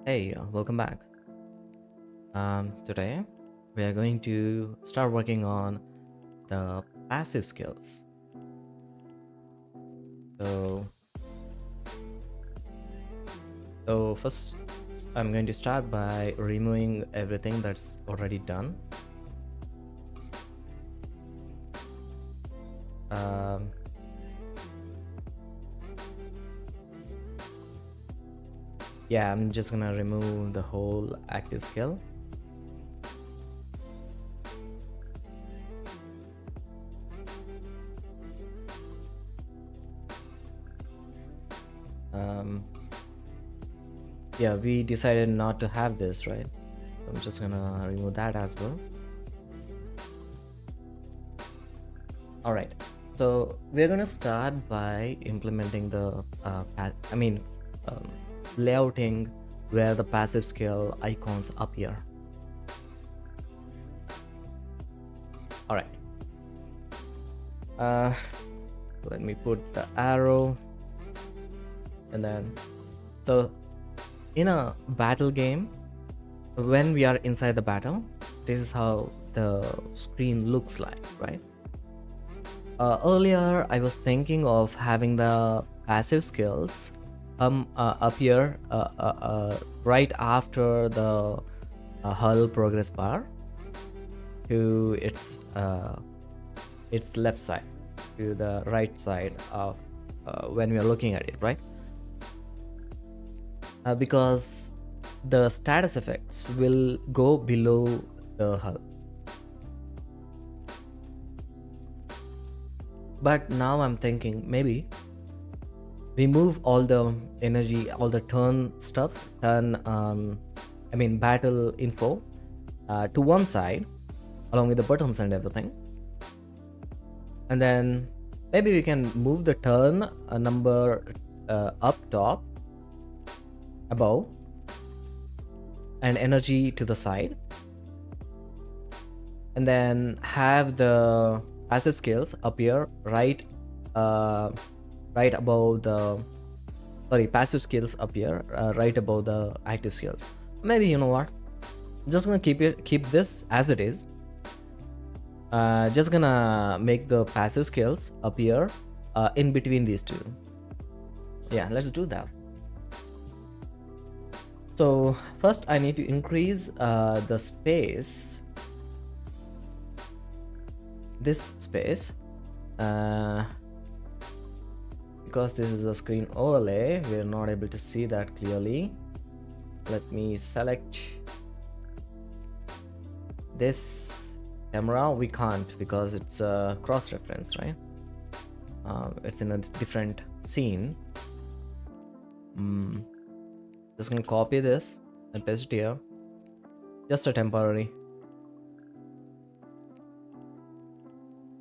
Hey, welcome back. Today we are going to start working on the passive skills. So, so first, I'm going to start by removing everything that's already done. Um, yeah, I'm just gonna remove the whole active skill. Um, yeah, we decided not to have this, right? So I'm just gonna remove that as well. All right. So we're gonna start by implementing the um, layouting where the passive skill icons appear. All right. Uh, Let me put the arrow, and then so in a battle game, when we are inside the battle, this is how the screen looks like, right? Earlier, I was thinking of having the passive skills appear right after the hull progress bar to its left side, to the right side of when we are looking at it, right? Because the status effects will go below the hull. But now I'm thinking maybe we move all the energy, all the turn stuff, battle info to one side along with the buttons and everything. And then maybe we can move the turn number up top, above, and energy to the side. And then have the passive skills appear right above the passive skills appear right above the active skills. Maybe, you know what, I'm just gonna keep this as it is. Just gonna make the passive skills appear in between these two. Yeah, let's do that. So first I need to increase the space, this space, because this is a screen overlay, we're not able to see that clearly. Let me select this camera. We can't because it's a cross reference, right? It's in a different scene. Just gonna copy this and paste it here, just a temporary.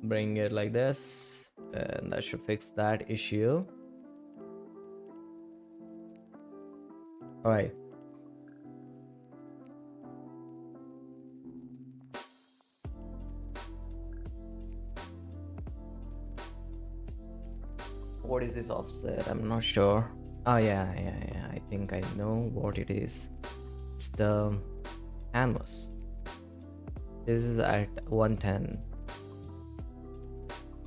Bring it like this, and that should fix that issue. All right. What is this offset? I'm not sure. Oh yeah, I think I know what it is. It's the canvas. This is at 110.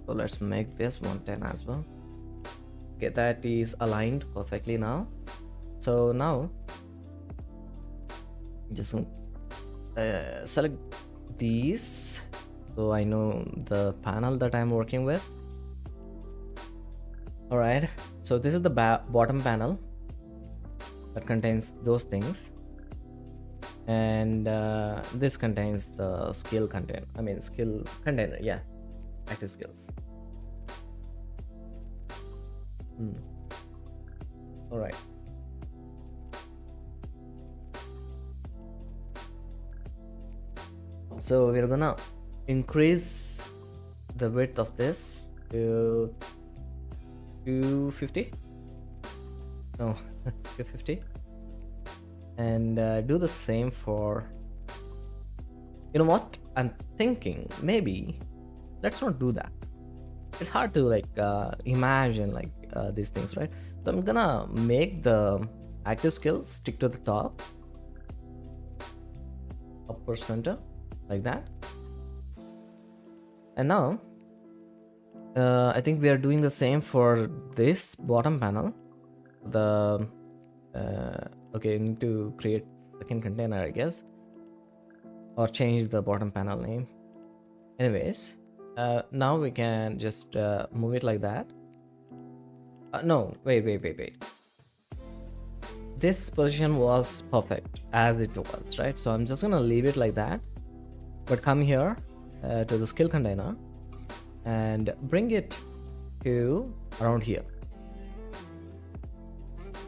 So let's make this 110 as well. Okay, that is aligned perfectly now. So now just select these so I know the panel that I'm working with. All right, so this is the bottom panel that contains those things, and this contains the skill container. Skill container, yeah, active skills. All right. So we're gonna increase the width of this to 250. No, 250. And do the same for, you know what, I'm thinking maybe let's not do that. It's hard to imagine these things, right? So I'm gonna make the active skills stick to the top, upper center, like that. And now I think we are doing the same for this bottom panel. The okay, need to create second container, I guess, or change the bottom panel name. Anyways, now we can just move it like that. No, wait. This position was perfect as it was, right? So I'm just gonna leave it like that, but come here to the skill container and bring it to around here.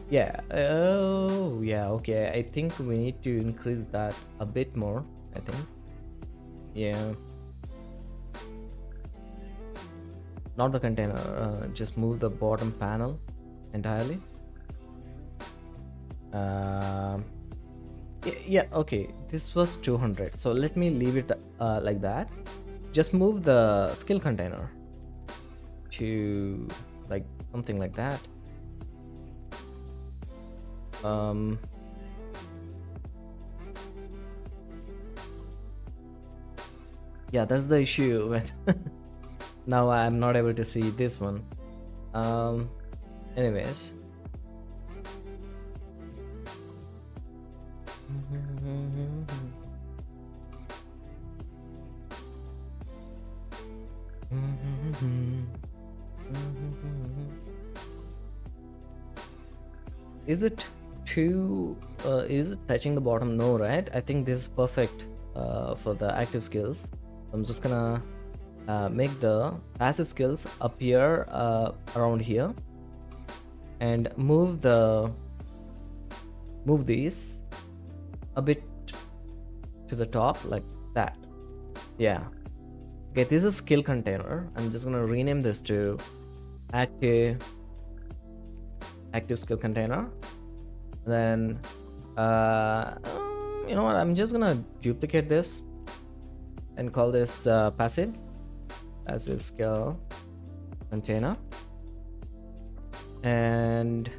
Yeah. Oh yeah, okay, I think we need to increase that a bit more, I think. Yeah, not the container, just move the bottom panel entirely. Yeah, okay, this was 200, so let me leave it like that. Just move the skill container to like something like that. Yeah, that's the issue when now I'm not able to see this one. Anyways, is it too is it touching the bottom? No, right? I think this is perfect for the active skills. I'm just gonna make the passive skills appear around here and move these a bit to the top like that. Yeah, okay, this is skill container. I'm just gonna rename this to active skill container. Then you know what, I'm just gonna duplicate this and call this passive skill container, and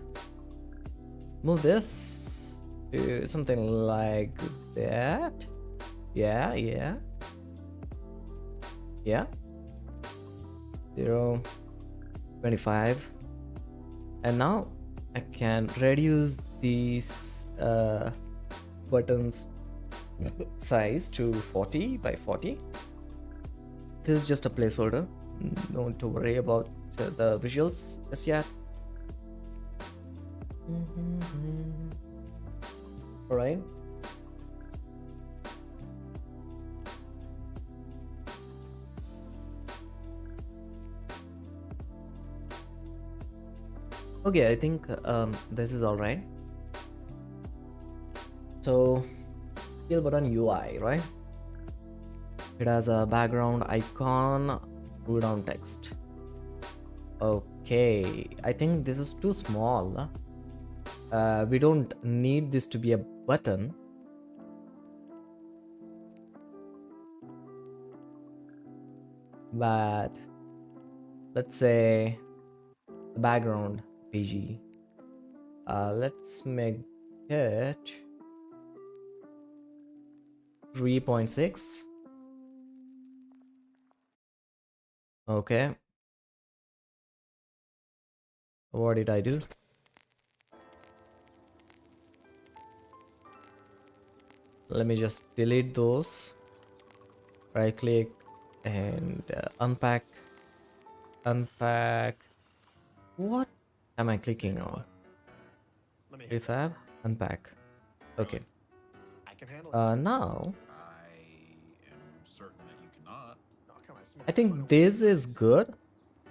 move this to something like that. Yeah 0.25. And now I can reduce these buttons size to 40 by 40. This is just a placeholder, don't to worry about the visuals just yet. All right, okay, I think this is all right. So skill button UI, right? It has a background icon, pull down text. Okay, I think this is too small. We don't need this to be a button. But let's say the background PG. Let's make it 3.6. Okay, what did I do? Let me just delete those. Right click and unpack. What am I clicking on? Prefab, unpack. Okay. Now I think this is good.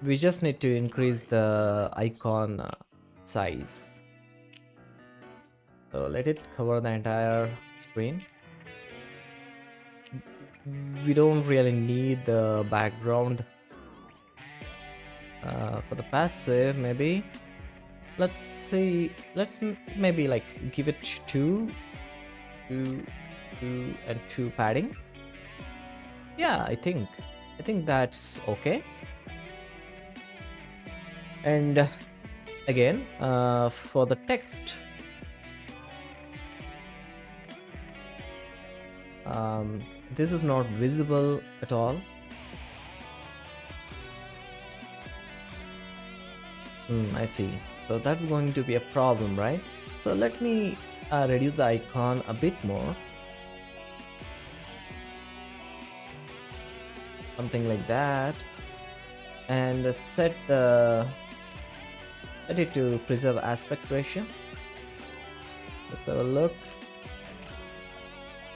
We just need to increase the icon size. So let it cover the entire screen. We don't really need the background for the passive. Maybe let's see, maybe like give it 2 and 2 padding. Yeah, I think that's okay. And again, for the text, This is not visible at all. I see. So that's going to be a problem, right? So let me reduce the icon a bit more. Something like that. And set it to preserve aspect ratio. Let's have a look.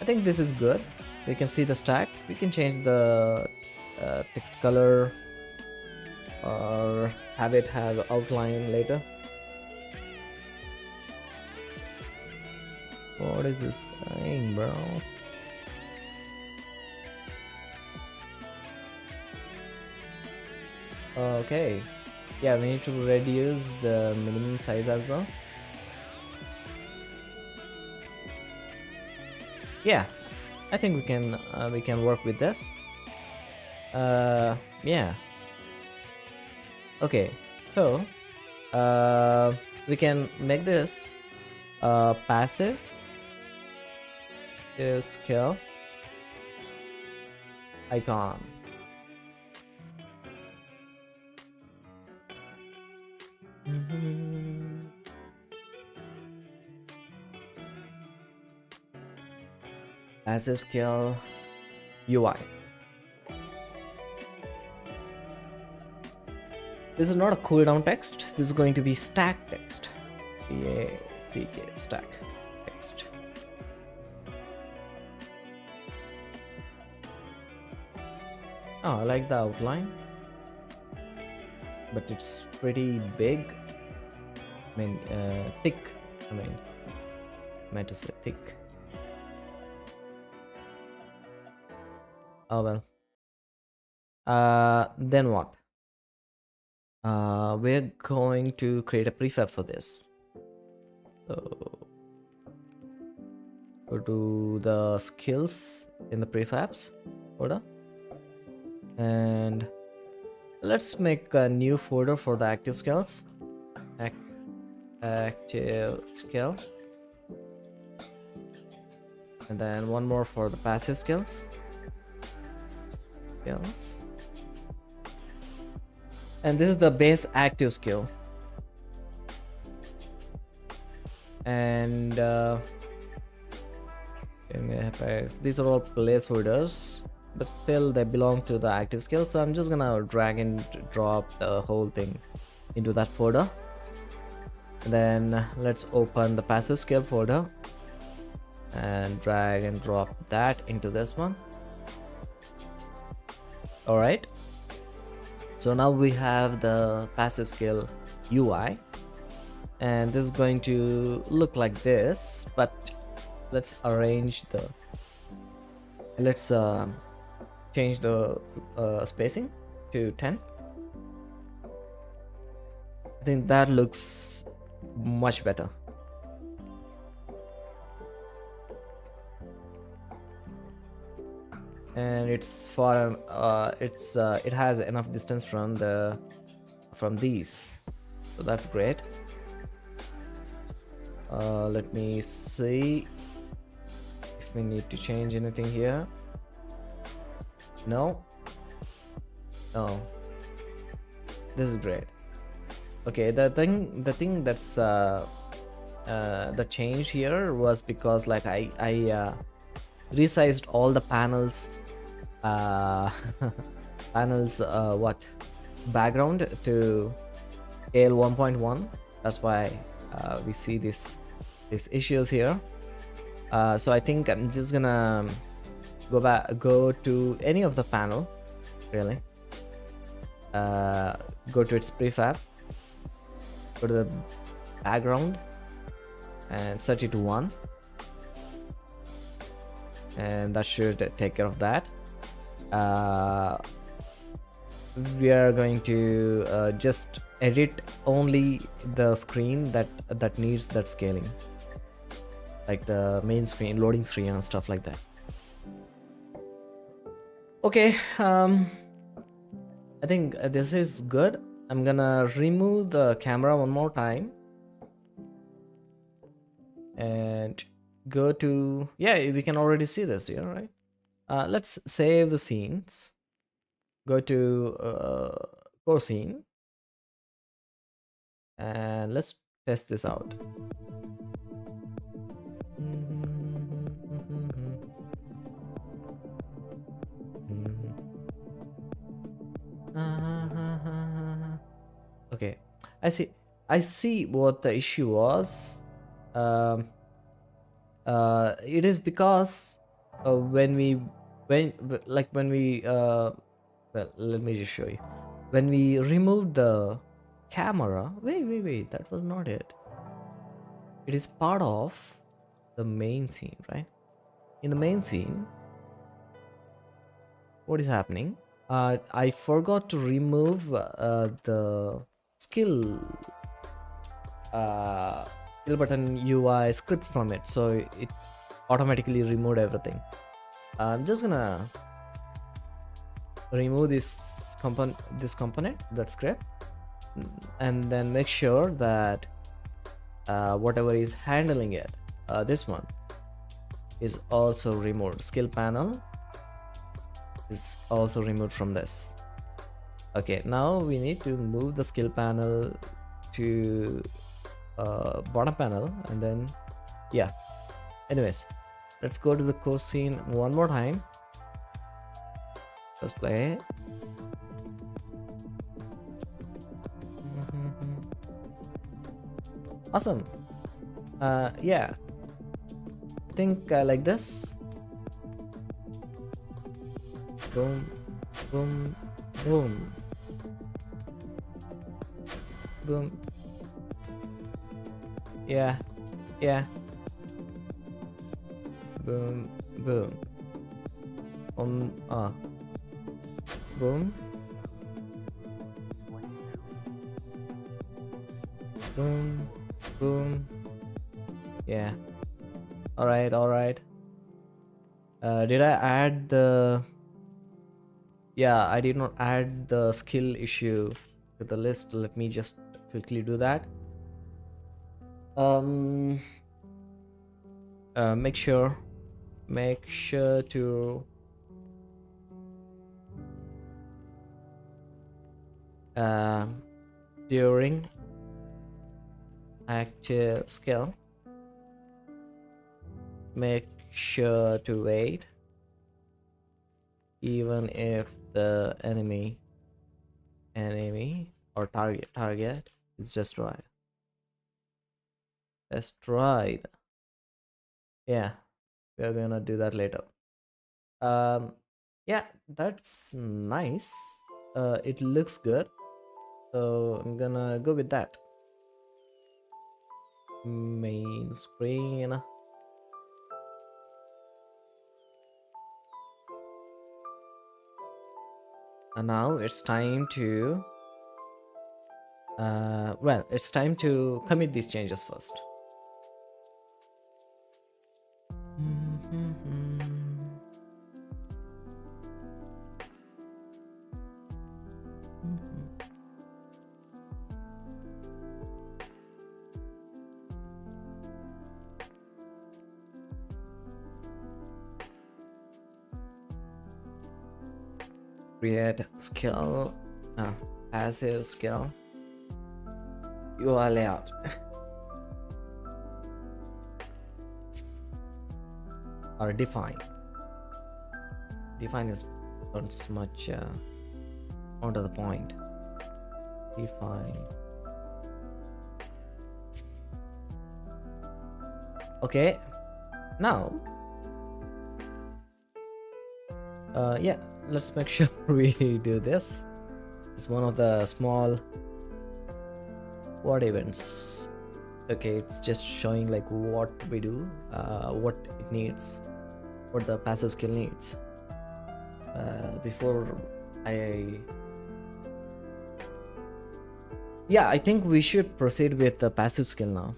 I think this is good. We can see the stack. We can change the text color or have it have outline later. What is this playing, bro? Okay. Yeah, we need to reduce the minimum size as well. Yeah, I think we can work with this. Yeah. Okay, so we can make this passive scale icon. Passive scale UI. This is not a cooldown text. This is going to be stack text. P-A-C-K, stack text. Oh, I like the outline, but it's pretty big. I mean, thick. I meant to say thick. Oh well. Then what? We're going to create a prefab for this. So go to the skills in the prefabs folder, and let's make a new folder for the active skills. Active skill, and then one more for the passive skills. And this is the base active skill, and these are all placeholders, but still they belong to the active skill. So I'm just gonna drag and drop the whole thing into that folder. Then let's open the passive skill folder and drag and drop that into this one. All right, so now we have the passive skill UI, and this is going to look like this, but let's arrange the change the spacing to 10. I think that looks much better. And it's for it has enough distance from these, so that's great. Let me see if we need to change anything here. No, this is great. Okay, the thing that's the change here was because like I resized all the panels what background to scale 1.1. That's why we see these issues here. So I think I'm just gonna go to any of the panel, really. Go to its prefab, go to the background and set it to 1, and that should take care of that. We are going to just edit only the screen that needs that scaling, like the main screen, loading screen and stuff like that. Okay, I think this is good. I'm gonna remove the camera one more time, and go to, yeah, we can already see this here, right? Let's save the scenes. Go to core scene, and let's test this out. Okay, I see what the issue was. um it is because when we when we well, let me just show you. When we removed the camera, wait, that was not it. It is part of the main scene, right? In the main scene, what is happening? I forgot to remove the skill uh, skill button UI script from it, so it automatically removed everything. I'm just gonna remove this component, that script, and then make sure that whatever is handling it, this one is also removed. Skill panel is also removed from this. Okay, now we need to move the skill panel to bottom panel, and then yeah, anyways, let's go to the core scene one more time. Let's play. Awesome. Yeah, I think like this. Boom, boom, boom, boom. Yeah, yeah. Boom, boom. Boom, boom, boom. Yeah. All right, all right. Did I add the? Yeah, I did not add the skill issue to the list. Let me just quickly do that. Make sure to during active skill, make sure to wait even if the enemy or target is destroyed. Yeah, we're gonna do that later. Yeah, that's nice. It looks good, so I'm gonna go with that. Main screen. And now it's time to well, it's time to commit these changes first. Create skill, passive skill, UI layout. Or define. Define is not much onto the point. Define. Okay, now yeah, let's make sure we do this. It's one of the small what events. Okay, it's just showing like what we do, what it needs, what the passive skill needs. Before I think we should proceed with the passive skill now.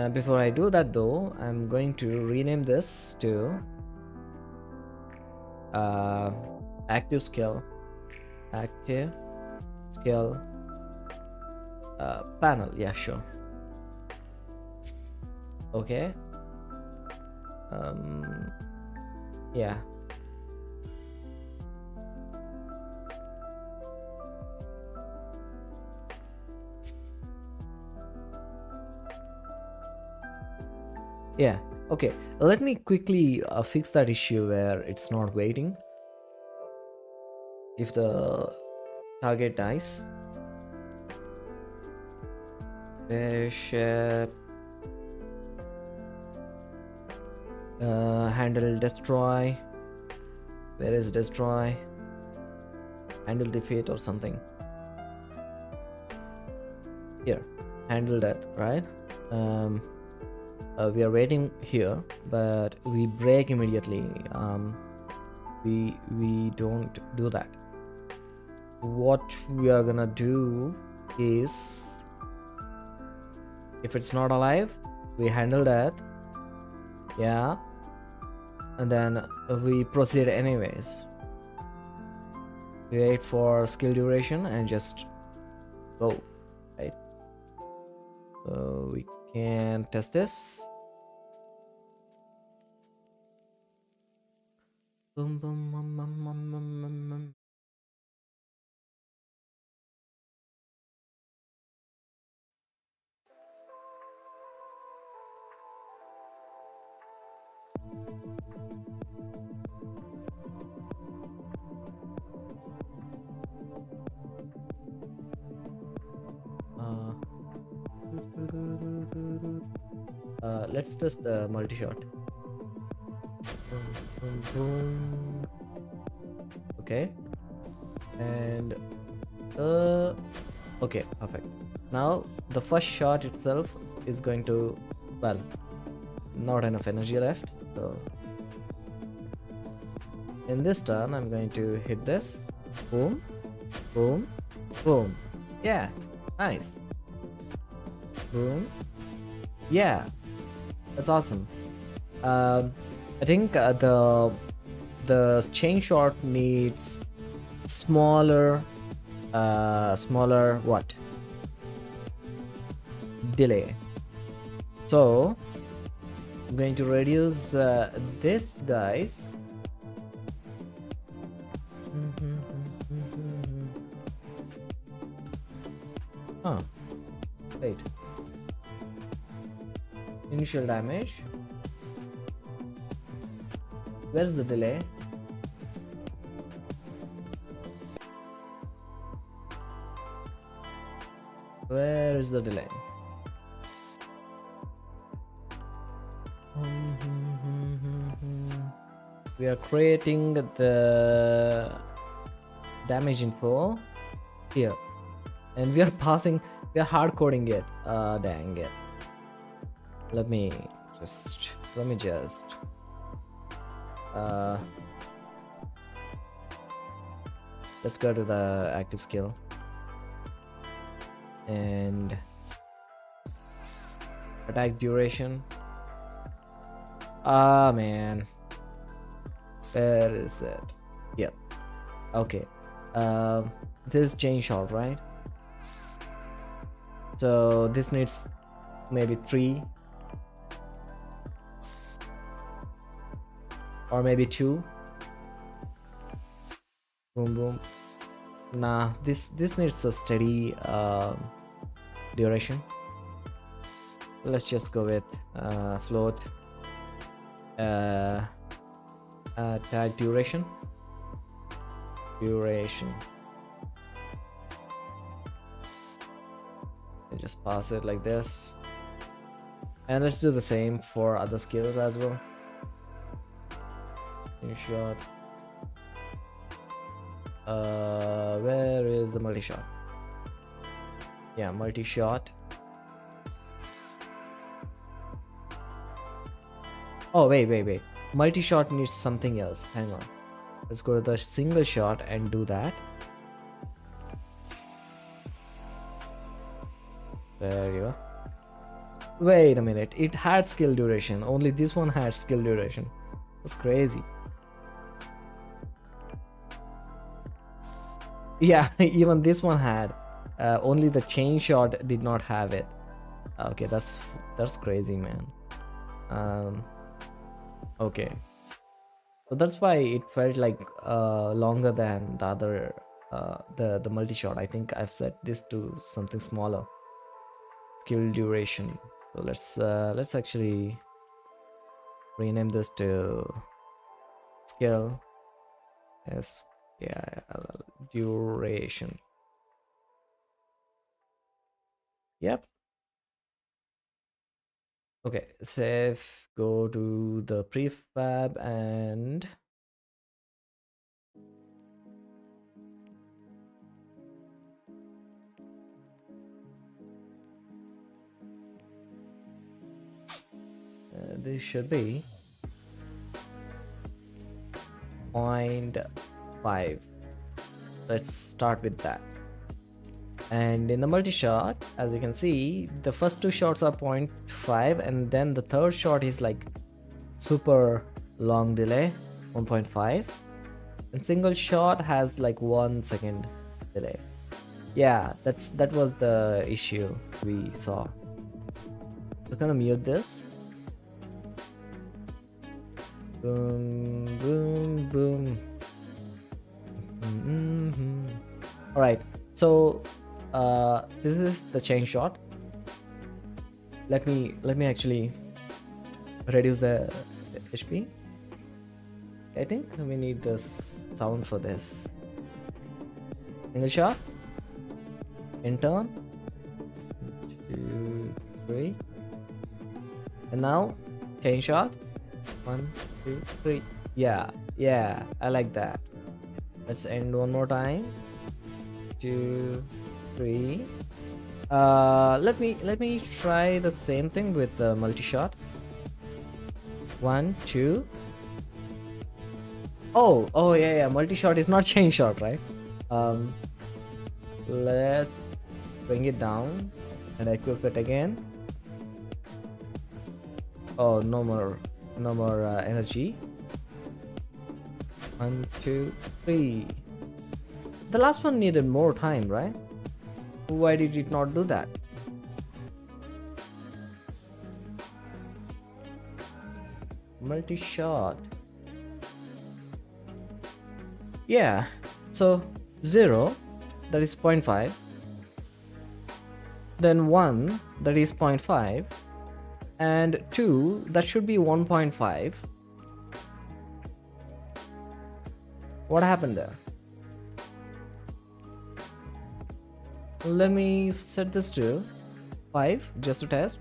Before I do that though, I'm going to rename this to active skill panel. Yeah, sure. Okay. Yeah. Yeah. Okay. Let me quickly fix that issue where it's not waiting. If the target dies, ship, handle destroy. Where is destroy? Handle defeat or something. Here, handle death, right? We are waiting here, but we break immediately. We don't do that. What we are gonna do is, if it's not alive, we handle that. Yeah, and then we proceed anyways. We wait for skill duration and just go, right? So we can test this. Boom, boom, boom, boom, boom, boom, boom, boom. Let's test the multi-shot. Okay, and okay, perfect. Now the first shot itself is going to, well, not enough energy left, so in this turn I'm going to hit this. Boom, boom, boom. Yeah, nice. Boom. Yeah, that's awesome. I think the chain shot needs smaller what, delay. So I'm going to reduce this, guys. Huh, wait, initial damage. Where's the delay? Where is the delay? We are creating the damage info here, and we are passing, we are hard coding it. Dang it. Let me just let's go to the active skill and attack duration. Man, where is it? Yep. Okay, this chain shot, right? So this needs maybe 3 or maybe 2. Boom, boom. Nah, this needs a steady duration. Let's just go with float attack duration. And just pass it like this, and let's do the same for other skills as well. In shot, where is the multi-shot? Yeah, multi-shot. Oh, wait, multi-shot needs something else. Hang on, let's go to the single shot and do that. There you go. Wait a minute, it had skill duration. Only this one had skill duration. That's crazy. Yeah, even this one had. Only the chain shot did not have it. Okay, that's crazy, man. um okay, so that's why it felt like longer than the other the multi-shot. I think I've set this to something smaller. Skill duration. So let's actually rename this to skill as, yeah, duration. Yep. Okay, save, go to the prefab, and this should be 0.5. Let's start with that. And in the multi-shot, as you can see, the first two shots are 0.5, and then the third shot is like super long delay, 1.5, and single shot has like 1 second delay. Yeah, that was the issue we saw. Just gonna mute this. Boom, boom, boom. All right, so this is the chain shot. Let me actually reduce the HP. I think we need this sound for this. Single shot, in turn, 2, 3, and now chain shot, 1, 2, 3. Yeah, I like that. Let's end one more time. 2, 3. Let me try the same thing with the multi-shot. 1, 2. Oh yeah, multi-shot is not chain shot, right? Let's bring it down and equip it again. Oh, no more energy. 1, 2, 3. The last one needed more time, right? Why did it not do that? Multi-shot. Yeah, so 0, that is 0.5, then 1, that is 0.5, and 2, that should be 1.5. What happened there? Let me set this to 5 just to test.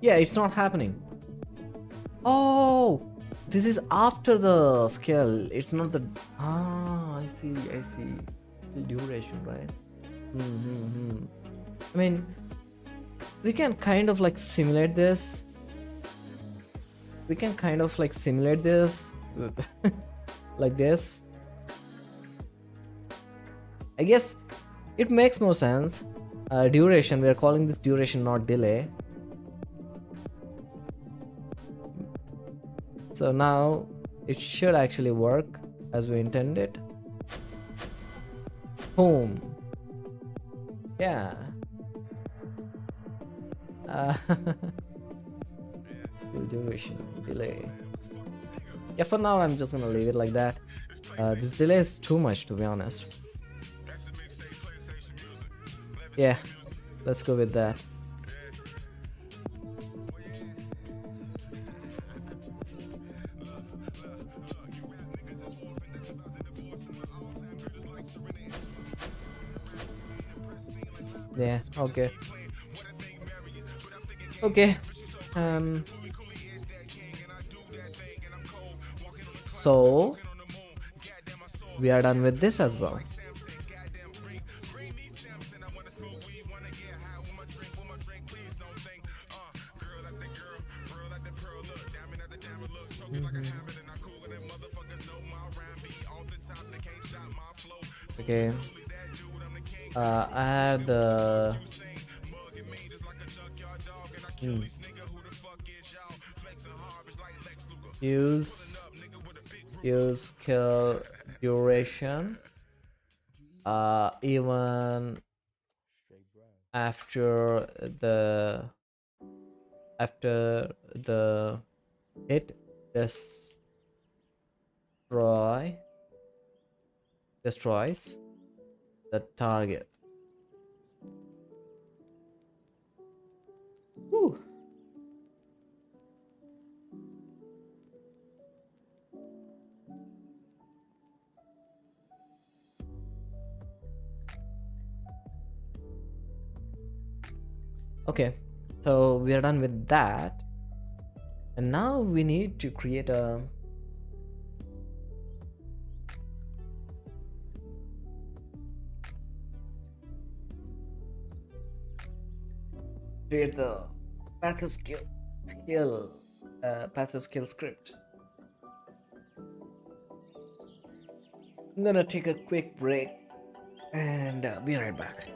Yeah, it's not happening. Oh, this is after the scale. It's not the... I see. The duration, right? I mean, we can kind of like simulate this. Like this. I guess it makes more sense. Duration, we are calling this duration, not delay. So now it should actually work as we intended. Boom. Yeah. Duration, delay. Yeah, for now I'm just gonna leave it like that. This delay is too much, to be honest. Yeah, let's go with that. Yeah, okay. So we are done with this as well. Okay, I have the use use skill duration even after the after the hit destroy destroys the target. Whew. Okay, so we are done with that, and now we need to create the passive skill script. I'm gonna take a quick break and be right back.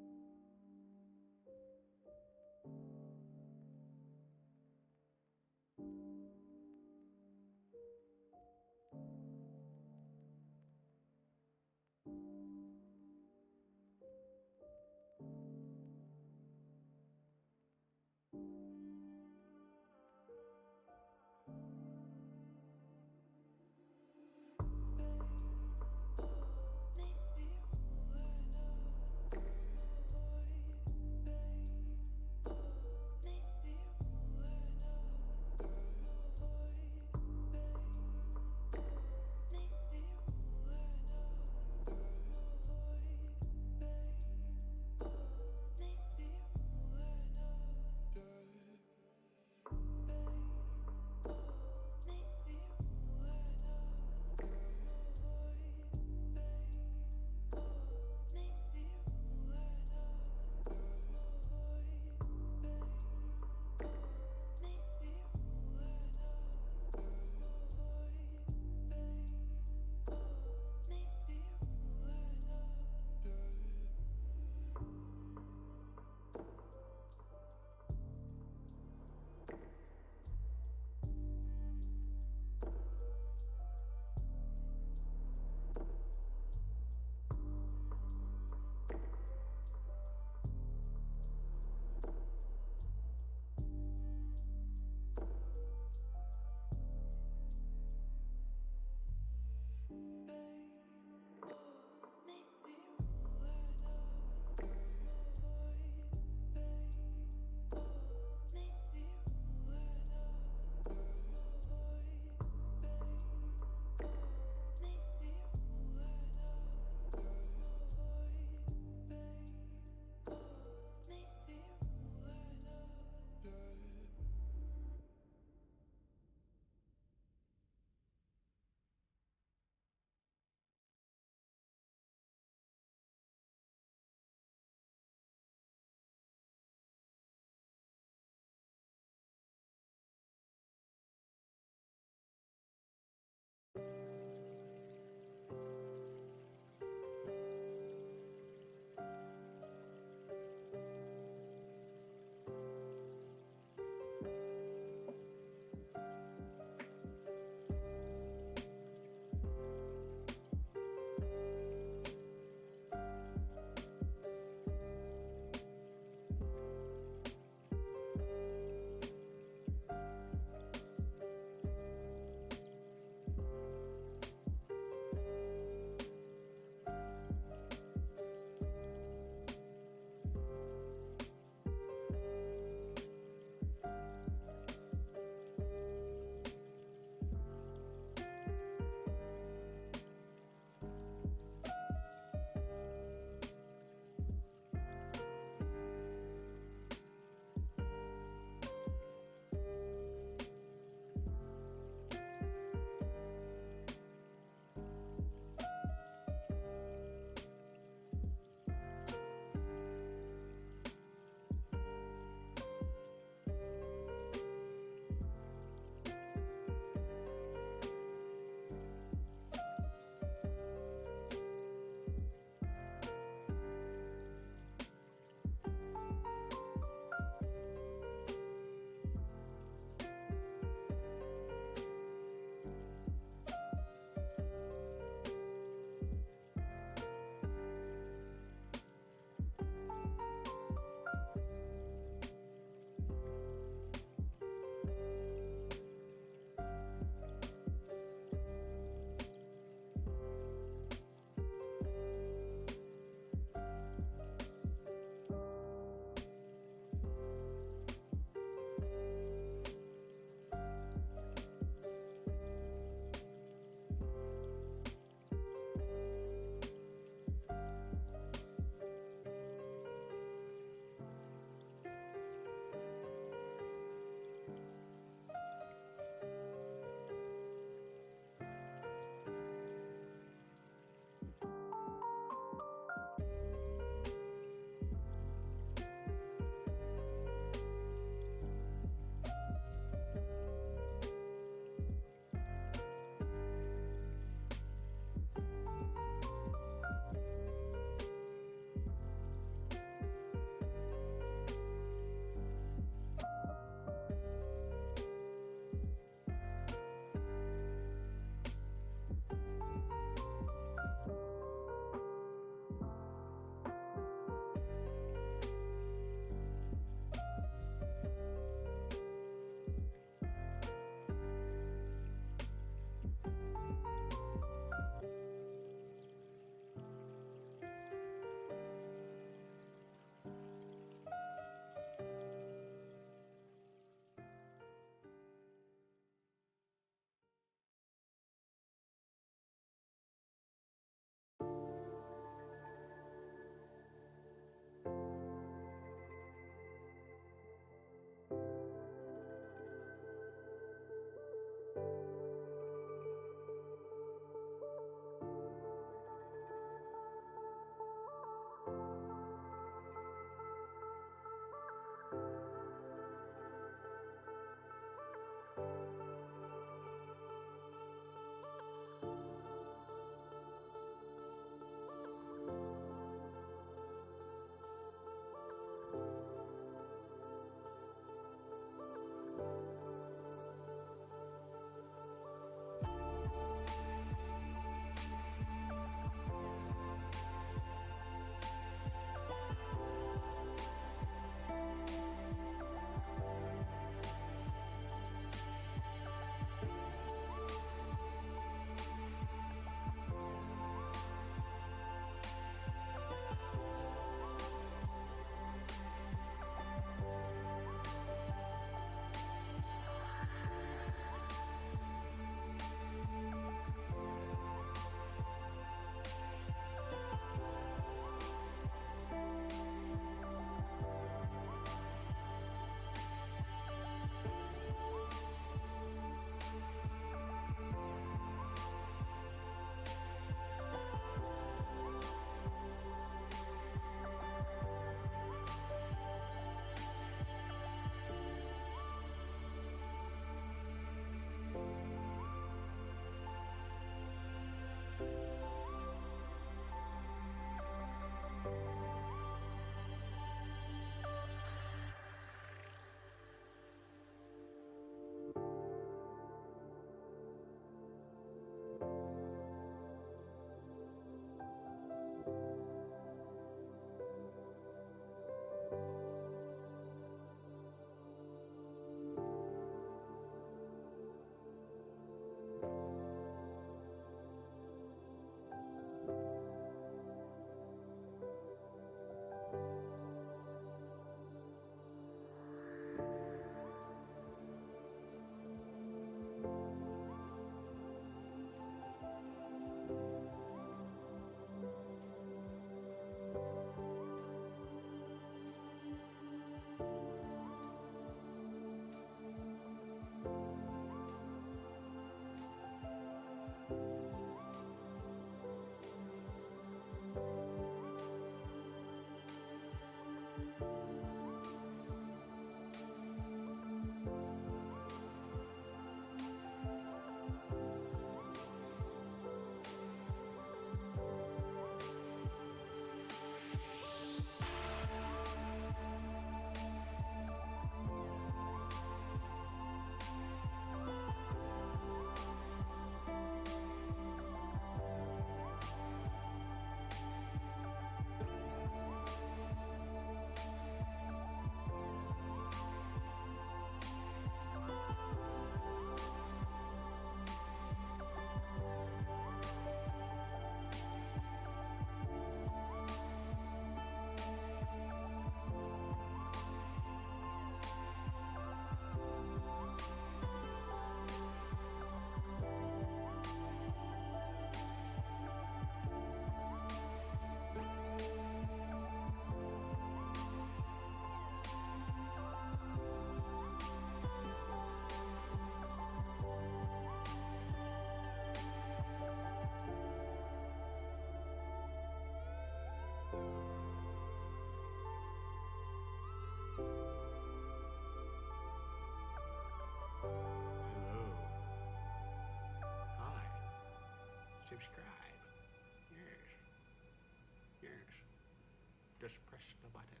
Just press the button.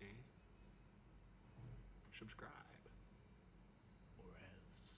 And subscribe. Or else.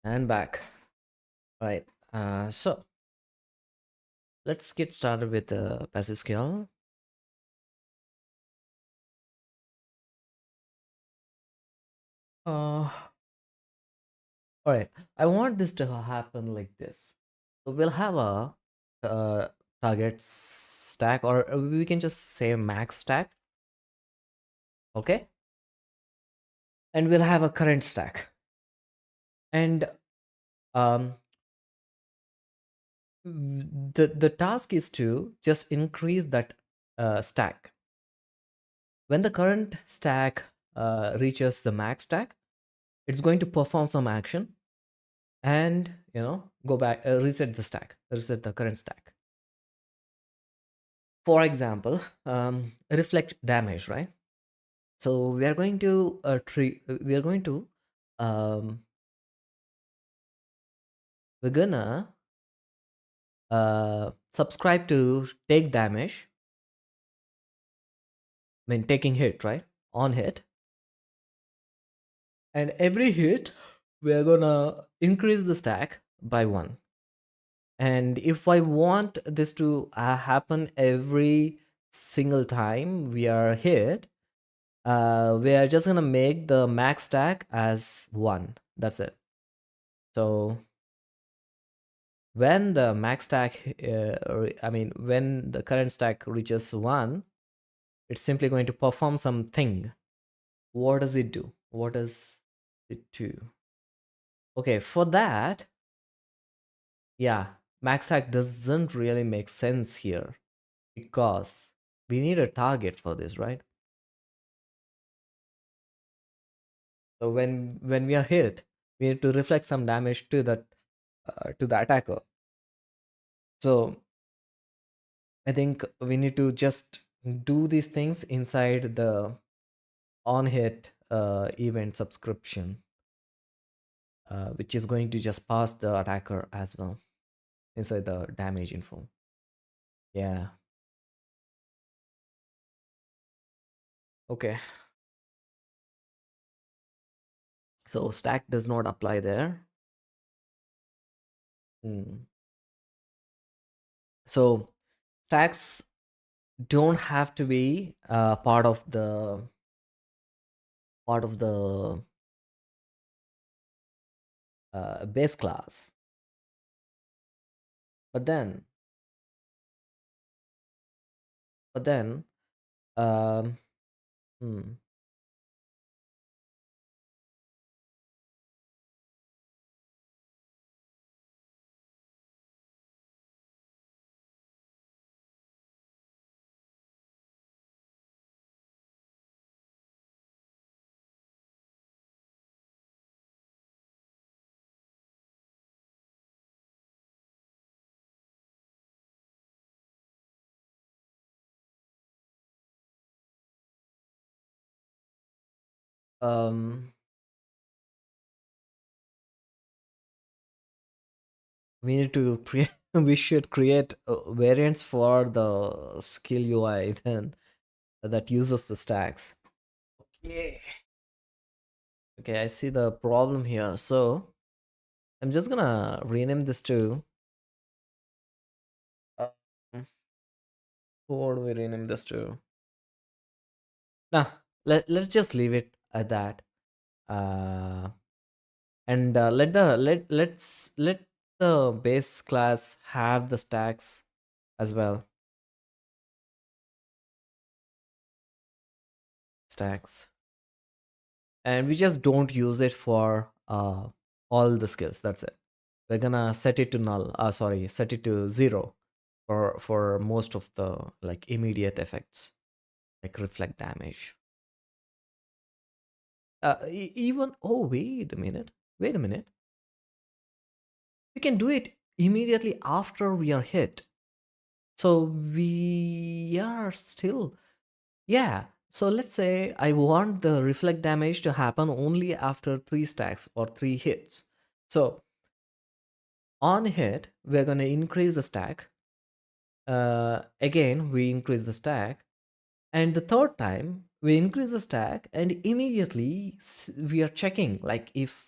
And back. Right. So let's get started with the passive skill. Uh, all right. I want this to happen like this. So we'll have a target stack, or we can just say max stack. Okay. And we'll have a current stack. And um, the task is to just increase that stack. When the current stack reaches the max stack, it's going to perform some action and go back, reset the current stack. For example, reflect damage, right? So we are going to um, we're gonna subscribe to take damage. I mean, taking hit, right? On hit, and every hit we are gonna increase the stack by one. And if I want this to happen every single time we are hit, we are just gonna make the max stack as one. That's it. So when the max stack, when the current stack reaches one, it's simply going to perform something. What does it do? What does it do? Okay, for that, yeah, max stack doesn't really make sense here because we need a target for this, right? So when we are hit, we need to reflect some damage to the attacker. So I think we need to just do these things inside the on hit event subscription, which is going to just pass the attacker as well inside the damage info. Yeah. Okay. So stack does not apply there. Hmm. So stacks don't have to be part of the base class. But then, but then, um, hmm, um, we need to we should create variants for the skill UI then that uses the stacks. Okay. Okay, I see the problem here. So I'm just gonna rename this to. Uh, what do we rename this to? Nah, let's just leave it at that. Uh, and let's let the base class have the stacks as well. Stacks, and we just don't use it for all the skills. That's it. We're gonna set it to null. Sorry, set it to zero for most of the like immediate effects, like reflect damage. Even oh wait a minute. We can do it immediately after we are hit. So we are still, yeah. So let's say I want the reflect damage to happen only after three stacks or three hits. So on hit, we're going to increase the stack. Again, we increase the stack. And the third time, we increase the stack and immediately we are checking like if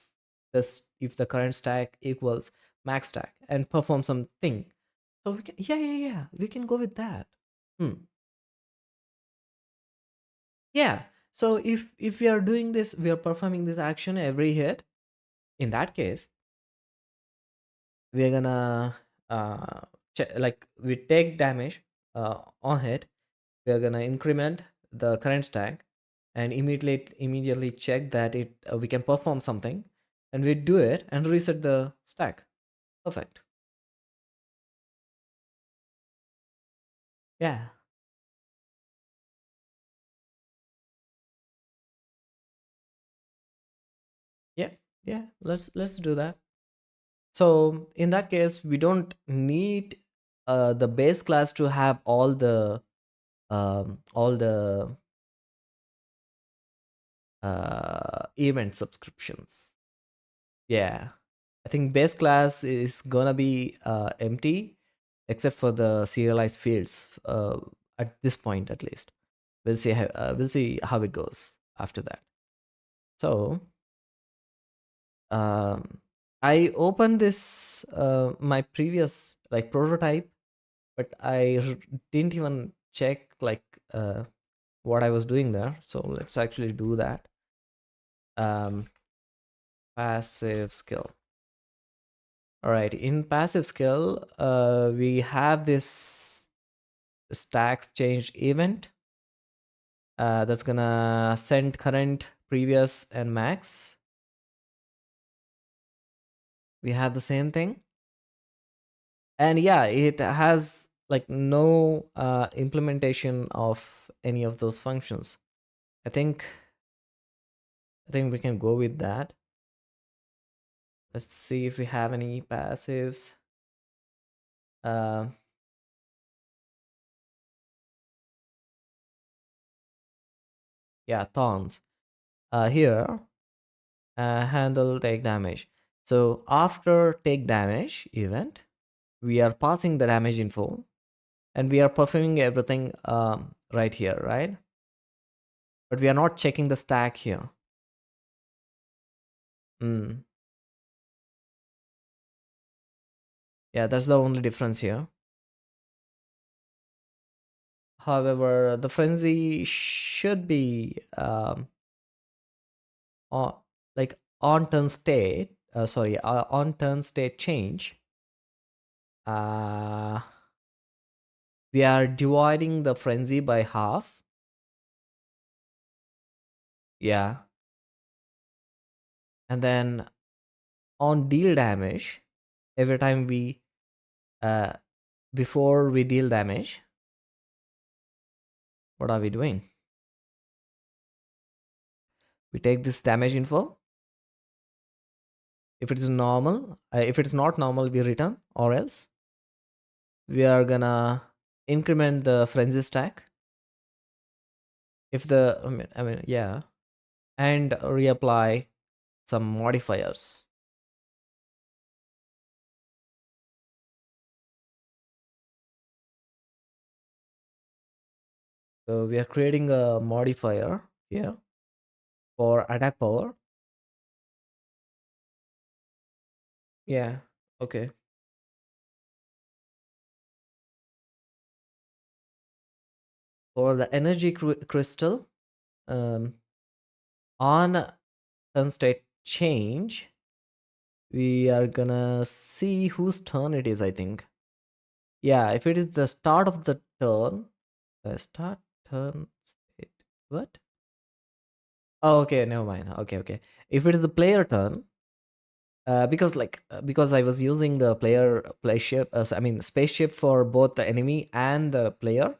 this if the current stack equals max stack and perform something. So we can, yeah, we can go with that. Hmm. Yeah. So if we are doing this, we are performing this action every hit. In that case, we're gonna like we take damage on hit. We're gonna increment the current stack and immediately check that it we can perform something, and we do it and reset the stack. Perfect. Yeah. Yeah. Yeah. Let's do that. So in that case, we don't need the base class to have all the event subscriptions. Yeah, I think base class is gonna be empty except for the serialized fields at this point at least. We'll see how it goes after that. So um, I opened this my previous like prototype, but didn't even check like what I was doing there. So let's actually do that. Um, Passive skill. All right, in passive skill, we have this stacks changed event that's gonna send current, previous, and max. We have the same thing, and yeah, it has like no implementation of any of those functions. I think we can go with that. Let's see if we have any passives. Uh, yeah, thorns. Here, handle take damage. So after take damage event, we are passing the damage info and we are performing everything right here, right? But we are not checking the stack here. Mm. Yeah, that's the only difference here. However, the frenzy should be on, like on turn state. On turn state change. Uh, we are dividing the frenzy by half. Yeah, and then on deal damage, every time we uh, before we deal damage, what are we doing? We take this damage info. If it is normal, if it is not normal, we return, or else we are gonna increment the frenzy stack. If the yeah, and reapply some modifiers. So we are creating a modifier here for attack power. Yeah. Okay. For the energy crystal, um, on turn state change, we are gonna see whose turn it is, I think. Yeah, if it is the start of the turn, start turn state. What? Oh, okay, never mind. Okay. If it is the player turn, because I was using the play ship, spaceship for both the enemy and the player,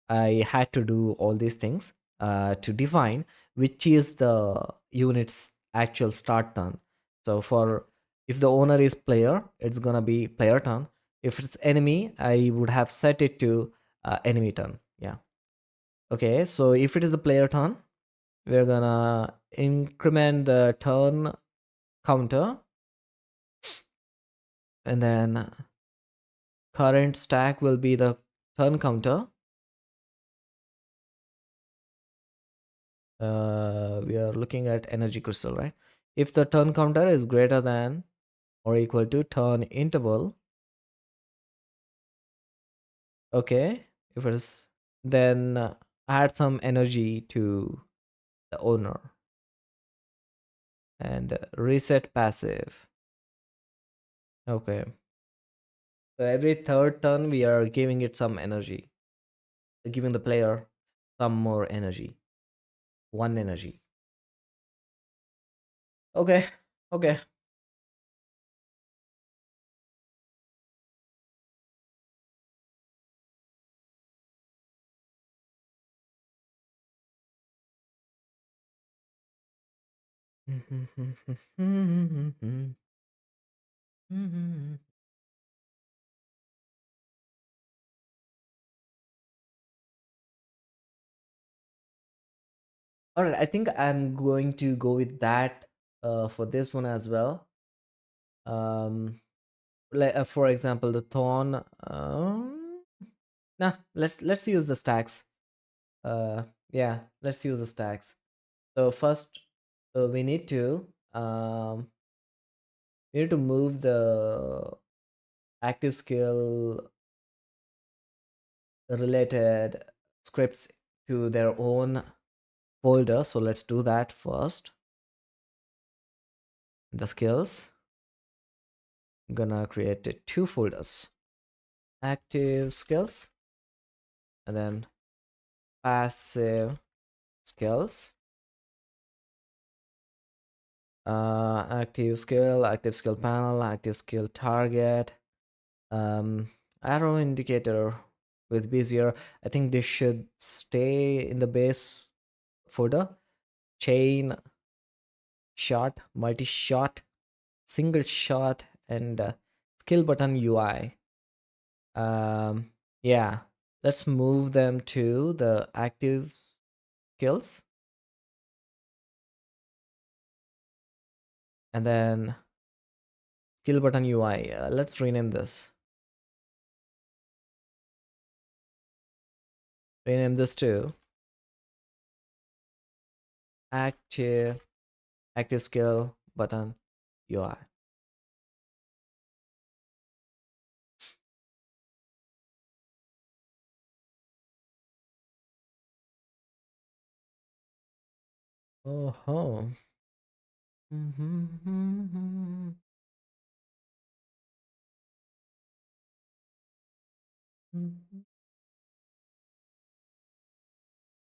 I had to do all these things to define which is the unit's actual start turn. So for if the owner is player, it's gonna be player turn. If it's enemy, I would have set it to enemy turn. Yeah. Okay. So if it is the player turn, we're gonna increment the turn counter, and then current stack will be the turn counter. We are looking at energy crystal, right? If the turn counter is greater than or equal to turn interval, okay, if it is, then add some energy to the owner and reset passive. Okay. So every third turn, we are giving it some energy, giving the player some more energy, one energy. Okay, okay. All right, I think I'm going to go with that for this one as well. Um, for example, the thorn. Nah, let's use the stacks. Uh, yeah, let's use the stacks. So first, we need to move the active skill related scripts to their own folder. So let's do that first. The skills. I'm gonna create two folders: active skills and then passive skills. Active skill panel, active skill target, um, arrow indicator with Bezier. I think this should stay in the base folder. Chain shot, multi shot, single shot, and skill button UI. Yeah, let's move them to the active skills, and then skill button UI. Let's rename this. Rename this to active skill button UI. Oh ho.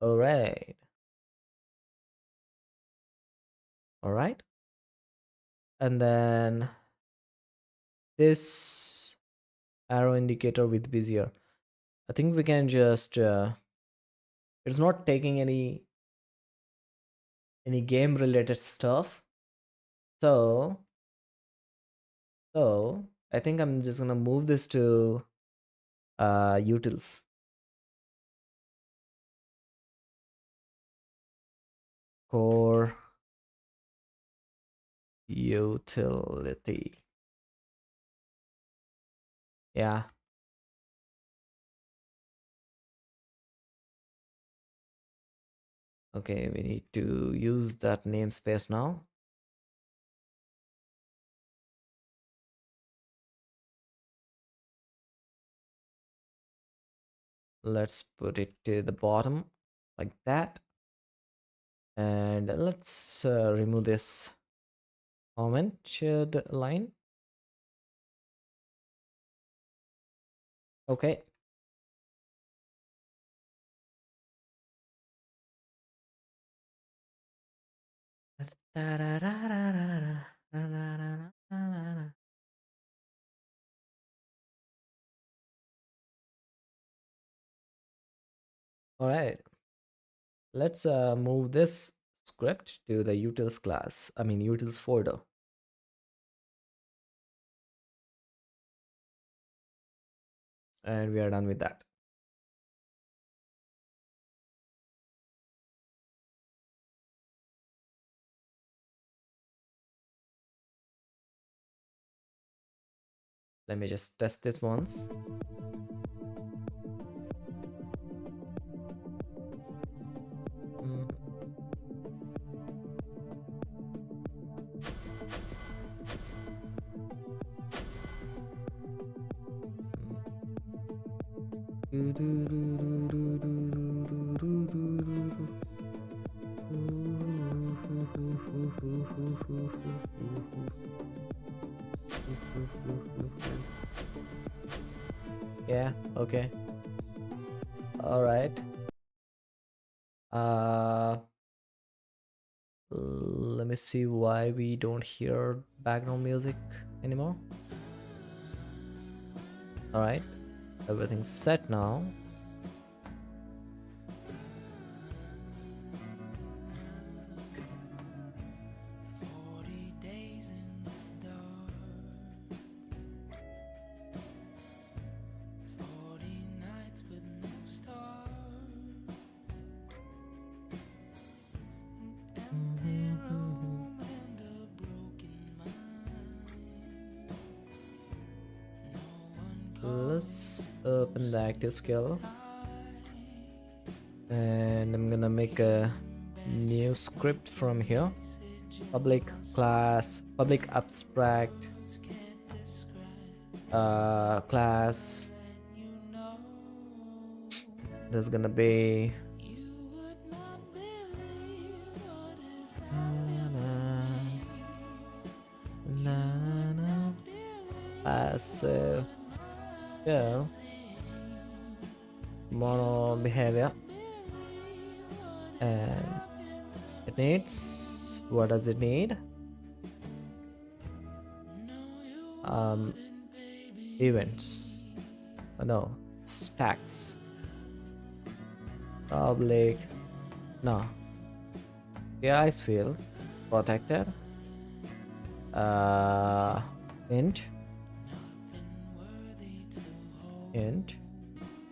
All right. All right. And then this arrow indicator with Bezier. I think we can just it's not taking any game related stuff. So I think I'm just gonna move this to utils. Core utility. Yeah. Okay, we need to use that namespace now. Let's put it to the bottom like that. And let's remove this commented line. Okay. All right. Let's move this script to the utils class. I mean utils folder. And we are done with that. Let me just test this once. Mm. Yeah, okay. All right. Uh, let me see why we don't hear background music anymore. All right, everything's set now. Let's open the active skill, and I'm gonna make a new script from here. Public class, public abstract class. There's gonna be passive, yeah, mono behavior, and it needs, what does it need? Events, no, stacks, public, no, AI's field, protected, int,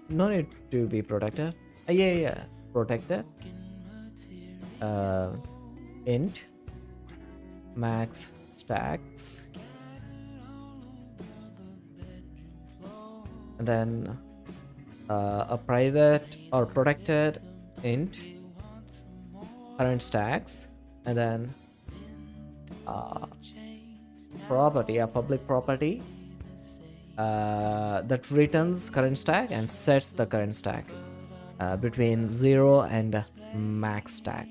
no need to be protected, yeah, protected, int, max stacks, and then a private or protected int current stacks, and then property, a public property that returns current stack and sets the current stack between 0 and max stack.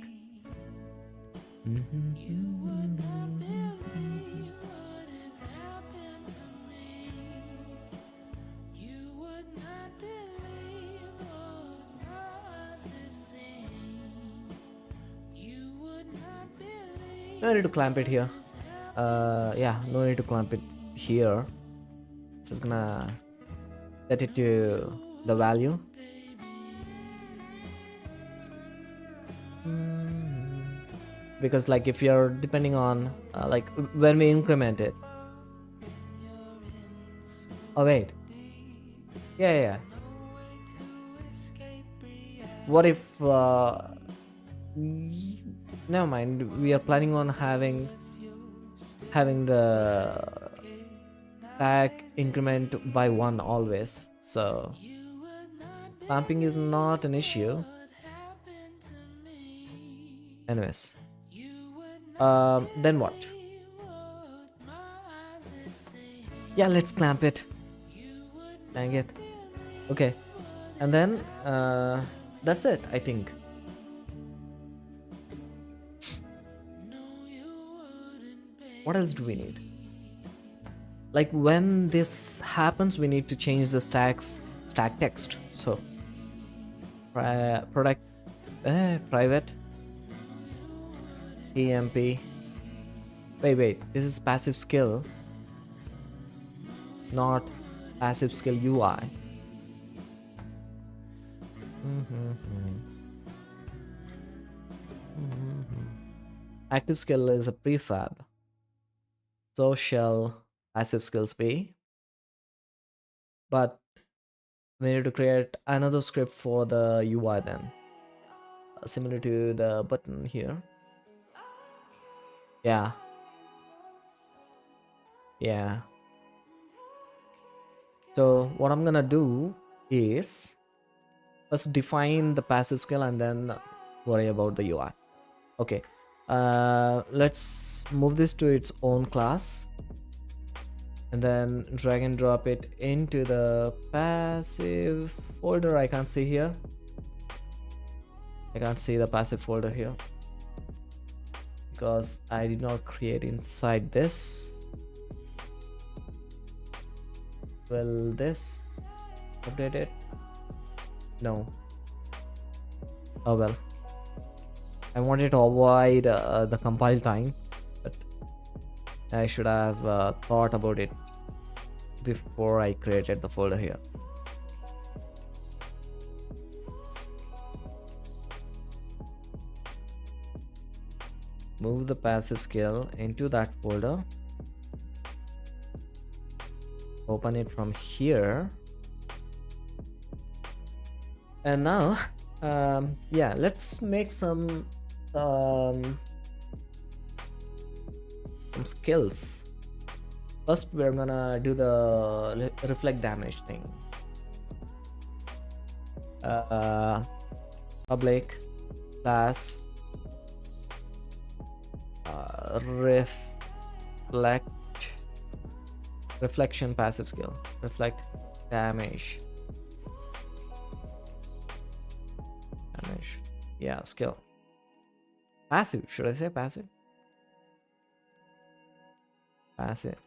No need to clamp it here. Yeah, no need to clamp it here. Just gonna set it to the value. Because like if you're depending on like when we increment it. Oh wait. Yeah. What if never mind, we are planning on having the stack increment by 1 always, so clamping is not an issue. Anyways, then what? Yeah, let's clamp it. Dang it. Okay, and then that's it, I think. What else do we need? Like when this happens, we need to change the stack text. So product private emp. Wait, this is passive skill, not passive skill UI. Active skill is a prefab, so shall passive skills be, but we need to create another script for the UI then, similar to the button here. Yeah. So what I'm gonna do is first define the passive skill and then worry about the UI. Okay, let's move this to its own class. and then drag and drop it into the passive folder. I can't see here. I can't see the passive folder here because I did not create inside this. Will this update it? No. Oh well. I wanted to avoid the compile time, but I should have thought about it before I created the folder here. Move the passive scale into that folder. Open it from here. And now, yeah, let's make some skills. First, we're gonna do the reflect damage thing. Public class reflection passive skill, reflect damage. Yeah, skill. Passive, should I say passive? Passive.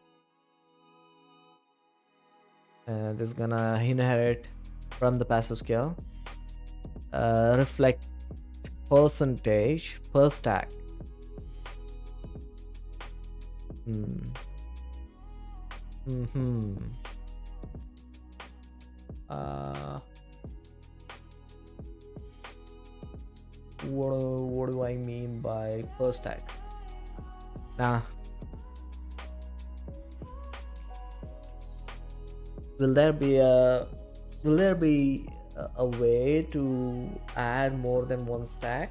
This is gonna inherit from the passive skill. Reflect percentage per stack. What do I mean by per stack? Nah. Will there be a way to add more than one stack?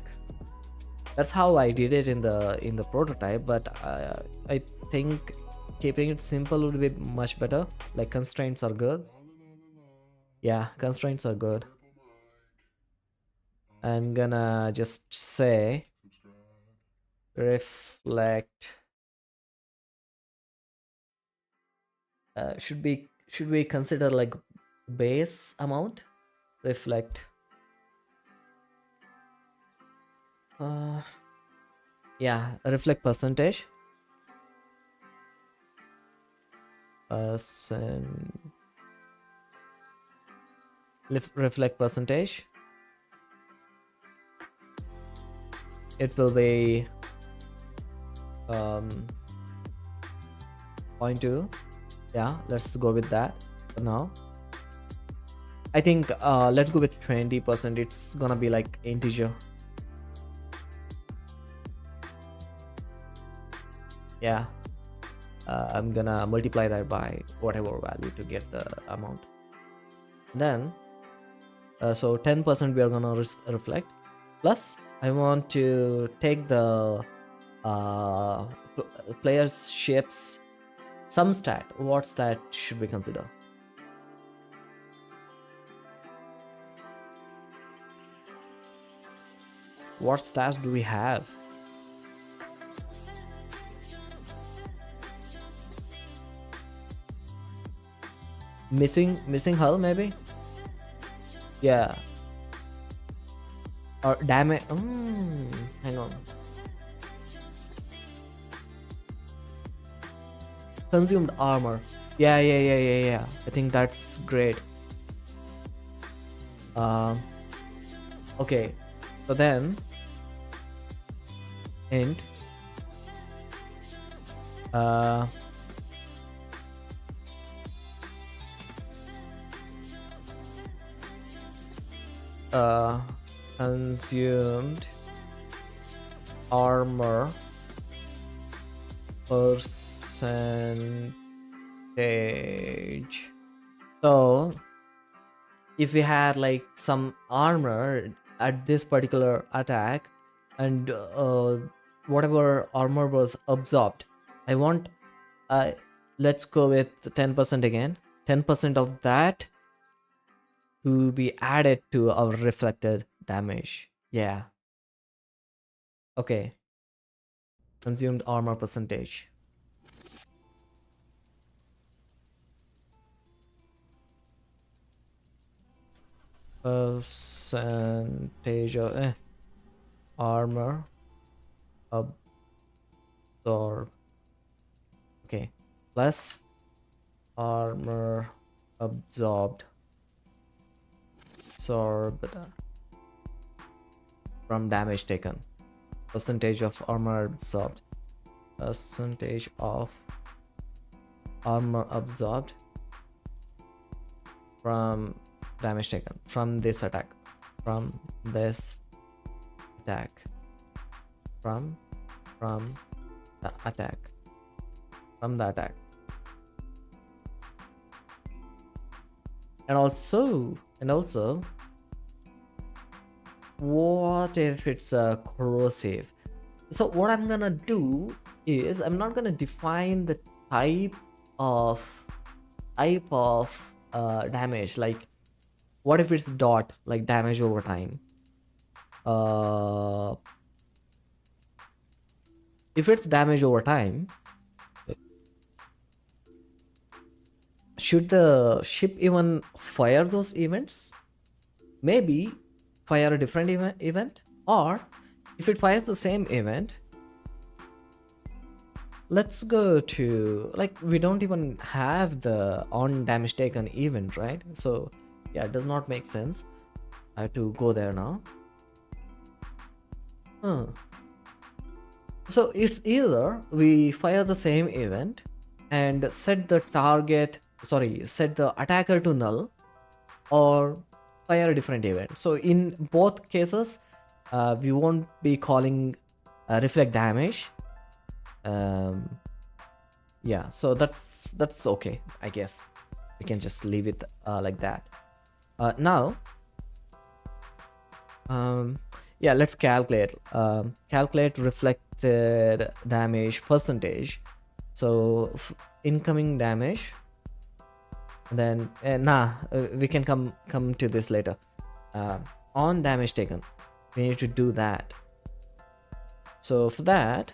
That's how I did it in the prototype, but I think keeping it simple would be much better. Like constraints are good. Yeah, constraints are good. I'm gonna just say reflect. Should we consider like base amount? Reflect. Yeah, reflect percentage. Reflect percentage. It will be 0.2. Yeah, let's go with that for now. I think let's go with 20%. It's gonna be like integer. Yeah, I'm gonna multiply that by whatever value to get the amount. Then so 10% we are gonna reflect. Plus I want to take the player's ships some stat. What stat should we consider? What stats do we have? Missing hull maybe? Yeah. Or damage. Hang on. Consumed armor. Yeah. I think that's great. Okay. So then int consumed armor percentage. So if we had like some armor at this particular attack and whatever armor was absorbed, I want let's go with 10% again. 10% of that to be added to our reflected damage. Yeah. Okay. Consumed armor percentage. Percentage of armor absorb. Okay, plus armor absorbed from damage taken. Percentage of armor absorbed. Percentage of armor absorbed from damage taken from this attack. From this attack. From the attack. From the attack. And also, what if it's a corrosive? So what I'm gonna do is I'm not gonna define the type of damage. Like, what if it's dot, like damage over time? If it's damage over time, should the ship even fire those events? Maybe fire a different event, or if it fires the same event, let's go to, like, we don't even have the on damage taken event, right? So yeah, it does not make sense. I have to go there now. So it's either we fire the same event and set the attacker to null, or fire a different event. So in both cases, we won't be calling reflect damage. Yeah, so that's okay, I guess. We can just leave it like that. Now, yeah, let's calculate reflected damage percentage. So incoming damage, then we can come to this later. On damage taken, we need to do that. So for that,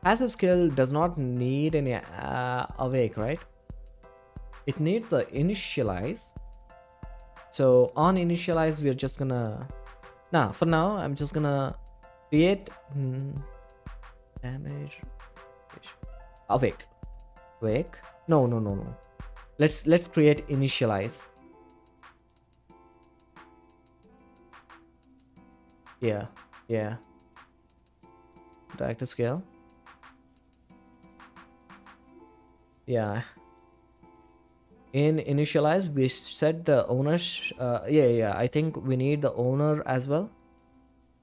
passive skill does not need any awake, right? It needs the initialize. So on initialize, we're just gonna for now I'm just gonna create damage awake. No, let's create initialize. Yeah, drag to scale. Yeah, in initialize we set the owners. I think we need the owner as well,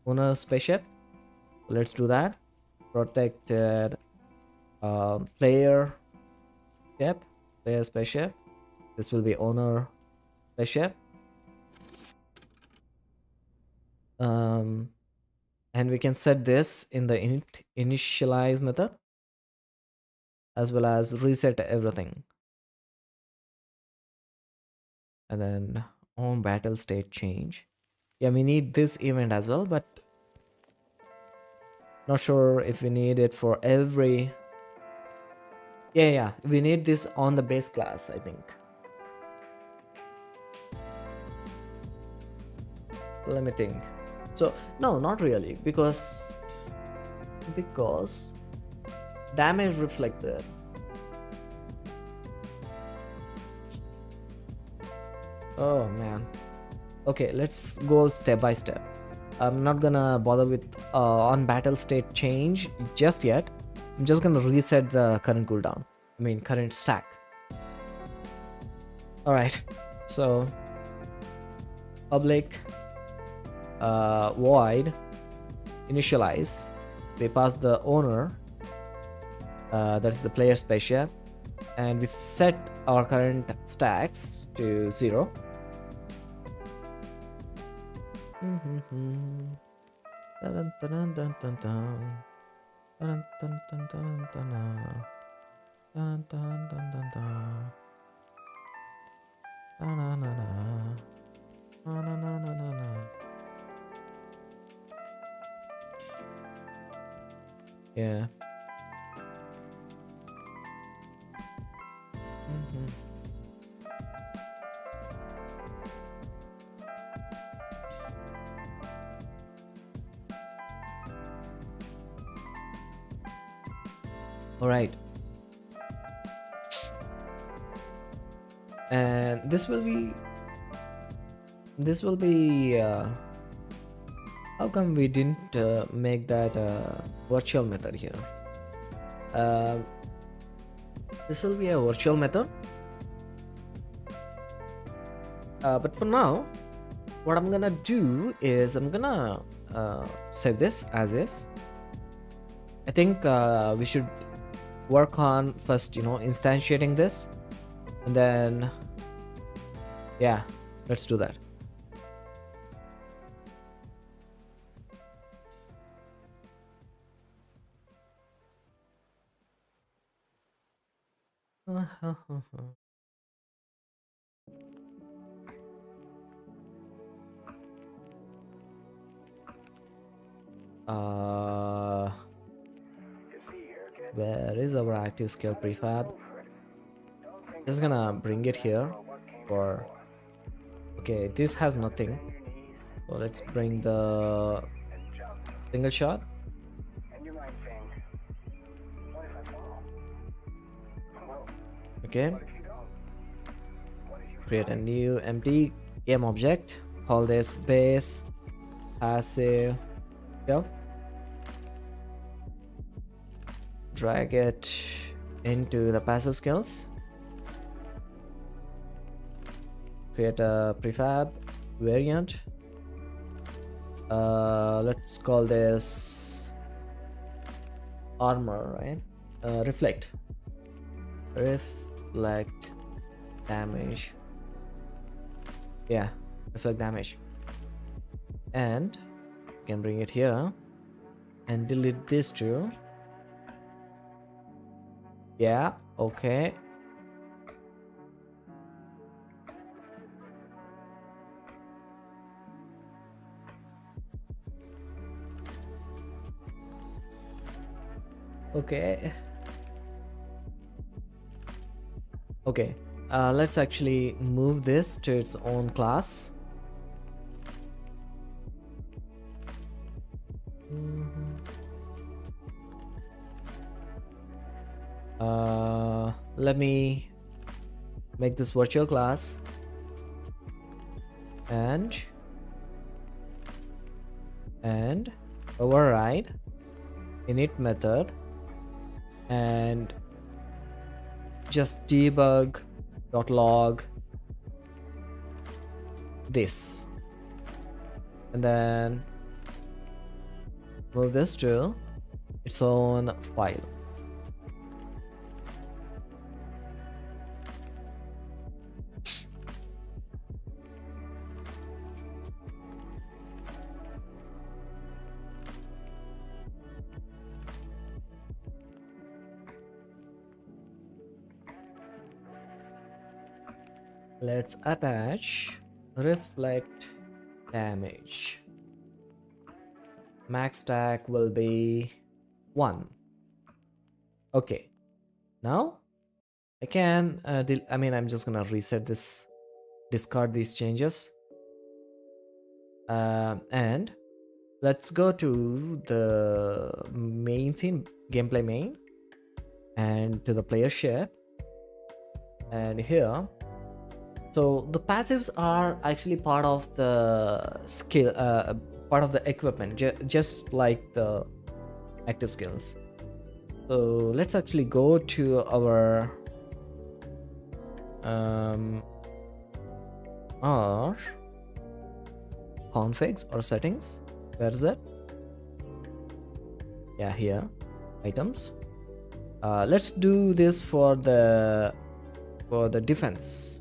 owner spaceship. Let's do that. Protected player spaceship. This will be owner spaceship. And we can set this in the initialize method, as well as reset everything. And then on battle state change. Yeah, we need this event as well, but not sure if we need it for every. Yeah, we need this on the base class, I think. Let me think. So no, not really, because damage reflected. Oh man. Okay, let's go step by step. I'm not gonna bother with on battle state change just yet. I'm just gonna reset the current cooldown. I mean current stack. Alright, so public void initialize. We pass the owner, that's the player spaceship, and we set our current stacks to 0. Yeah. All right. And this will be how come we didn't make that virtual method here? uh, this will be a virtual method, but for now what I'm gonna do is I'm gonna save this as is. I think we should work on first, instantiating this, and then yeah, let's do that. uh where is our active scale prefab? Just gonna bring it here for, okay, this has nothing, so let's bring the single shot. Okay, create a new empty game object, call this base passive scale, drag it into the passive scales, create a prefab variant. Let's call this armor, right? Reflect damage. Yeah, reflect damage. And you can bring it here and delete this too. Yeah, okay. Okay. Okay, let's actually move this to its own class. Let me make this virtual class and override init method and just debug.log this, and then move this to its own file. Let's attach reflect damage. Max stack will be 1. Okay, now I can I'm just gonna reset this, discard these changes, and let's go to the main scene, gameplay main, and to the player shape, and here. So the passives are actually part of the skill, part of the equipment, just like the active skills. So let's actually go to our configs or settings. Where is it? Yeah, here, items. Let's do this for the defense.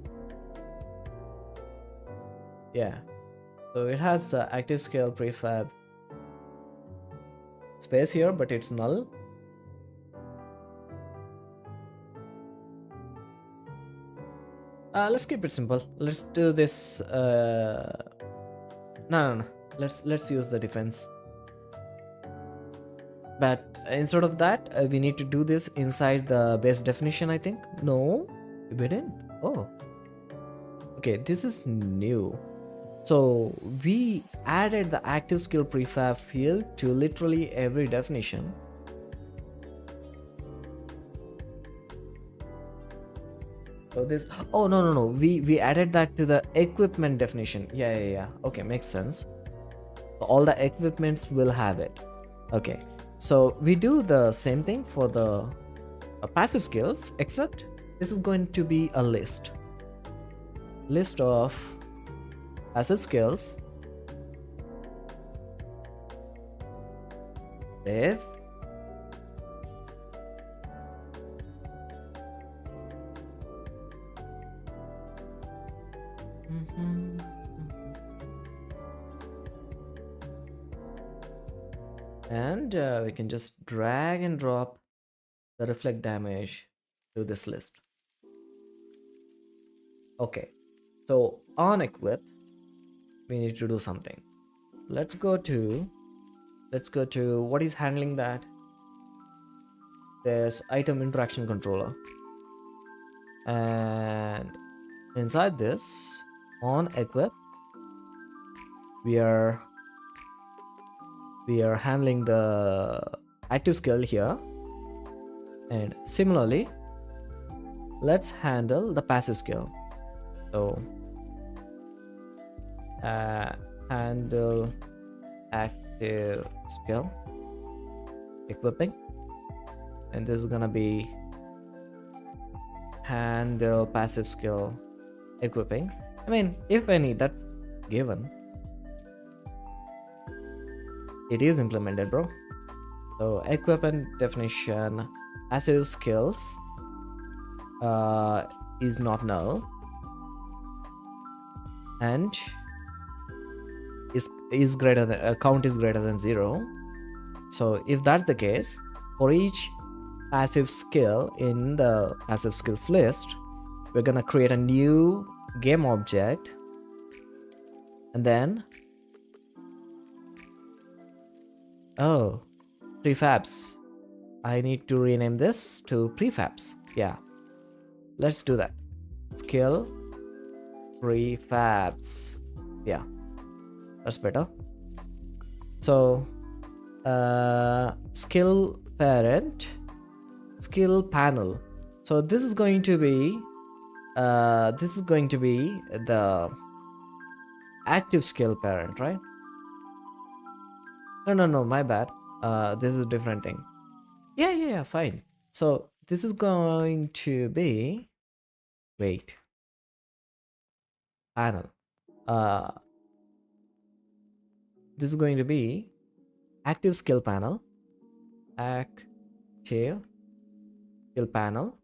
Yeah, so it has active scale prefab space here, but it's null. Let's keep it simple. Let's do this. No. Let's use the defense. But instead of that, we need to do this inside the base definition, I think. No, we didn't. Oh, okay. This is new. So we added the active skill prefab field to literally every definition. So this, oh no, we added that to the equipment definition. Yeah. Okay, makes sense. So all the equipments will have it. Okay, so we do the same thing for the passive skills, except this is going to be a list of passive skills. Save. And we can just drag and drop the reflect damage to this list. Okay, so on equip, we need to do something. Let's go to what is handling that. There's item interaction controller, and inside this, on equip, we are handling the active skill here, and similarly let's handle the passive skill. So handle active skill equipping, and this is gonna be handle passive skill equipping. I mean, if any, that's given. It is implemented, bro. So equipment definition, passive skills is not null, and is greater than count is greater than 0. So if that's the case, for each passive skill in the passive skills list, we're gonna create a new game object, and then prefabs. I need to rename this to prefabs. Yeah, let's do that. Skill prefabs. Yeah, that's better. So skill parent, skill panel. So this is going to be the active skill parent, right? No, my bad. This is a different thing. Yeah, fine. So this is going to be, wait, panel. This is going to be active skill panel, active skill panel,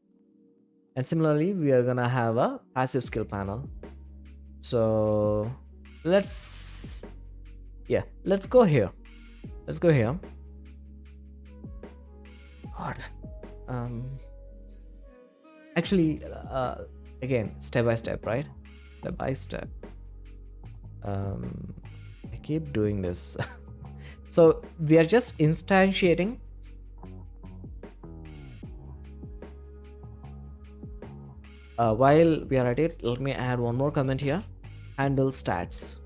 and similarly we are gonna have a passive skill panel. So let's go here. God. Actually, again, step by step, right? Step by step. I keep doing this. So we are just instantiating. While we are at it, let me add one more comment here. Handle stats.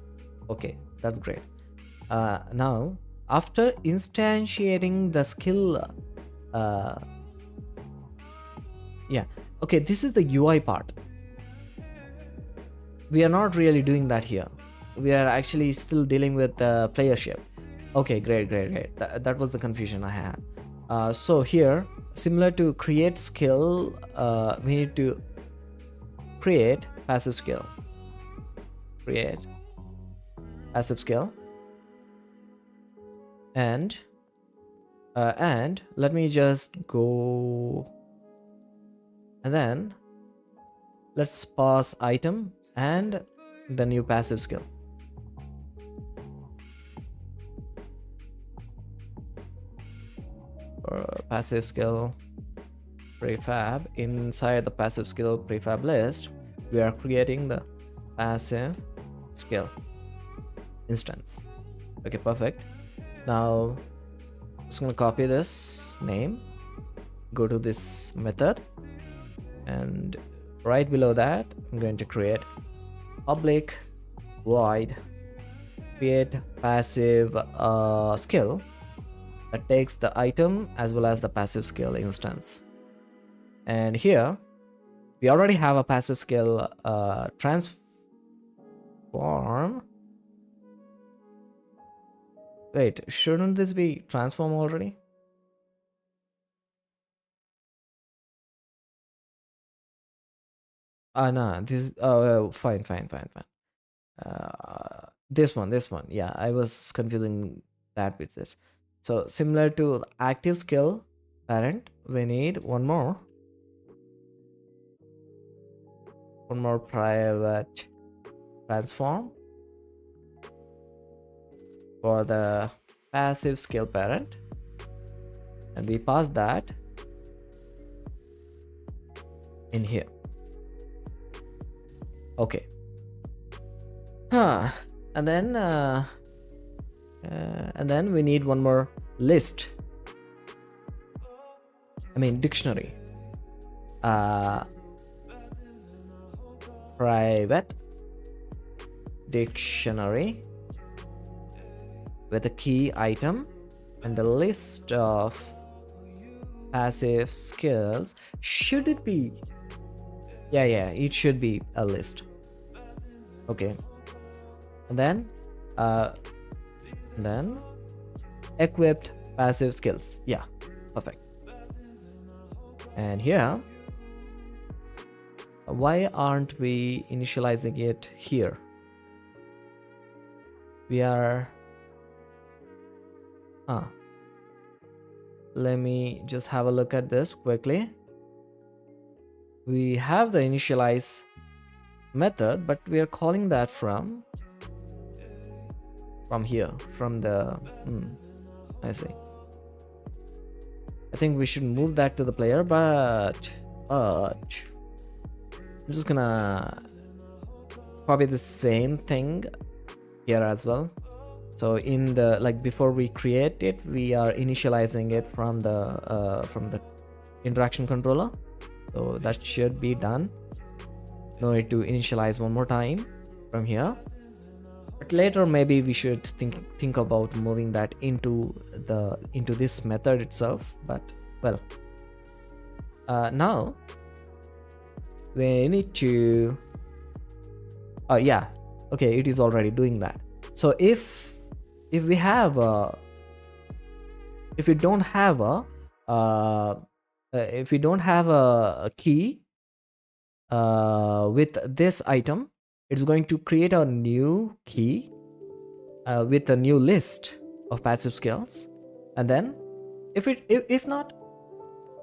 Okay, that's great. Now, after instantiating the skill, okay, this is the UI part. We are not really doing that here. We are actually still dealing with the playership. Okay, great. That was the confusion I had. So here, similar to create skill, we need to create passive skill. Create passive skill, and let me just go, and then let's pass item and the new passive skill. Passive skill prefab. Inside the passive skill prefab list, we are creating the passive skill instance. Okay, perfect. Now just gonna copy this name, go to this method, and right below that I'm going to create public void create passive skill that takes the item as well as the passive skill instance. And here We already have a passive skill transform. Wait, shouldn't this be transform already? No, this is fine. This one. Yeah, I was confusing that with this. So similar to the active skill parent, we need one more private transform for the passive skill parent, and we pass that in here. Okay. And then we need one more list. I mean dictionary. Private dictionary with a key item and the list of passive skills. Should it be? Yeah, it should be a list. Okay. And then equipped passive skills. Yeah, perfect. And here, why aren't we initializing it here? We are let me just have a look at this quickly. We have the initialize method, but we are calling that from here, from the I see. I think we should move that to the player, but I'm just gonna copy the same thing here as well. So in the, like, before we create it, we are initializing it from the interaction controller. So that should be done. No need to initialize one more time from here. But later maybe we should think about moving that into this method itself. But well, now we need to yeah, okay, it is already doing that. So if we have if we don't have a key with this item, it's going to create a new key with a new list of passive skills, and then if not,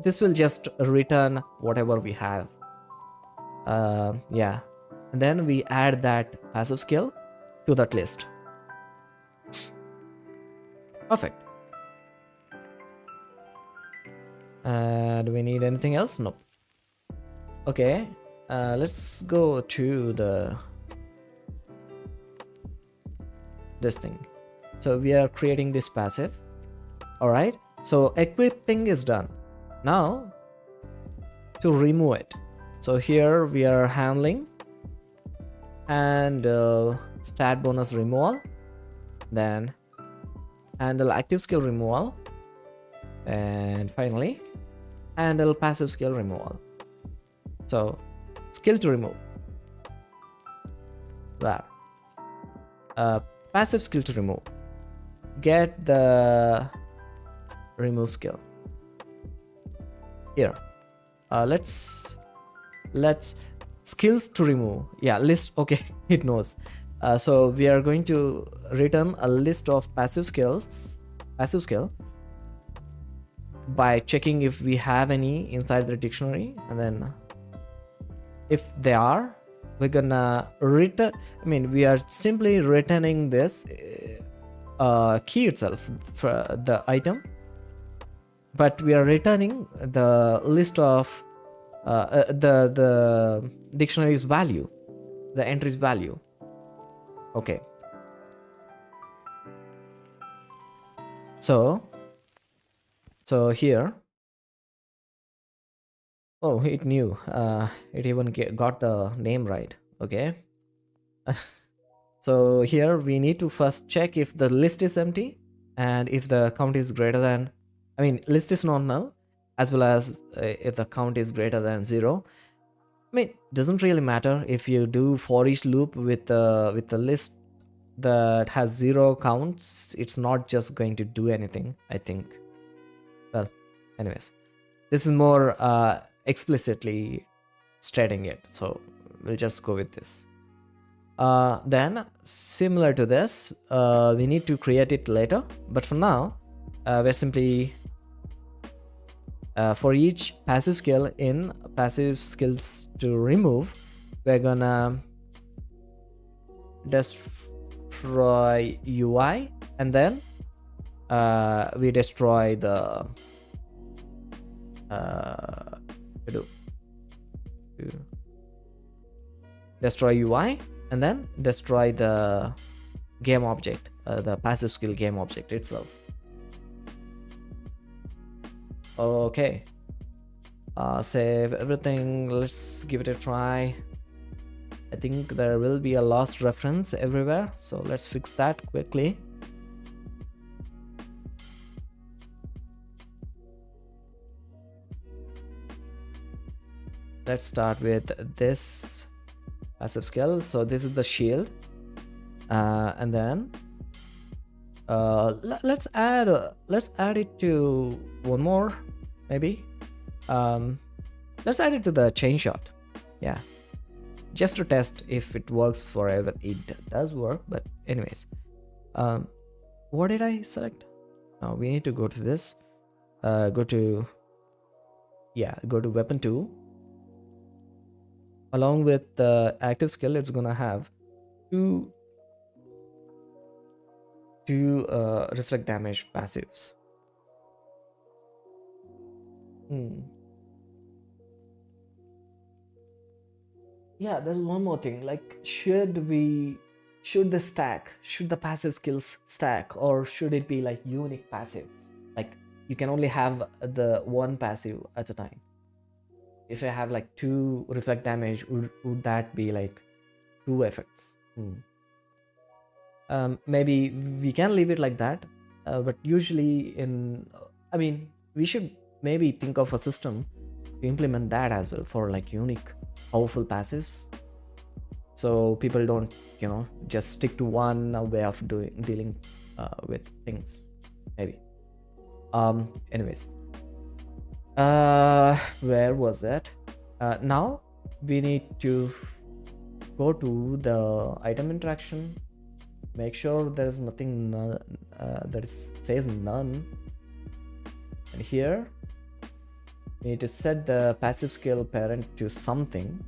this will just return whatever we have. Yeah, and then we add that passive skill to that list. Perfect. Do we need anything else? Nope. Okay, let's go to this thing. So we are creating this passive. All right, so equipping is done. Now to remove it, so here we are handling and stat bonus removal, then handle active skill removal, and finally handle passive skill removal. So skill to remove, there. Passive skill to remove, get the remove skill here. Let's skills to remove. Yeah, list. Okay, it knows. So we are going to return a list of passive skill by checking if we have any inside the dictionary, and then if they are, we're gonna return. I mean, we are simply returning this key itself for the item, but we are returning the list of the dictionary's value, the entry's value. Okay, so here, oh, it knew, it even got the name right. Okay. So here we need to first check if the list is empty, and if the count is greater than, I mean, list is not null, as well as if the count is greater than 0. I mean, doesn't really matter if you do for each loop with the list that has 0 counts. It's not just going to do anything, I think. Well, anyways, this is more explicitly stating it, so we'll just go with this. Then, similar to this, we need to create it later, but for now, we're simply for each passive skill in passive skills to remove, we're gonna destroy UI, and then we destroy the destroy UI, and then destroy the game object, the passive skill game object itself. Okay, save everything. Let's give it a try. I think there will be a lost reference everywhere, so let's fix that quickly. Let's start with this passive skill. So this is the shield, and then let's add it to one more, maybe. Let's add it to the chain shot. Yeah, just to test if it works forever. It does work, but anyways, what did I select? Now we need to go to this, go to weapon 2. Along with the active skill, it's gonna have two reflect damage passives. Yeah, there's one more thing. Like, should the passive skills stack, or should it be like unique passive? Like, you can only have the one passive at a time. If I have like 2 reflect damage, would that be like 2 effects? Maybe we can leave it like that, but usually we should maybe think of a system to implement that as well for like unique powerful passives, so people don't just stick to one way of dealing with things, maybe. Anyways, where was it? Now we need to go to the item interaction, make sure there's nothing says none, and here we need to set the passive skill parent to something.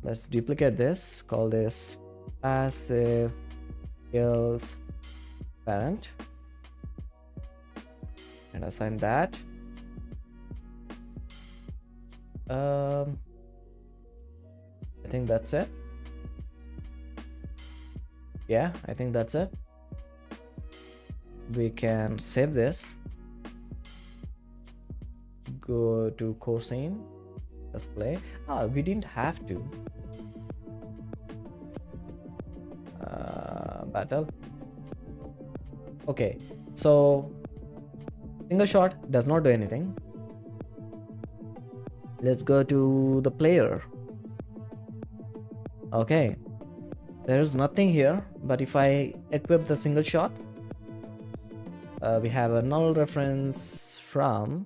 Let's duplicate this, call this passive skills parent, and assign that. I think that's it. Yeah, I think that's it. We can save this, go to core scene, let's play. We didn't have to. Battle. Okay, so single shot does not do anything. Let's go to the player. Okay, there's nothing here, but if I equip the single shot, we have a null reference from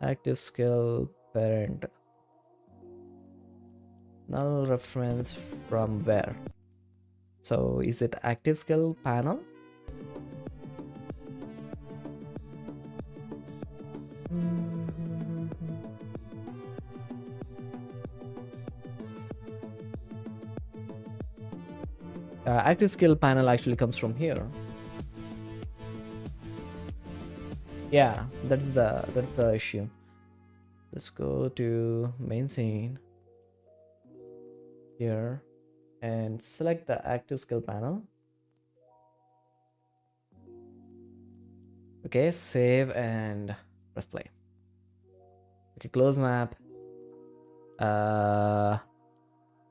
active skill parent. Null reference from where? So is it active skill panel? Active skill panel actually comes from here. Yeah, that's the issue. Let's go to main scene here and select the active skill panel. Okay, save and press play. Okay, close map.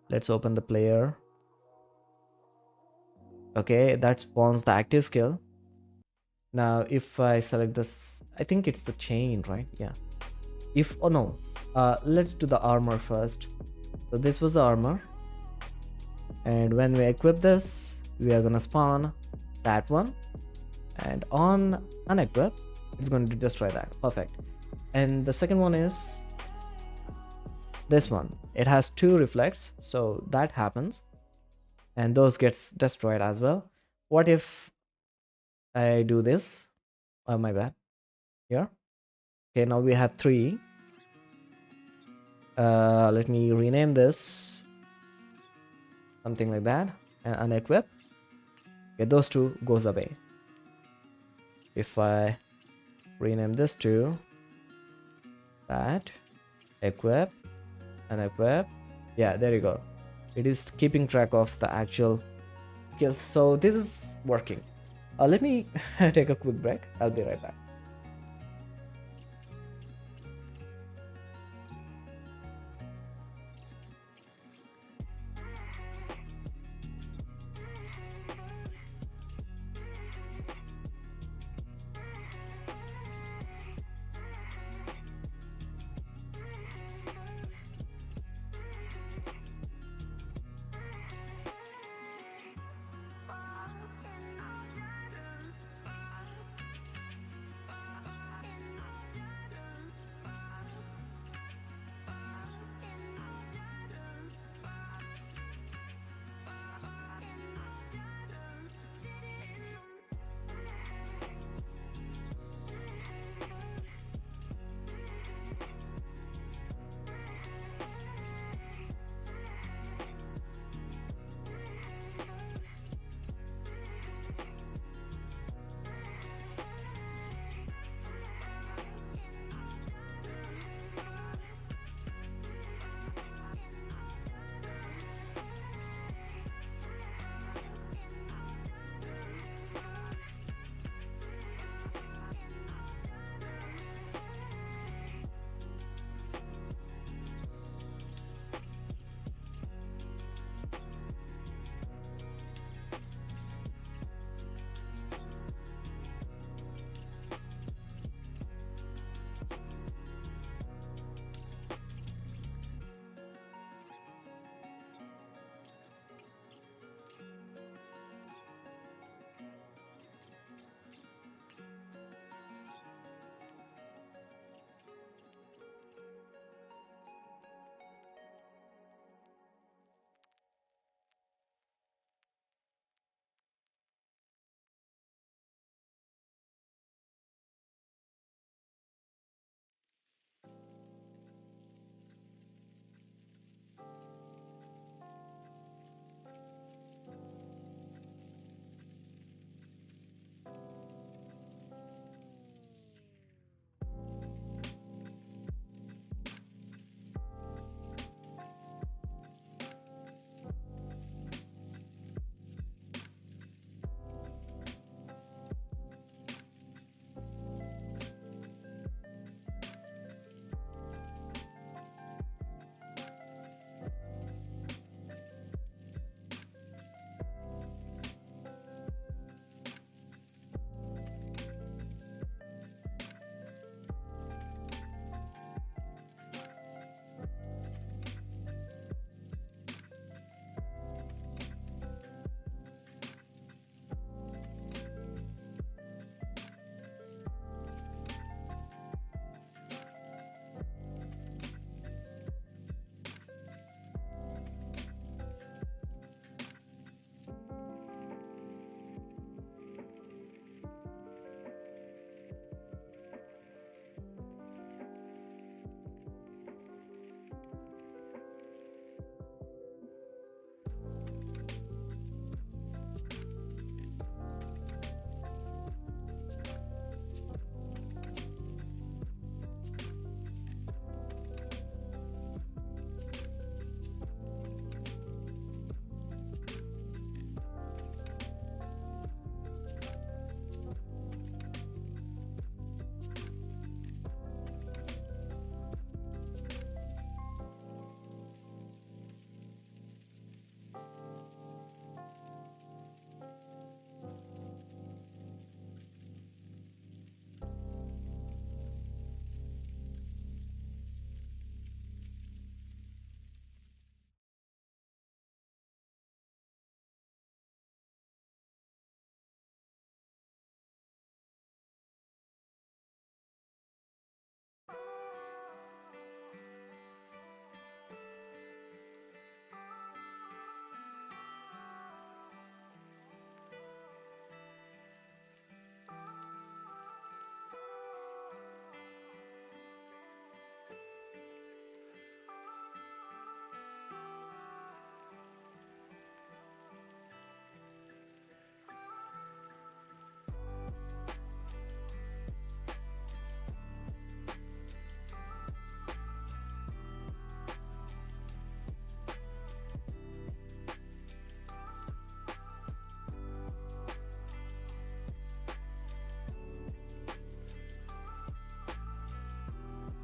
Let's open the player. Okay, that spawns the active skill. Now if I select this, I think it's the chain, right? Yeah. Oh no, Let's do the armor first. So this was the armor, and when we equip this, we are gonna spawn that one, and on unequip, it's going to destroy that. Perfect. And the second one is this one. It has 2 reflects, so that happens, and those gets destroyed as well. What if I do this? Oh my bad. Here. Okay, now we have 3. Let me rename this something like that and unequip. Okay, those 2 goes away. If I rename this to that, equip, unequip, yeah, there you go. It is keeping track of the actual kills, so this is working. Let me take a quick break. I'll be right back.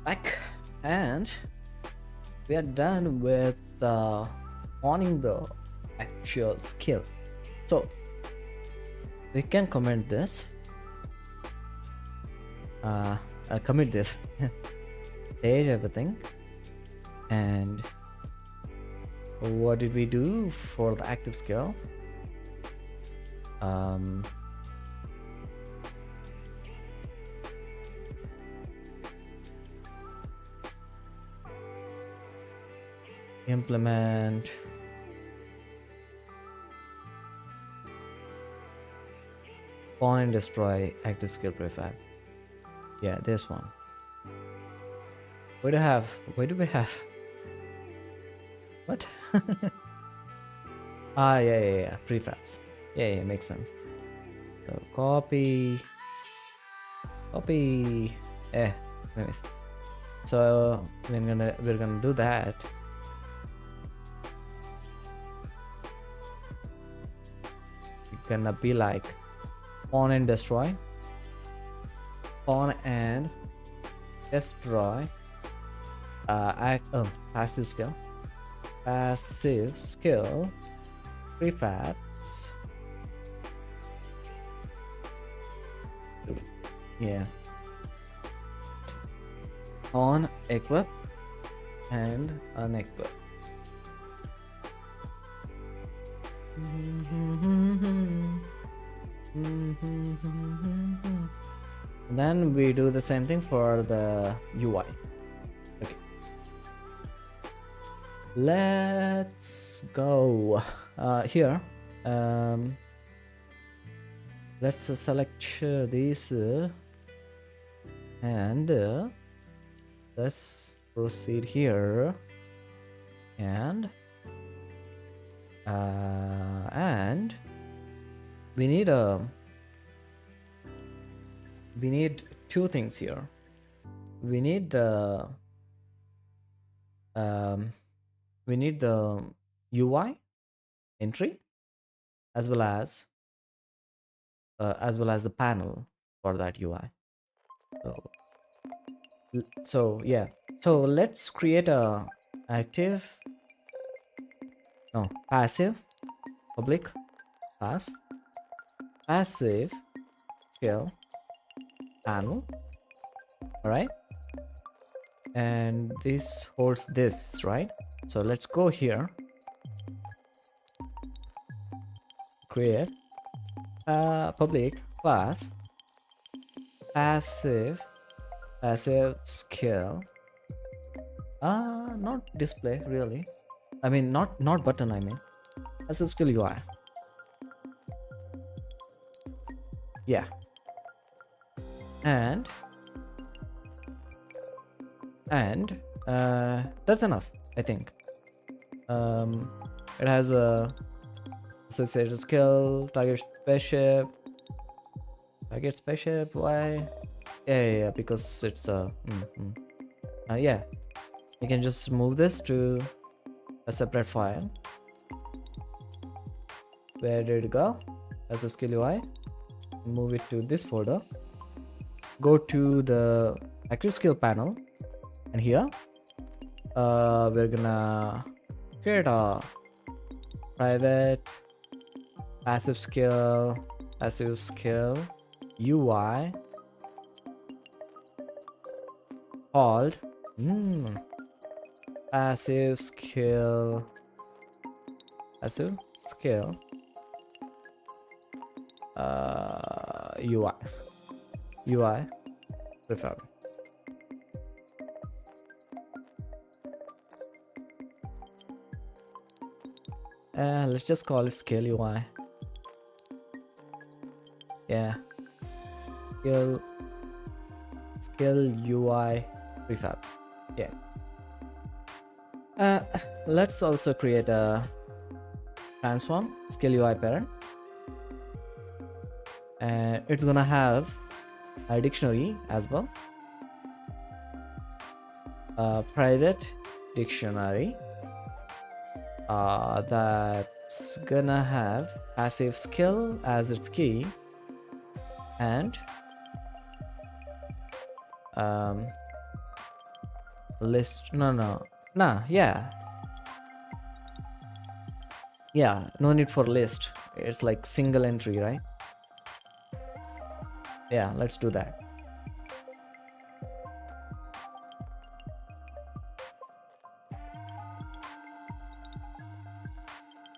back, and we are done with owning the actual skill. So we can comment this, commit this, stage everything, and what did we do for the active skill? Implement spawn and destroy active skill prefab. Yeah, this one. Where do we have what? Yeah, prefabs. Yeah, makes sense. So copy anyways. So we're gonna do that. It's gonna be like spawn and destroy, spawn and destroy, passive skill prefabs. Yeah, on equip and unequip. Then we do the same thing for the UI. Okay, let's go here. Let's select these and let's proceed here, and we need two things here. We need the UI entry as well as the panel for that UI. So yeah, so let's create a passive public passive skill panel. All right, and this holds this, right? So let's go here, create a public class passive skill, not display really, I mean not button, I mean passive skill UI. Yeah, and that's enough, I think. It has a associated skill, target spaceship. Why? Yeah, because it's yeah, you can just move this to a separate file. Where did it go? As a skill UI, move it to this folder, go to the active skill panel, and here we're gonna create a private passive skill UI called passive skill UI prefab. Let's just call it skill UI. Yeah, skill UI prefab. Yeah. Let's also create a transform skill UI parent, and it's gonna have a dictionary as well, a private dictionary that's gonna have passive skill as its key, and List. No. Nah, yeah. Yeah, no need for list. It's like single entry, right? Yeah, let's do that.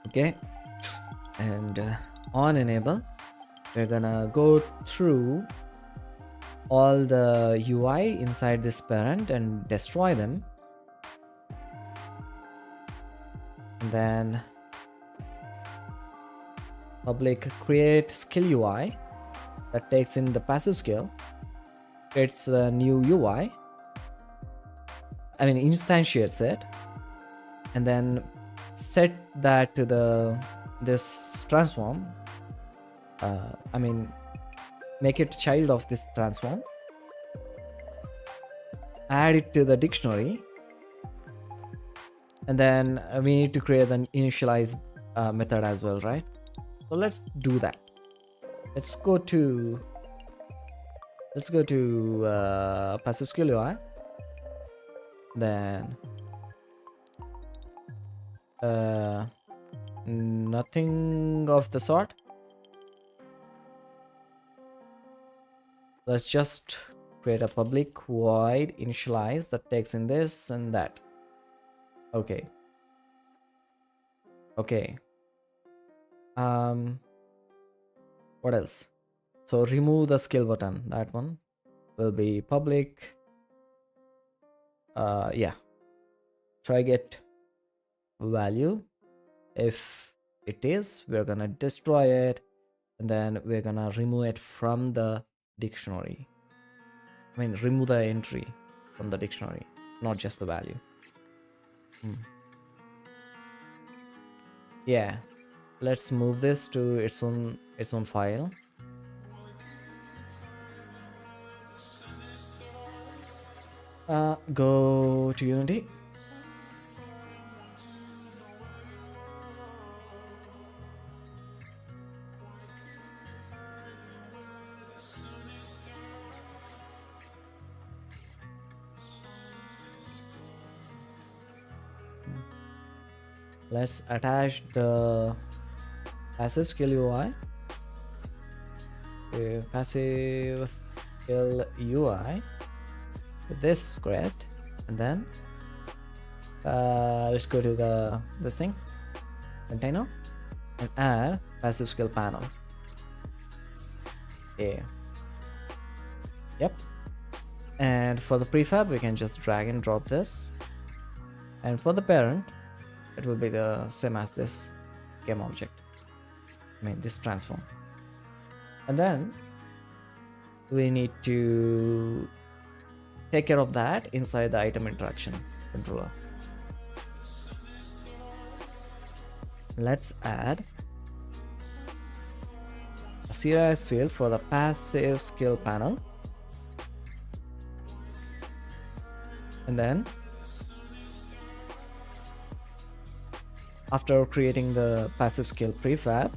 Okay. And on enable, we're gonna go through all the UI inside this parent and destroy them. And then public create skill UI that takes in the passive skill, creates a new UI, I mean instantiates it, and then set that to this transform. I mean, make it child of this transform, add it to the dictionary, and then we need to create an initialize method as well, right? So let's do that. Let's go to passive skill UI, then nothing of the sort. Let's just create a public void initialize that takes in this and that. Okay. What else? So remove the skill button. That one will be public. Yeah. Try get value. If it is, we're gonna destroy it, and then we're gonna remove it from the dictionary. I mean, remove the entry from the dictionary, not just the value. Yeah, let's move this to its own file. Go to Unity. Let's attach the passive skill UI. Passive skill UI to this script, and then let's go to this thing container and add passive skill panel. Yeah. Yep. And for the prefab, we can just drag and drop this. And for the parent, it will be the same as this game object. I mean, this transform. And then we need to take care of that inside the item interaction controller. Let's add a serialized field for the passive skill panel. And then after creating the passive skill prefab,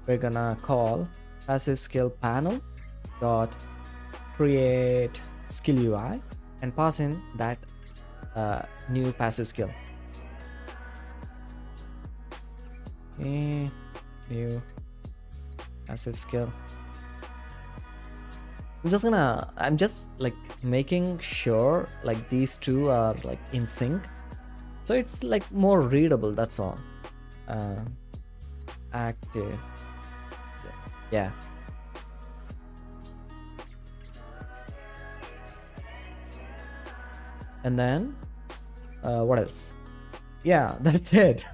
we're gonna call passive skill panel dot create skill UI and pass in that new passive skill. New passive skill. I'm just like making sure like these two are like in sync, so it's like more readable, that's all. Active. Yeah. And then what else? Yeah, that's it.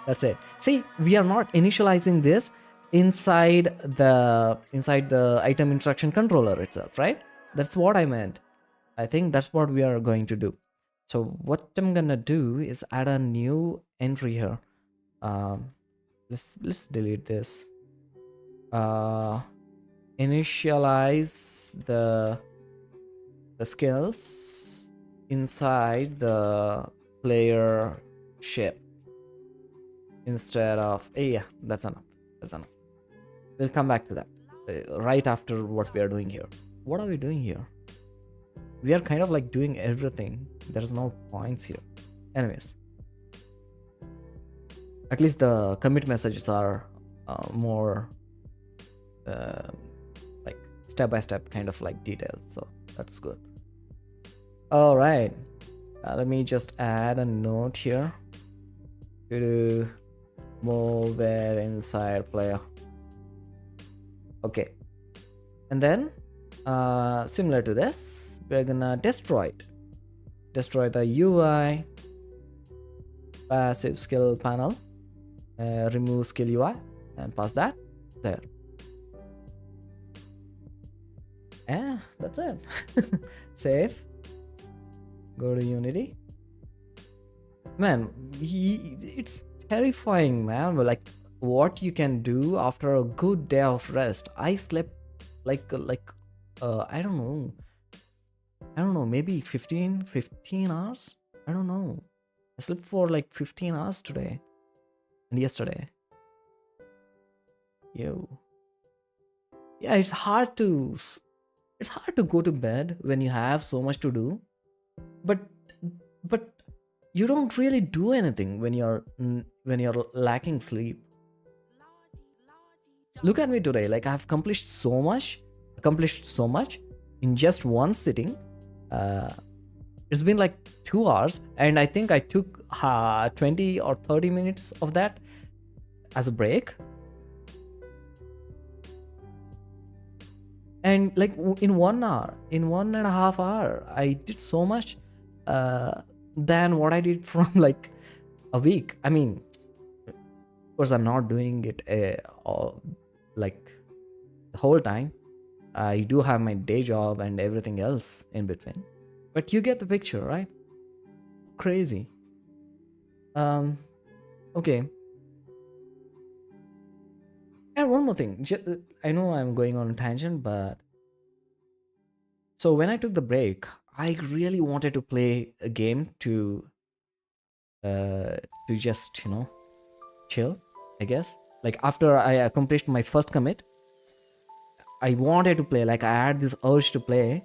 That's it. See, we are not initializing this inside the item instruction controller itself, right? That's what I meant. I think that's what we are going to do. So what I'm gonna do is add a new entry here. Let's delete this. Initialize the skills inside the player ship instead of yeah, that's enough. We'll come back to that right after what we are doing here. What are we doing here? we are kind of like doing everything. There's no points here. Anyways, at least the commit messages are more uh, like step by step kind of like details, so that's good. All right, let me just add a note here to move where inside player. Okay, and then similar to this, we're gonna destroy the UI passive skill panel, remove skill UI, and pass that there. Yeah, that's it. Save. Go to Unity. Man, it's terrifying, man. Like what you can do after a good day of rest. I slept like I don't know, maybe 15 hours. I don't know. I slept for like 15 hours today and yesterday. Yo. Yeah, it's hard to go to bed when you have so much to do, but you don't really do anything when you're lacking sleep. Look at me today, like I've accomplished so much in just one sitting. It's been like 2 hours, and I think I took 20 or 30 minutes of that as a break. And like in 1 hour, in 1.5 hours, I did so much than what I did from like a week. I mean, of course, I'm not doing it like the whole time. I do have my day job and everything else in between, but you get the picture, right? Crazy. Okay. And one more thing. I know I'm going on a tangent, but so when I took the break, I really wanted to play a game to just chill, I guess. Like after I accomplished my first commit, I wanted to play. Like I had this urge to play,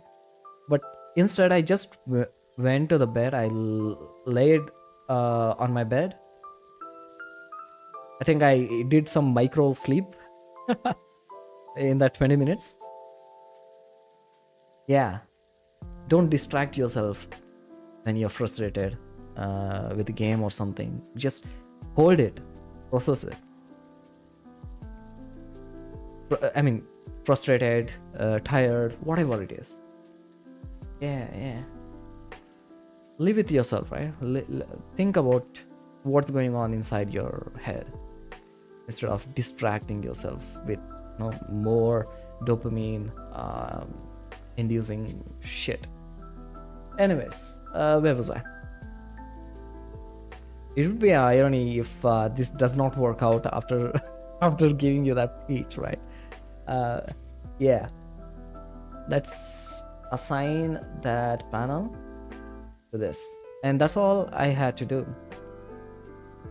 but instead I just went to the bed. I laid on my bed. I think I did some micro sleep in that 20 minutes. Yeah, don't distract yourself when you're frustrated with the game or something. Just hold it, process it. I mean, frustrated, tired, whatever it is. Yeah. Live with yourself, right? Think about what's going on inside your head instead of distracting yourself with more dopamine inducing shit. Anyways, where was I? It would be an irony if this does not work out after after giving you that speech, right? Yeah, let's assign that panel to this, and that's all I had to do.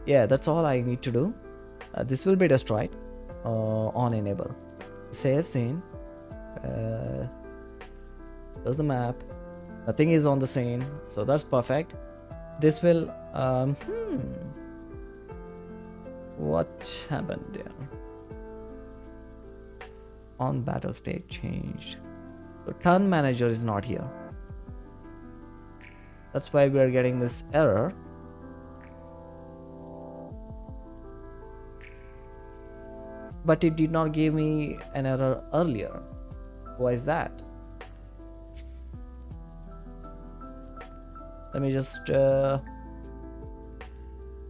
Yeah, that's all I need to do. This will be destroyed on enable. Save scene. There's the map. Nothing is on the scene, so that's perfect. This will what happened there? On battle state changed. So turn manager is not here. That's why we are getting this error. But it did not give me an error earlier. Why is that? Let me just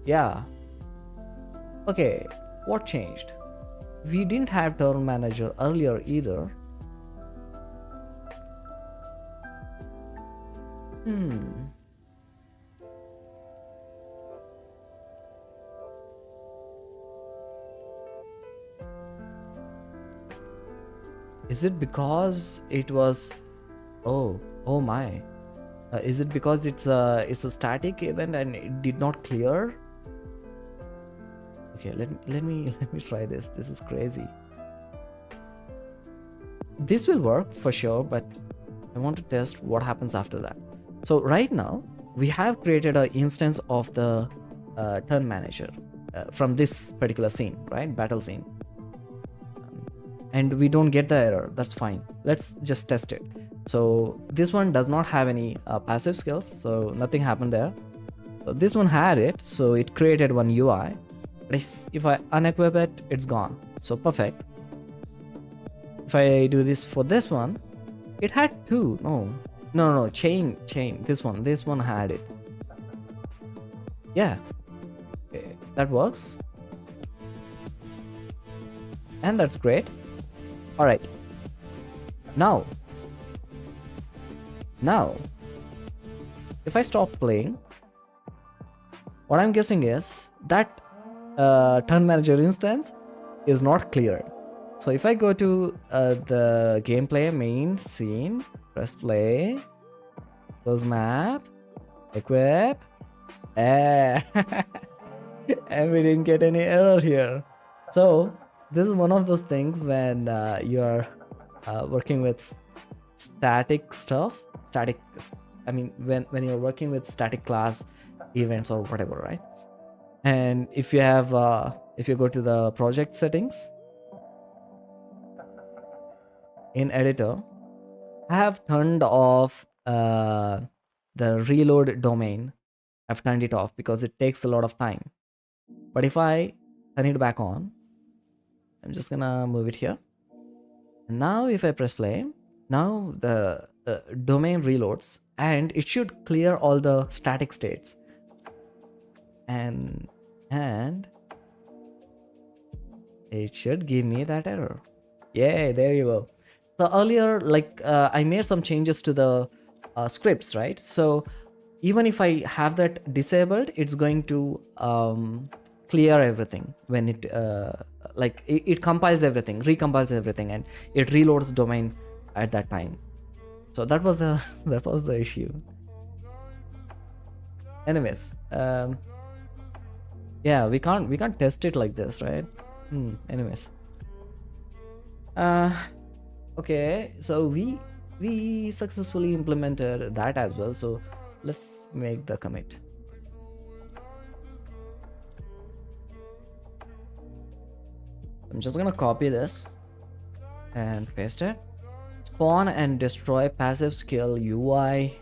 yeah. Okay, what changed? We didn't have turn manager earlier either. Is it because it was oh my, is it because it's a static event and it did not clear? Okay, let me try this. This is crazy. This will work for sure, but I want to test what happens after that. So right now we have created an instance of the turn manager from this particular scene, right? Battle scene. And we don't get the error. That's fine. Let's just test it. So this one does not have any passive skills, so nothing happened there. So this one had it, so it created one UI. But if I unequip it, it's gone. So perfect. If I do this for this one, it had two. No, chain. This one had it. Yeah, okay, that works, and that's great. All right, now if I stop playing, what I'm guessing is that turn manager instance is not cleared. So if I go to the gameplay main scene, press play, close map, equip, and we didn't get any error here. So this is one of those things when you're working with static stuff, when you're working with static class events or whatever, right? And if you have if you go to the project settings in editor, I have turned off the reload domain. I've turned it off because it takes a lot of time. But if I turn it back on, I'm just gonna move it here. And now if I press play, now the domain reloads and it should clear all the static states. And it should give me that error. Yay, there you go. So earlier, I made some changes to the scripts, right? So even if I have that disabled, it's going to clear everything when it compiles everything, recompiles everything, and it reloads domain at that time. So that was the that was the issue. Anyways, yeah, we can't test it like this, right? Anyways, okay, so we successfully implemented that as well. So let's make the commit. I'm just gonna copy this and paste it. Spawn and destroy passive skill UI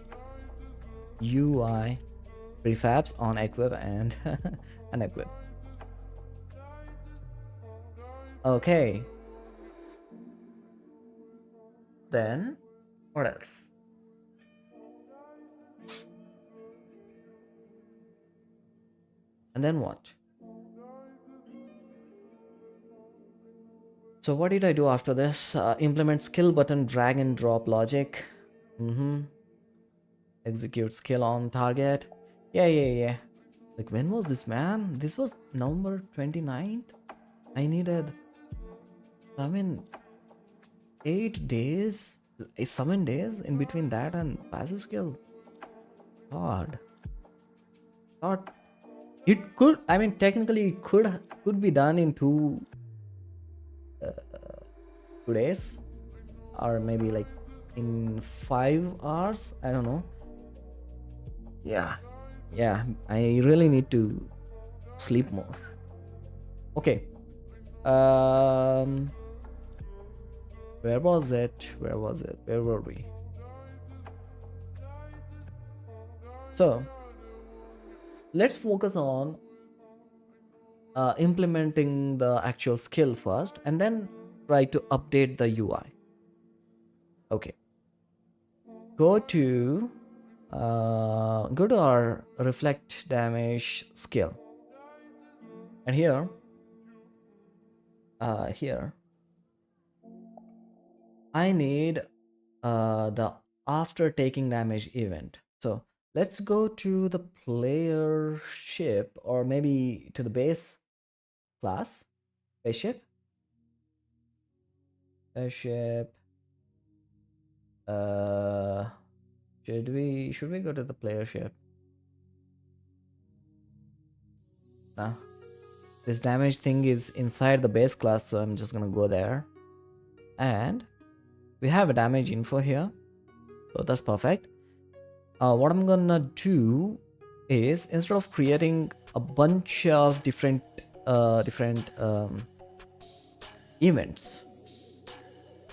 prefabs on equip and unequip. Okay. Then what else? And then what? So what did I do after this? Implement skill button drag and drop logic. Execute skill on target. Yeah. Like, when was this, man? This was November 29th. I needed 8 days, 7 days in between that and passive skill. God, thought it could. I mean, technically, it could be done in 2 days, or maybe like in 5 hours. I don't know. Yeah, I really need to sleep more. Okay. Where was it? Where were we? So let's focus on implementing the actual skill first, and then try to update the UI. Okay. Go to our reflect damage skill, and here I need the after taking damage event. So let's go to the player ship, or maybe to the base class, spaceship. Should we go to the player ship? No, this damage thing is inside the base class, so I'm just gonna go there, and we have a damage info here. So that's perfect. What I'm gonna do is, instead of creating a bunch of different events,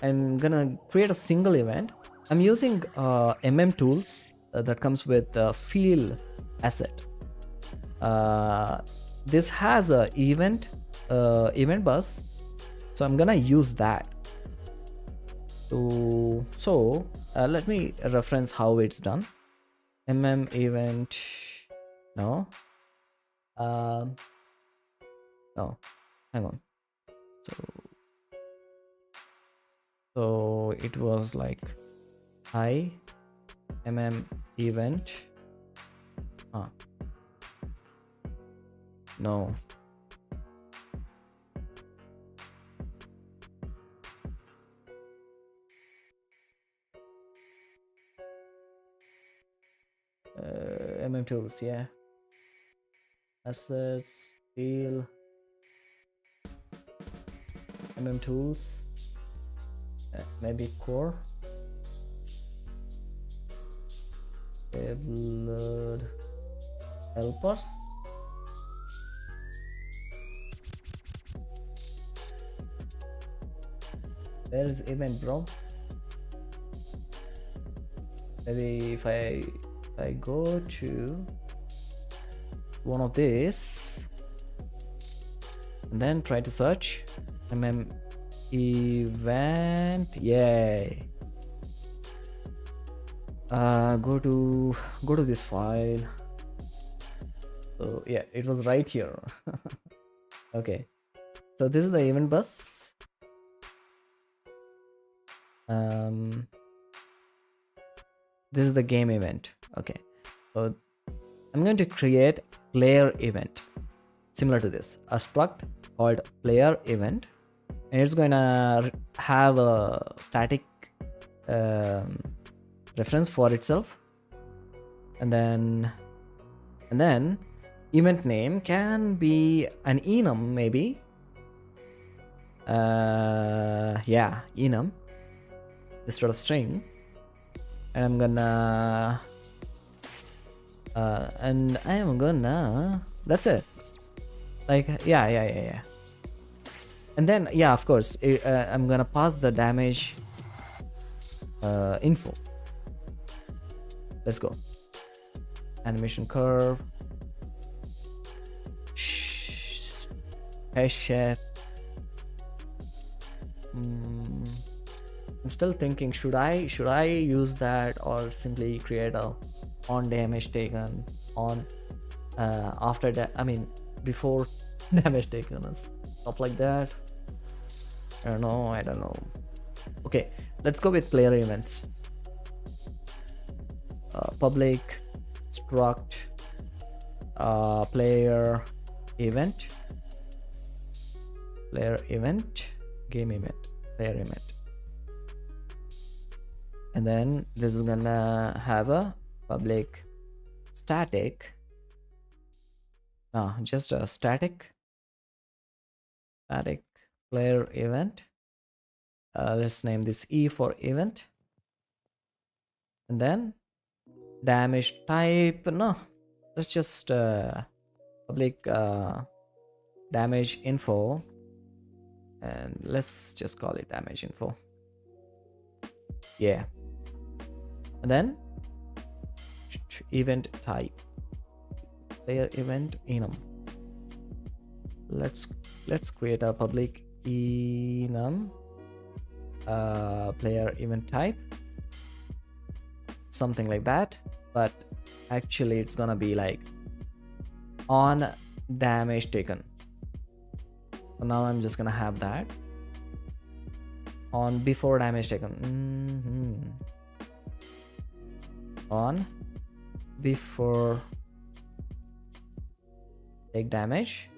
I'm gonna create a single event. I'm using tools that comes with field asset. This has a event bus, so I'm gonna use that. So let me reference how it's done. Event, no, no, hang on. So it was like I event. No. Tools, yeah. Assets, field, tools, maybe core, table helpers. Where is event, bro? Maybe if I go to one of these and then try to search event, yay. Go to this file. So yeah, it was right here. Okay, so this is the event bus. This is the game event. Okay, so I'm going to create player event similar to this, a struct called player event, and it's going to have a static reference for itself, and then event name can be an enum, maybe. Yeah, enum instead of string. And I'm gonna that's it. Like, yeah. And then, yeah, of course, I'm gonna pass the damage info. Let's go. Animation curve, space shape. I'm still thinking, should I use that, or simply create a on damage taken on after that, I mean before damage taken and stuff like that. I don't know. Okay, let's go with player events. Public struct player event game event player event, and then this is gonna have a public static, just a static player event. Let's name this E for event, and then damage type, no, let's just public damage info, and let's just call it damage info. Yeah, and then event type player event enum. Let's create a public enum player event type, something like that, but actually it's gonna be like on damage taken. So now I'm just gonna have that on before damage taken. On before take damage,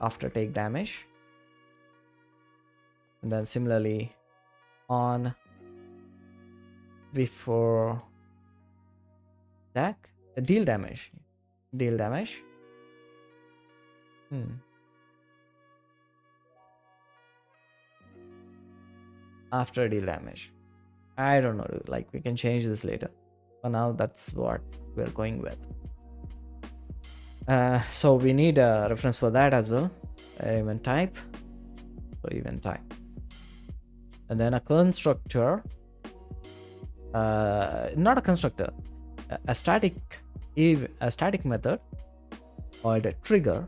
after take damage, and then similarly on before attack, deal damage. After deal damage. I don't know, like we can change this later. For now, that's what we're going with. So we need a reference for that as well. Event type. So event type. And then a constructor. Not a constructor. A static method called a trigger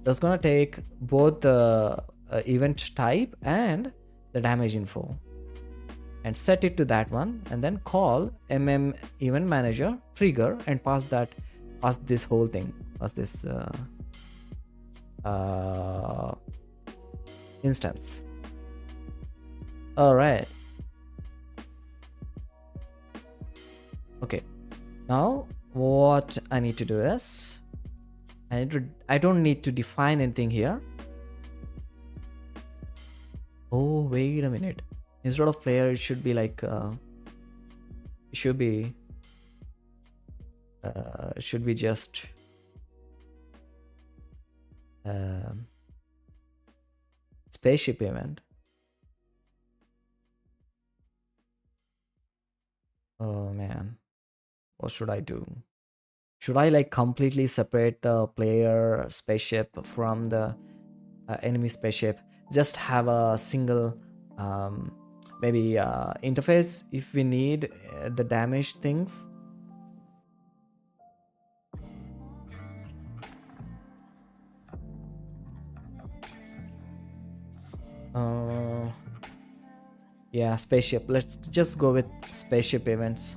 that's gonna take both the event type and the damage info and set it to that one, and then call event manager trigger and pass this whole thing, pass this instance. All right. Okay. Now what I need to do is I don't need to define anything here. Oh, wait a minute. Instead of player, it should be like it should be just spaceship event. Oh man, what should I do? Should I like completely separate the player spaceship from the enemy spaceship? Just have a single maybe interface if we need the damage things. Yeah, spaceship. Let's just go with spaceship events.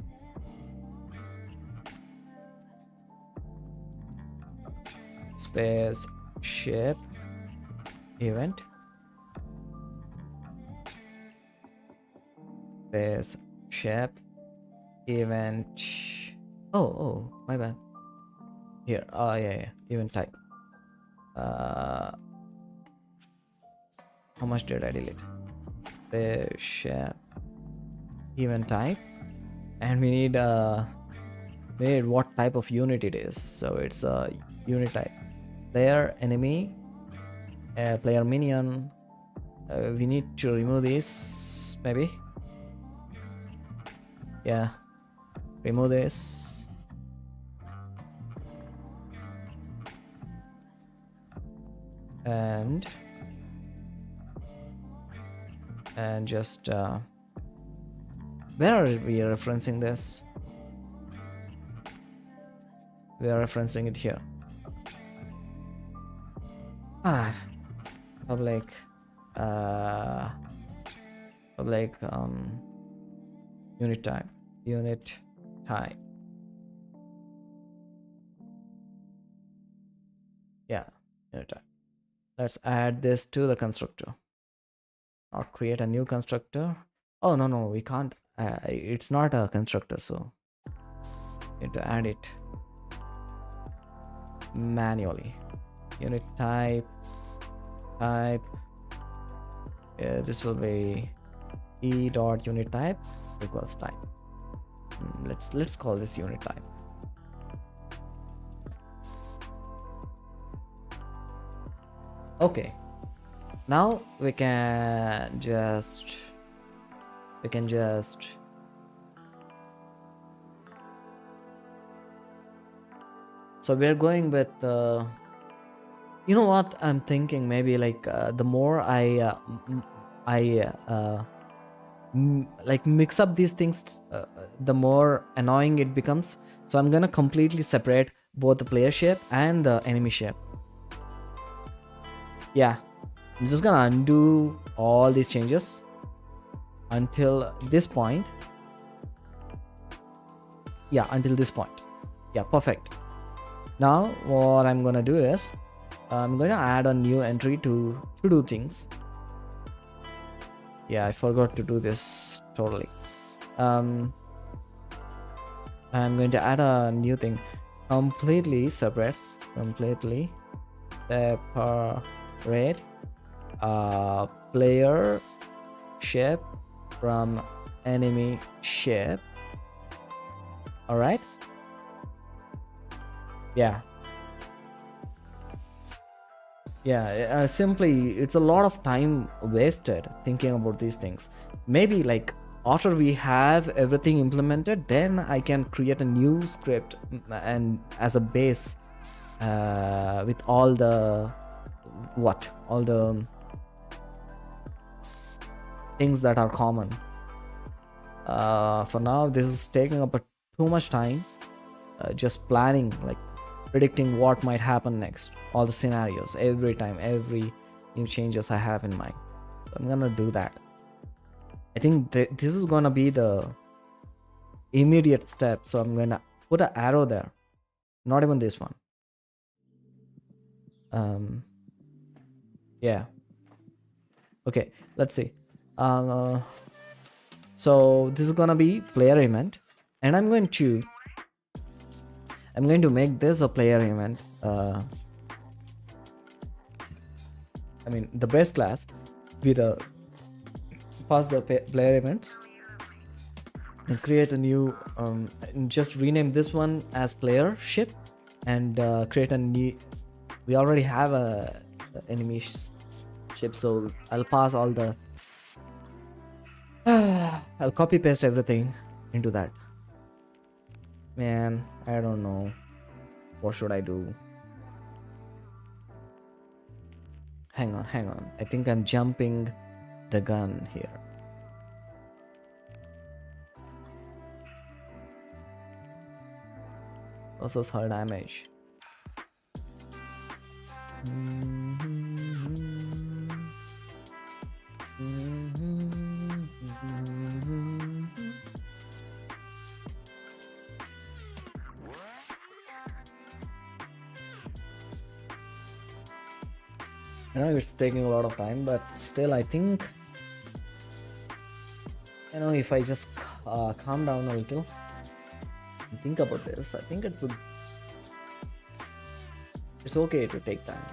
Spaceship event. Spaceship event. Oh, my bad. Here. Oh, yeah. Event type. How much did I delete? Spaceship event type, and we need what type of unit it is. So it's a unit type. Player, enemy, player minion. We need to remove this maybe. Yeah, remove this. And just where are we referencing this? We are referencing it here. Public unit type. Yeah, unit type. Let's add this to the constructor or create a new constructor. Oh, no, we can't. It's not a constructor, so need to add it manually. Unit type. Yeah, this will be e.unit type equals type. Let's call this unit type. Okay, now we can just so we're going with you know what I'm thinking, maybe like the more I like mix up these things, the more annoying it becomes. So I'm gonna completely separate both the player shape and the enemy shape. Yeah, I'm just gonna undo all these changes until this point. Yeah, until this point. Yeah, perfect. Now what I'm gonna do is I'm going to add a new entry to do things. Yeah, I forgot to do this totally. I'm going to add a new thing, completely separate player shape from enemy shape. All right. Yeah, simply it's a lot of time wasted thinking about these things. Maybe like after we have everything implemented, then I can create a new script and as a base with all the all the things that are common. For now, this is taking up too much time. Just planning, like predicting what might happen next, all the scenarios, every time, every new changes I have in mind. So I'm gonna do that. I think this is gonna be the immediate step. So I'm gonna put an arrow there. Not even this one. Yeah. Okay, let's see. So this is gonna be player event, and I'm going to make this a player event. I mean the base class with a pass the player events and create a new and just rename this one as player ship and create a new. We already have a enemy ship, so I'll pass all the I'll copy paste everything into that. Man, I don't know what should I do. Hang on, I think I'm jumping the gun here. Versus her damage. I know it's taking a lot of time, but still I think, you know, if I just calm down a little and think about this, I think it's okay to take time.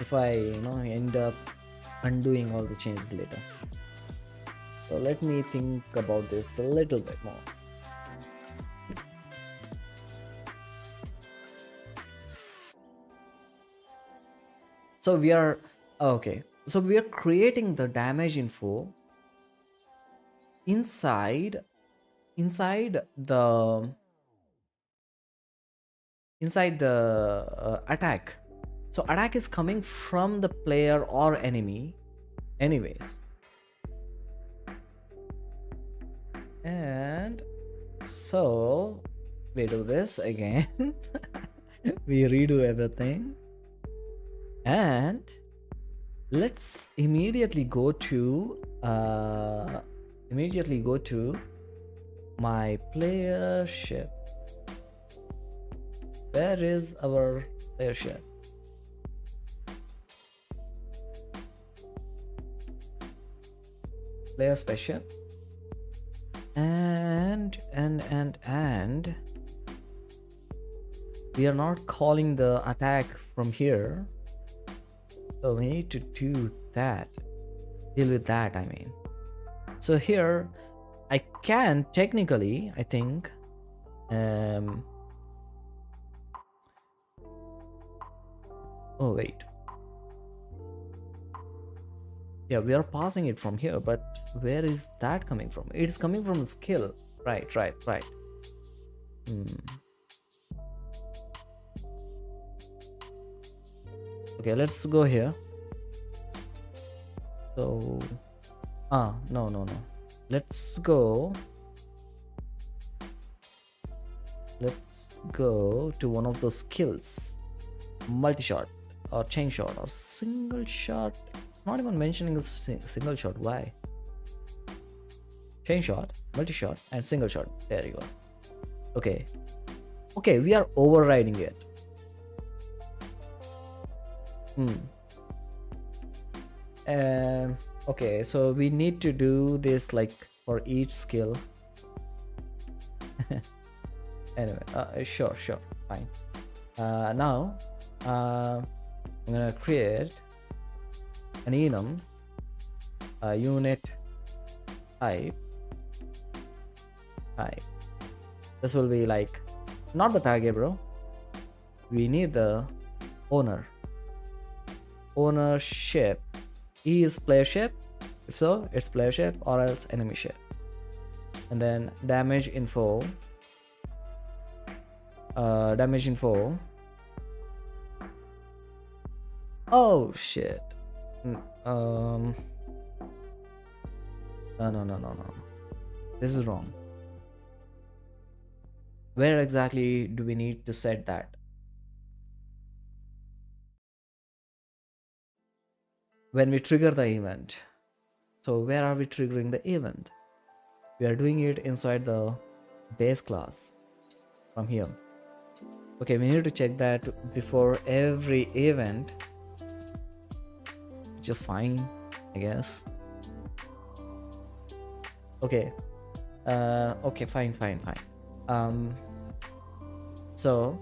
If I, you know, end up undoing all the changes later. So let me think about this a little bit more. So we are okay. So we are creating the damage info inside the attack. So attack is coming from the player or enemy anyways. And so we do this again. We redo everything. And let's immediately go to my player ship. Where is our player ship? Player spaceship. And we are not calling the attack from here. So we need to do that, deal with that, I mean. So here I can technically, I think, oh wait, yeah, we are passing it from here, but where is that coming from? It's coming from the skill, right. Okay, let's go here. So no, let's go to one of those skills, multi-shot or chain shot or single shot. It's not even mentioning a single shot. Why? Chain shot, multi-shot, and single shot. There you go. Okay, we are overriding it. Okay, so we need to do this like for each skill. Anyway, sure, fine. Now I'm gonna create an enum unit type. This will be like not the target, bro. We need the ownership E is player shape. If so, it's player shape or else enemy shape. And then damage info. Oh shit. No, no, no, no, no. This is wrong. Where exactly do we need to set that? When we trigger the event. So where are we triggering the event? We are doing it inside the base class from here. Okay, we need to check that before every event, which is fine, I guess. Okay. Okay, fine, fine, fine. Um, so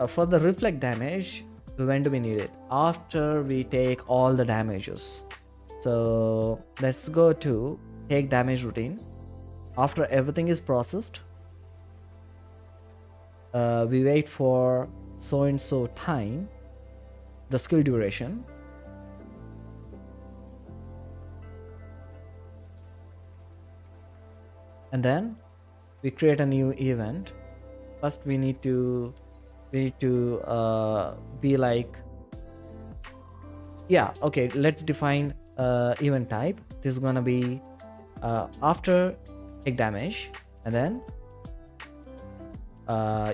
for the reflect damage, when do we need it? After we take all the damages. So let's go to take damage routine. After everything is processed, we wait for so and so time, the skill duration, and then we create a new event. First we need to be like, yeah, okay, let's define event type. This is gonna be after take damage, and then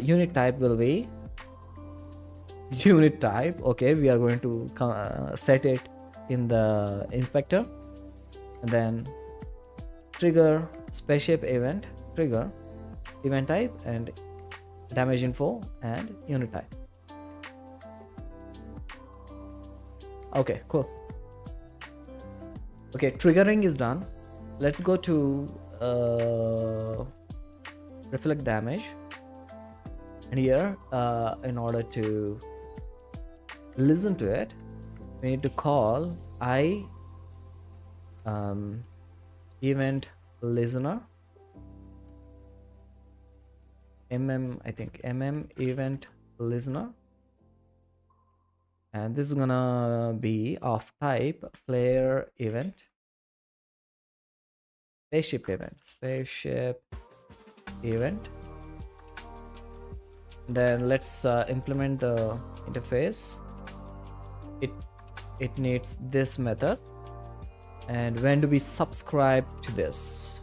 unit type will be unit type. Okay, we are going to set it in the inspector, and then trigger spaceship event, trigger event type and damage info and unit type. Okay, cool. Okay, triggering is done. Let's go to reflect damage, and here in order to listen to it, we need to call event listener, I think event listener, and this is gonna be of type player event, spaceship event. Then let's implement the interface. It needs this method, and when do we subscribe to this?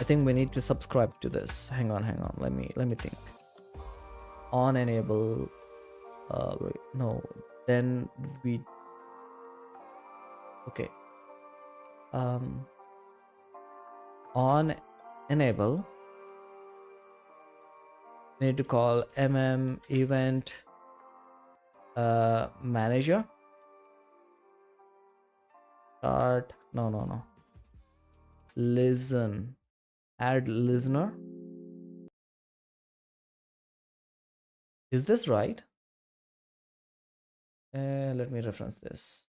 I think we need to subscribe to this. Hang on, let me think. On enable, no, then we, okay, on enable, we need to call event manager start, no, listen, add listener. Is this right? Let me reference this.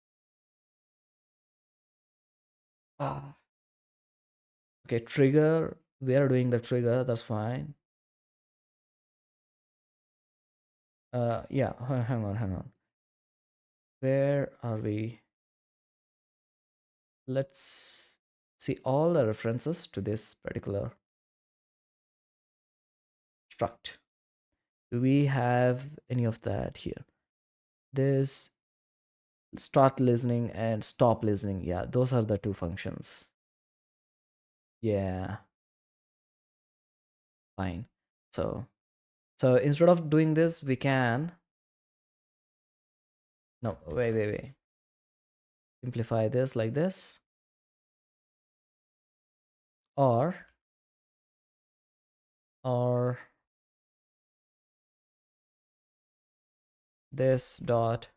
Okay, trigger, we are doing the trigger, that's fine. Yeah, hang on, where are we? Let's see all the references to this particular struct. Do we have any of that here? This start listening and stop listening, yeah, those are the two functions. Yeah, fine. So instead of doing this, we can, no, wait, simplify this like this, or this dot,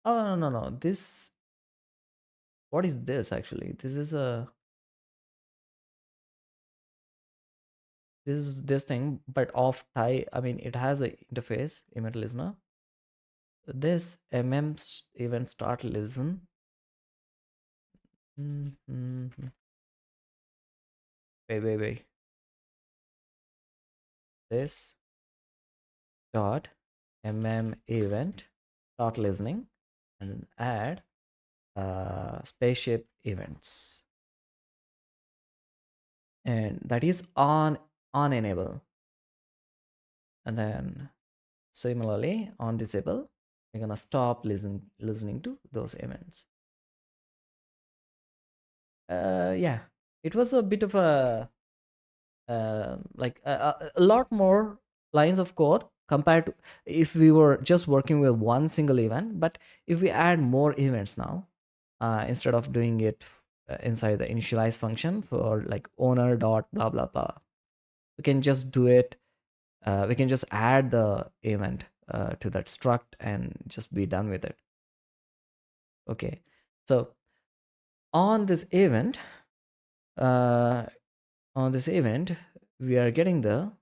oh no, this, what is this actually? This is a, this thing, but off type. I mean, it has a interface, event listener. This event start listen. Wait. this dot event start listening and add spaceship events, and that is on enable, and then similarly on disable we're gonna stop listening to those events. Yeah, it was a bit of a like a lot more lines of code compared to if we were just working with one single event. But if we add more events now, instead of doing it inside the initialize function for like owner dot blah blah blah, we can just do it. We can just add the event to that struct and just be done with it. Okay, so on this event, uh, on this event, we are getting the,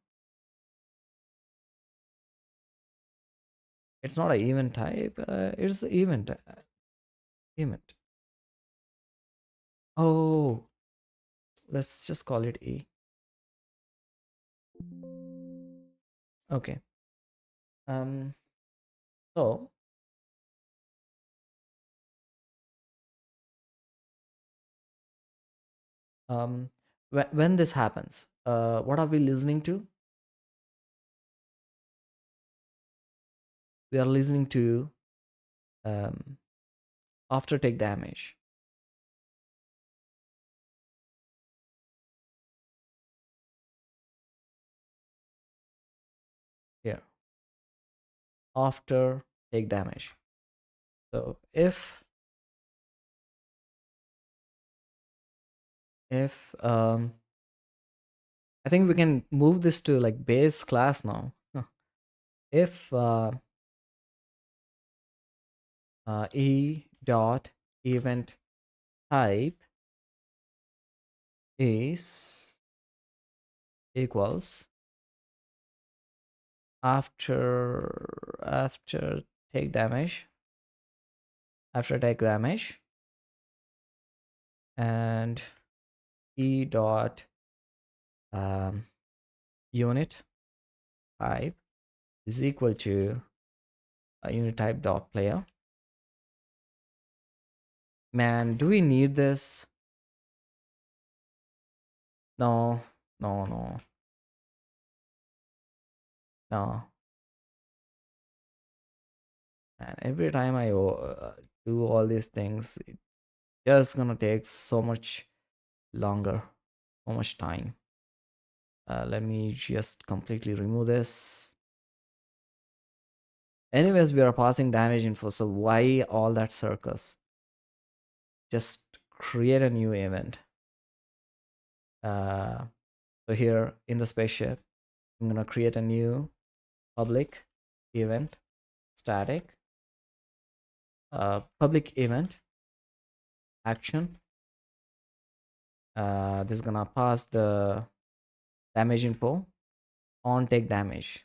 it's not an event type, it's the event. Oh, let's just call it E. Okay. Um. So when this happens, what are we listening to? We are listening to um after take damage here. After take damage. So if I think we can move this to like base class now. Huh. If e dot event type is equals after take damage, after take damage, and e dot um, unit type is equal to unit type dot player. Man, do we need this? No, no, no, no. And every time I do all these things, it's just gonna take so much longer, so much time. Let me just completely remove this. Anyways, we are passing damage info, so why all that circus? Just create a new event. Uh, so here in the spaceship, I'm gonna create a new public event, static, public event, action. This is gonna pass the damage info on take damage.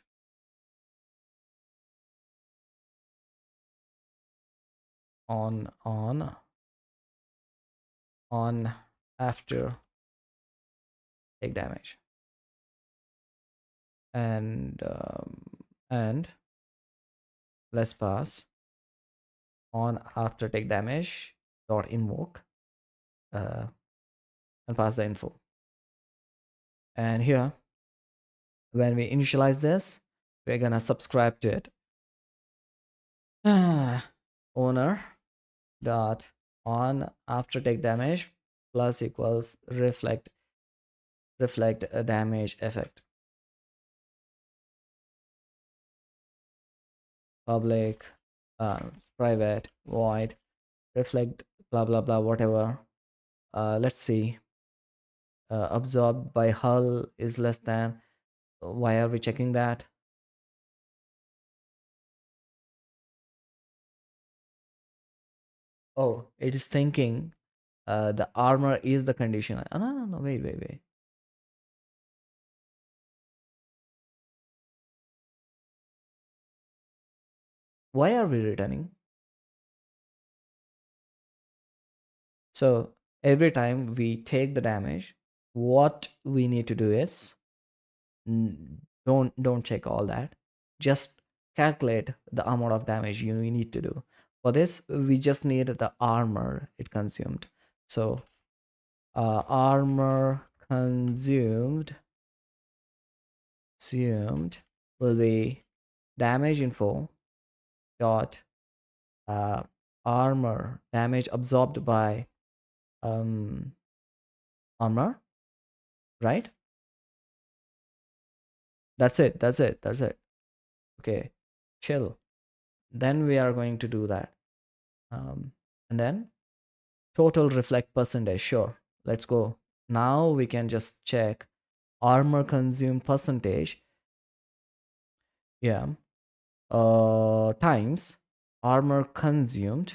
On after take damage, and let's pass on after take damage dot invoke uh, and pass the info. And here when we initialize this, we're gonna subscribe to it. Owner dot on after take damage plus equals reflect a damage effect, public private void reflect blah blah blah whatever. Let's see, absorbed by hull is less than. Why are we checking that? Oh, it is thinking the armor is the condition. No, no, no, wait. Why are we returning? So every time we take the damage, what we need to do is Don't check all that. Just calculate the amount of damage you need to do. For this, we just need the armor it consumed. So armor consumed will be damage info dot uh, armor damage absorbed by um, armor, right? That's it. Okay, chill. Then we are going to do that. And then total reflect percentage. Sure, let's go. Now we can just check armor consumed percentage. Yeah. Times armor consumed.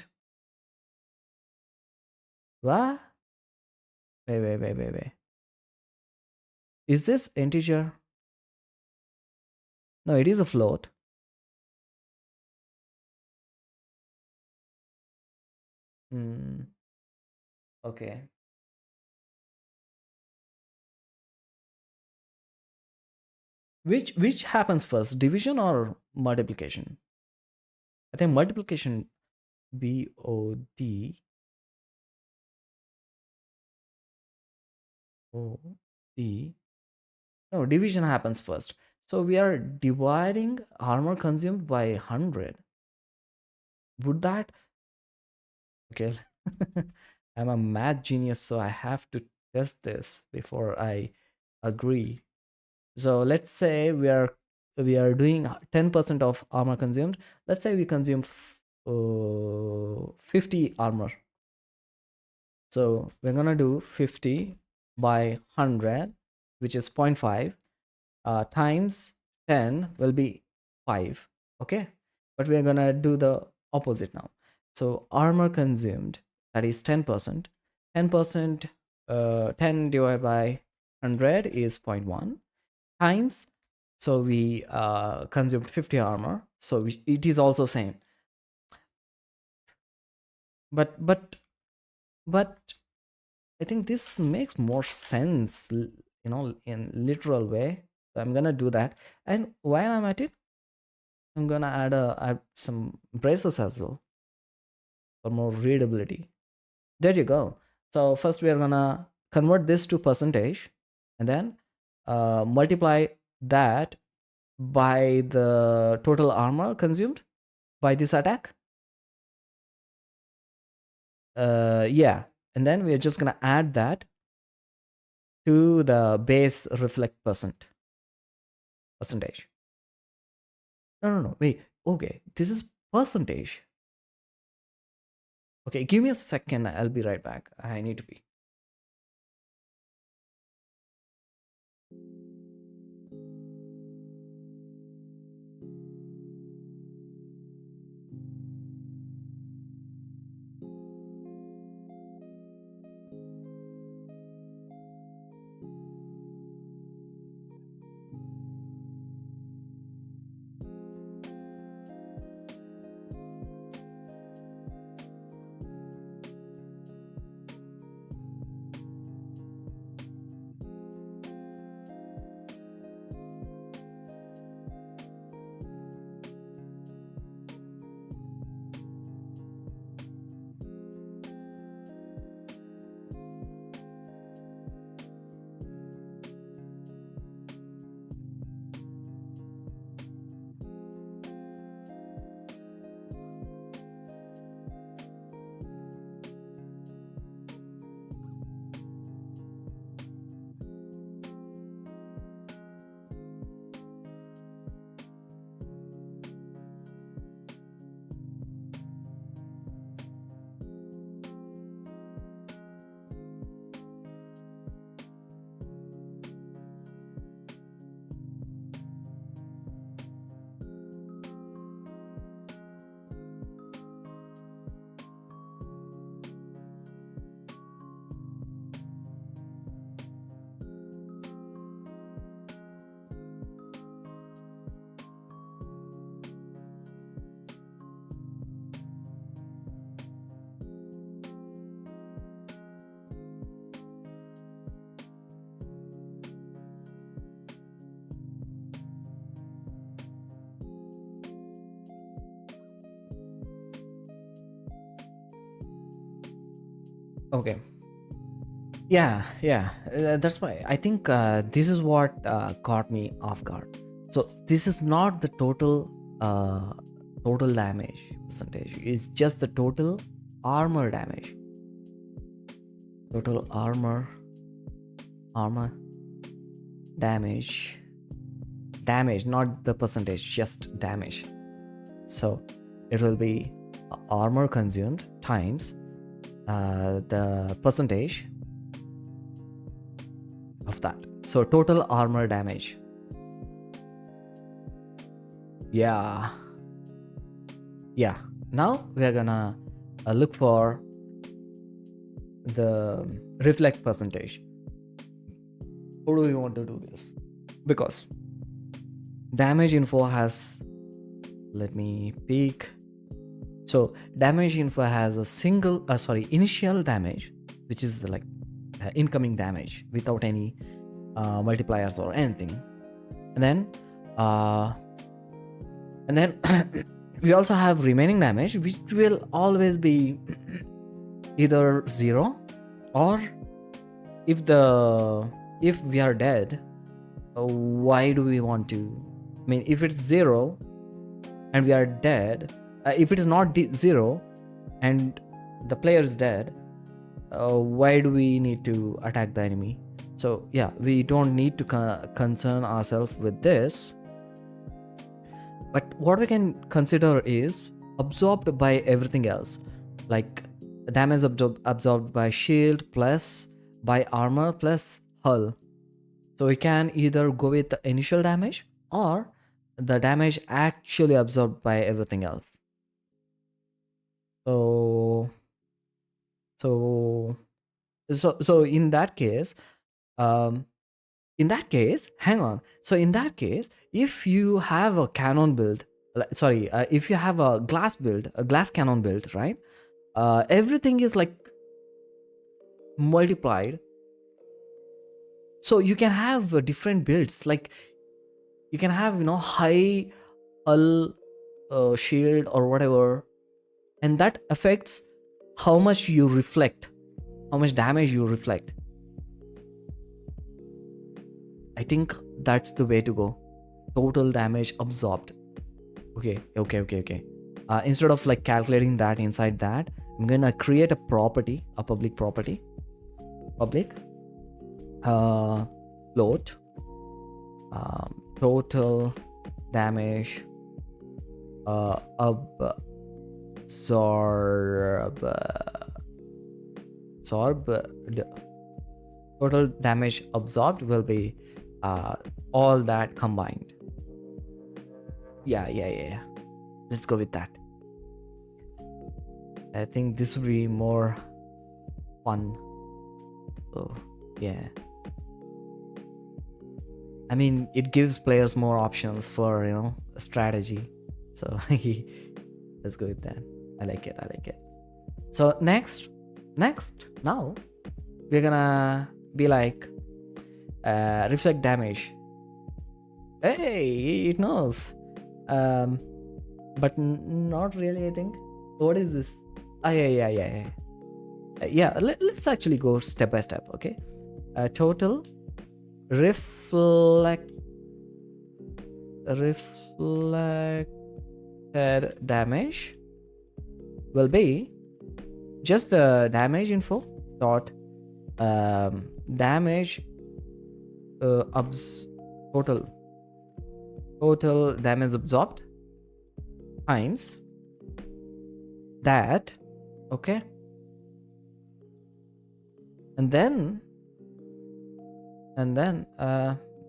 What? Wait. Is this integer? No, it is a float. Hmm. Okay. Which happens first, division or multiplication? I think multiplication. BOD. OD. No, division happens first. So we are dividing armor consumed by 100. Would that? Okay. I'm a math genius, so I have to test this before I agree. So let's say we are doing 10% of armor consumed. Let's say we consume 50 armor. So we're gonna do 50 by 100, which is 0.5, times 10 will be 5. Okay, but we're gonna do the opposite now. So armor consumed, that is 10%. 10%, 10 divided by 100 is 0.1, times, so we consumed 50 armor, so it is also same. But I think this makes more sense, in literal way. So I'm gonna do that. And while I'm at it, I'm gonna add some braces as well for more readability. There you go. So first we are gonna convert this to percentage, and then multiply that by the total armor consumed by this attack. Yeah, and then we are just gonna add that to the base reflect percentage. No. Wait. Okay, this is percentage. Okay, give me a second. I'll be right back. I need to be. Okay. Yeah. That's why I think this is what caught me off guard. So this is not the total damage percentage. It's just the total armor damage. Total armor damage. Damage, not the percentage, just damage. So it will be armor consumed times the percentage of that. So total armor damage. Yeah. Now we're gonna look for the reflect percentage. How do we want to do this? Because damage info has, let me peek. So damage info has a single initial damage, which is the incoming damage without any multipliers or anything. And then we also have remaining damage, which will always be either 0, or if we are dead, why do we want to, I mean, if it's 0 and we are dead, if it is not 0 and the player is dead, why do we need to attack the enemy? So yeah, we don't need to concern ourselves with this. But what we can consider is absorbed by everything else, like damage absorbed by shield plus by armor plus hull. So we can either go with the initial damage or the damage actually absorbed by everything else. So in that case, hang on. So in that case, if you have a cannon build, if you have a glass cannon build, right? Everything is like multiplied. So you can have different builds. Like you can have, high hull, shield or whatever, and that affects how much you reflect, how much damage you reflect. I think that's the way to go. Total damage absorbed. Okay. Instead of like calculating that inside that, I'm gonna create a property, a public property. Public float total damage total damage absorbed will be all that combined. Yeah. Let's go with that. I think this would be more fun. So yeah, I mean, it gives players more options for a strategy. So let's go with that. I like it. So next now we're gonna be like reflect damage. Hey, it knows, but not really, I think. What is this? Yeah. Let's actually go step by step. Okay. Total reflected damage will be just the damage info dot damage total damage absorbed times that. Okay. And then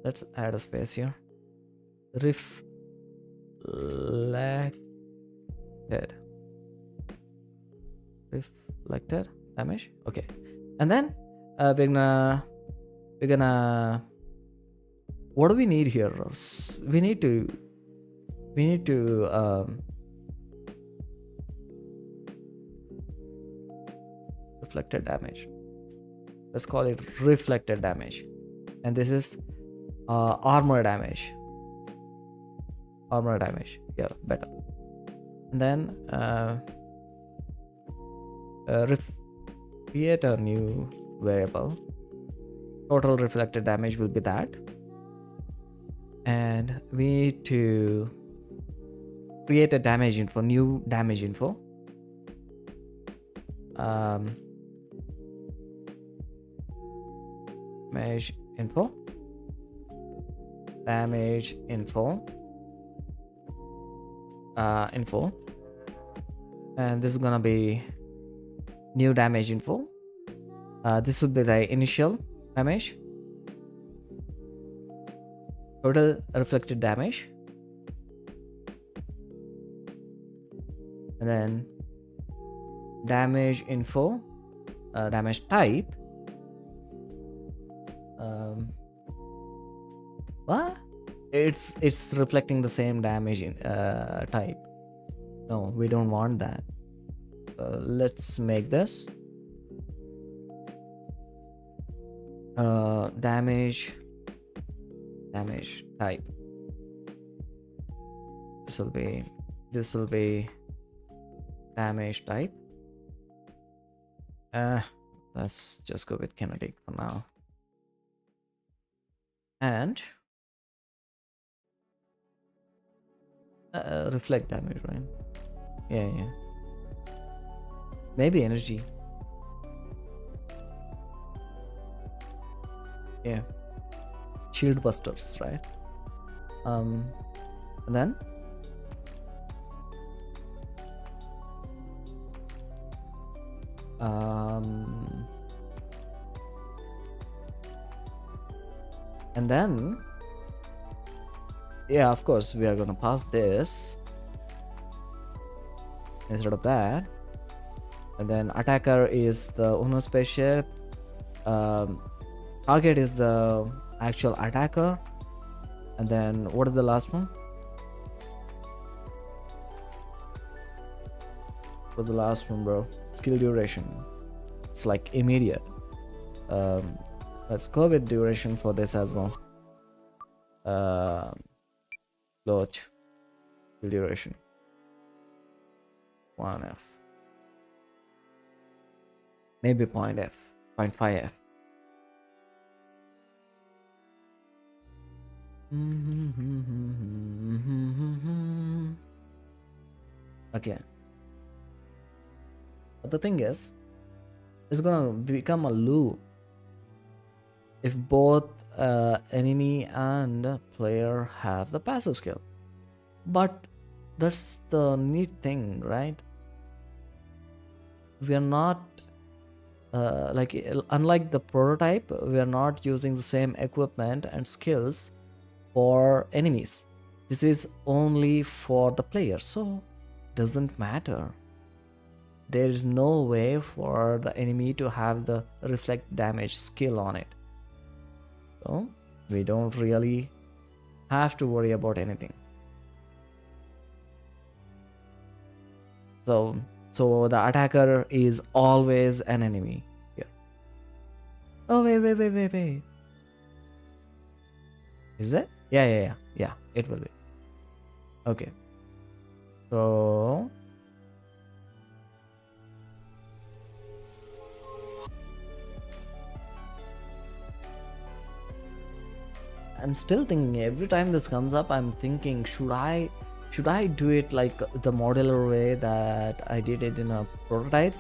let's add a space here. Reflected damage. Okay. And then we're gonna what do we need here? We need to reflected damage. Let's call it reflected damage. And this is armor damage. Yeah, better. And then create a new variable. Total reflected damage will be that, and we need to create a damage info, new damage info. Damage info, damage info, info, and this is gonna be new damage info. This would be the initial damage, total reflected damage, and then damage info, damage type. What? It's reflecting the same damage in type. No, we don't want that. Let's make this damage type. This will be damage type. Let's just go with kinetic for now. And reflect damage, right? Yeah. Maybe energy. Yeah. Shield busters, right? And then and then yeah, of course we are gonna pass this instead of that. And then attacker is the owner spaceship, target is the actual attacker, and then what is the last one? What's the last one, bro? Skill duration. It's like immediate. Let's go with duration for this as well. Load skill duration 1F, maybe 0.F, 0.5F. Okay, but the thing is, it's gonna become a loop if both enemy and player have the passive skill. But that's the neat thing, right? We are not unlike the prototype, we are not using the same equipment and skills for enemies. This is only for the player, so doesn't matter. There is no way for the enemy to have the reflect damage skill on it, so we don't really have to worry about anything. So the attacker is always an enemy here. Oh, wait. Is it? Yeah, it will be. Okay. So I'm still thinking, every time this comes up, I'm thinking, should I do it like the modular way that I did it in a prototype?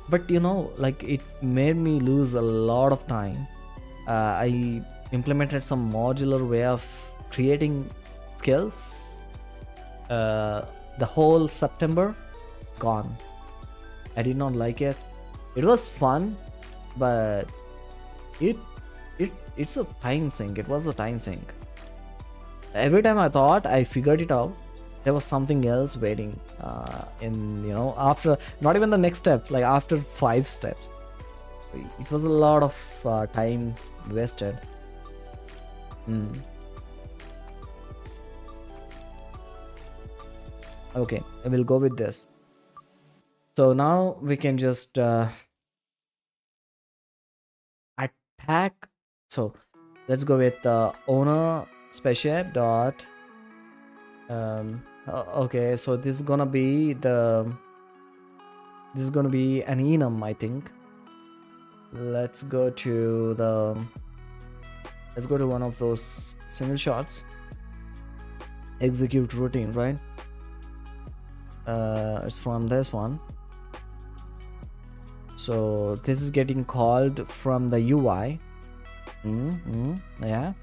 But like, it made me lose a lot of time. I implemented some modular way of creating skills. The whole September gone. I did not like it. It was fun, but it's a time sink. It was a time sink. Every time I thought I figured it out, there was something else waiting after, not even the next step, like after 5 steps. It was a lot of time wasted. Okay, I will go with this. So now we can just attack. So let's go with owner spaceship dot okay, so this is gonna be an enum, I think. let's go to one of those single shots. Execute routine, right? It's from this one. So this is getting called from the UI. Yeah.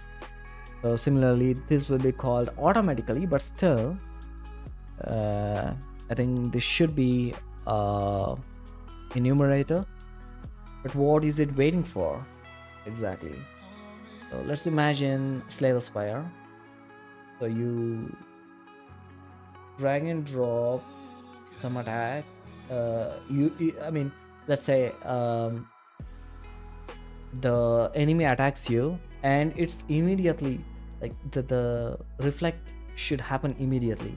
So similarly, this will be called automatically, but still, I think this should be enumerator. But what is it waiting for exactly? So let's imagine Slay the Spire. So you drag and drop some attack. I mean, let's say the enemy attacks you, and it's immediately like the reflect should happen immediately.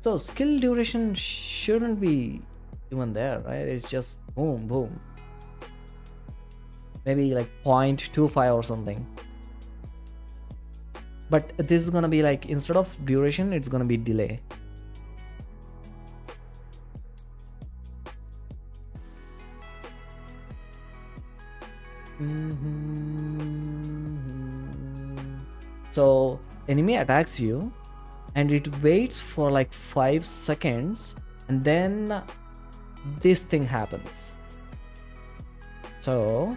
So skill duration shouldn't be even there, right? It's just boom, boom. Maybe like 0.25 or something. But this is gonna be like, instead of duration, it's gonna be delay. So enemy attacks you, and it waits for like 5 seconds, and then this thing happens. So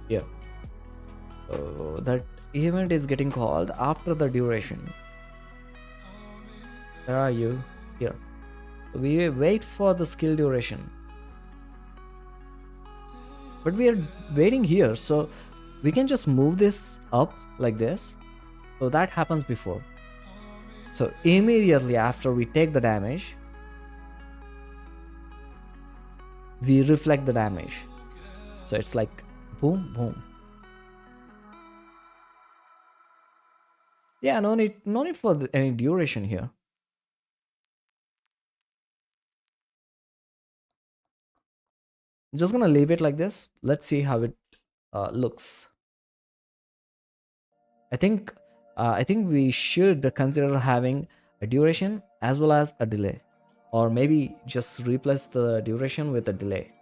yeah, so that event is getting called after the duration. Where are you? Here. We wait for the skill duration, but we are waiting here, so we can just move this up like this. So that happens before. So immediately after we take the damage, we reflect the damage. So it's like boom, boom. Yeah, no need for any duration here. I'm just gonna leave it like this. Let's see how it looks. I think we should consider having a duration as well as a delay, or maybe just replace the duration with a delay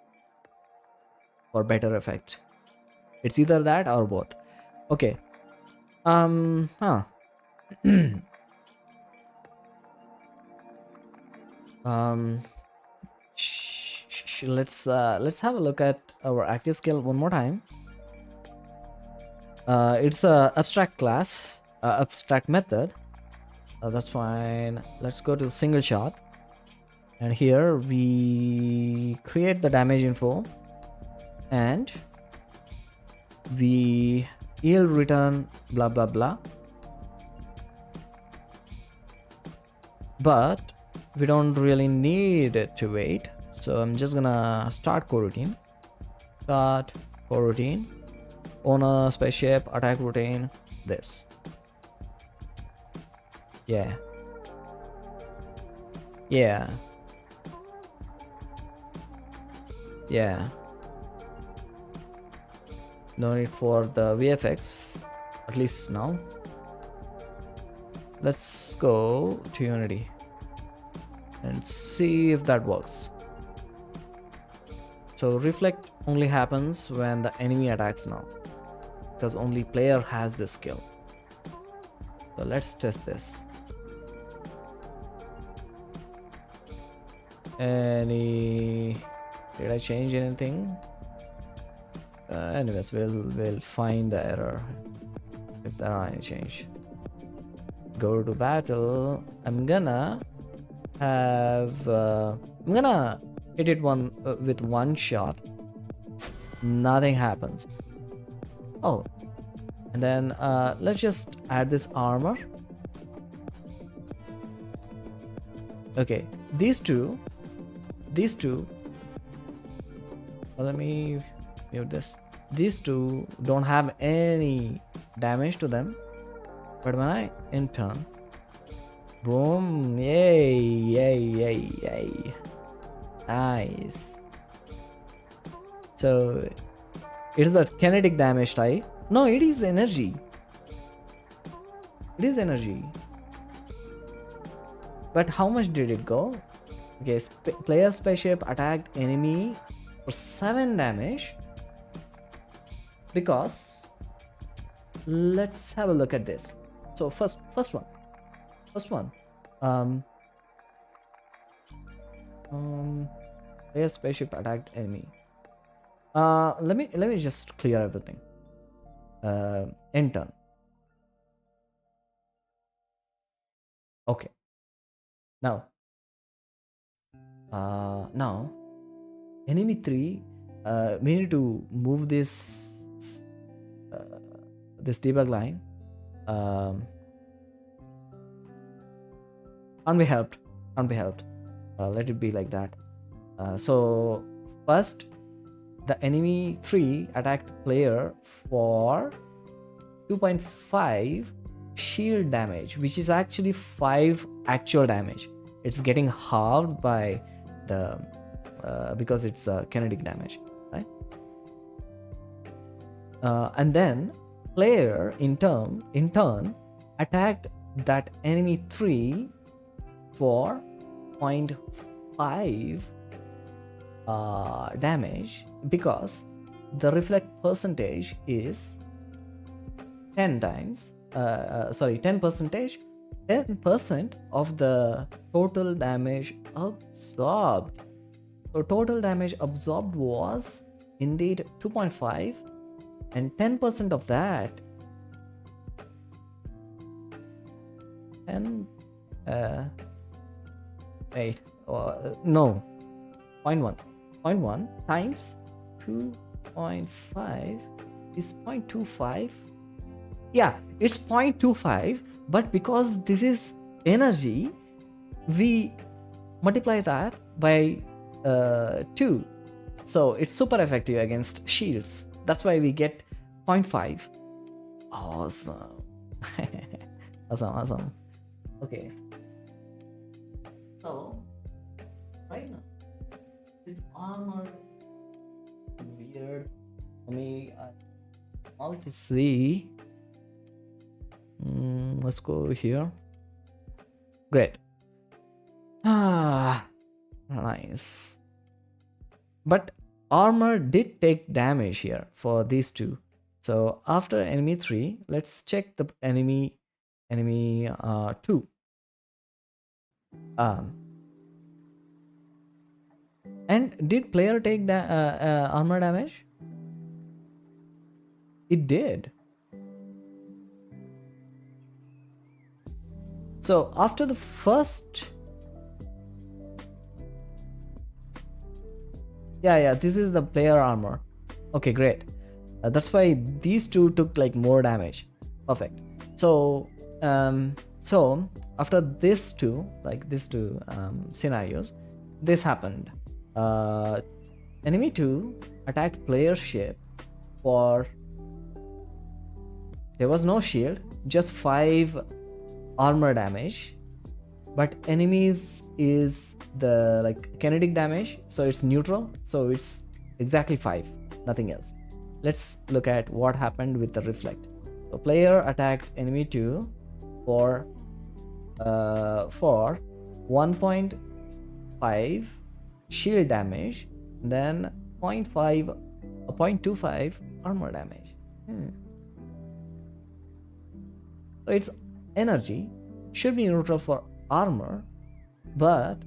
for better effect. It's either that or both. Okay. Huh. um let's have a look at our active skill one more time. It's a abstract class, abstract method. That's fine. Let's go to single shot, and here we create the damage info, and we yield return blah blah blah. But we don't really need it to wait, so I'm just gonna start coroutine. Start coroutine. Owner spaceship attack routine. This. Yeah. Yeah. Yeah. No need for the VFX, at least now. Let's go to Unity and see if that works. So reflect only happens when the enemy attacks now, because only player has this skill. So let's test this. Did I change anything? Anyways, we'll find the error if there are any change. Go to battle. I'm gonna hit it with one shot. Nothing happens. Oh, and then let's just add this armor. Okay, these two. Well, let me mute this. These two don't have any damage to them, but when I turn, boom, yay, nice. So it is the kinetic damage type. No, it is energy. But how much did it go? Okay, player spaceship attacked enemy for 7 damage. Because let's have a look at this. So first one. Player spaceship attacked enemy. Let me just clear everything. End turn. Okay. Now enemy 3, we need to move this debug line. Can't be helped. Let it be like that. So first, the enemy 3 attacked player for 2.5 shield damage, which is actually 5 actual damage. It's getting halved by the because it's kinetic damage, right? And then player in turn attacked that enemy 3 for 0.5 damage, because the reflect percentage is 10%. 10% of the total damage absorbed. So total damage absorbed was indeed 2.5, and 10% of that, 10 no, 0.1 times 2.5 is 0.25. Yeah, it's 0.25, but because this is energy, we multiply that by 2, so it's super effective against shields. That's why we get 0.5. Awesome. awesome. Okay, so right now this armor weird for me. All to see. Let's go here. Great. Nice. But armor did take damage here for these two. So after enemy 3, let's check the enemy 2. And did player take armor damage? It did. So after the first, yeah, this is the player armor. Okay, great. That's why these two took like more damage. Perfect. So after these two scenarios, this happened. Enemy 2 attacked player ship for, there was no shield, just 5 armor damage, but enemies is the kinetic damage, so it's neutral, so it's exactly 5, nothing else. Let's look at what happened with the reflect. So player attacked enemy 2 for 1.5 shield damage, then 0.25 armor damage. So it's energy, should be neutral for armor, but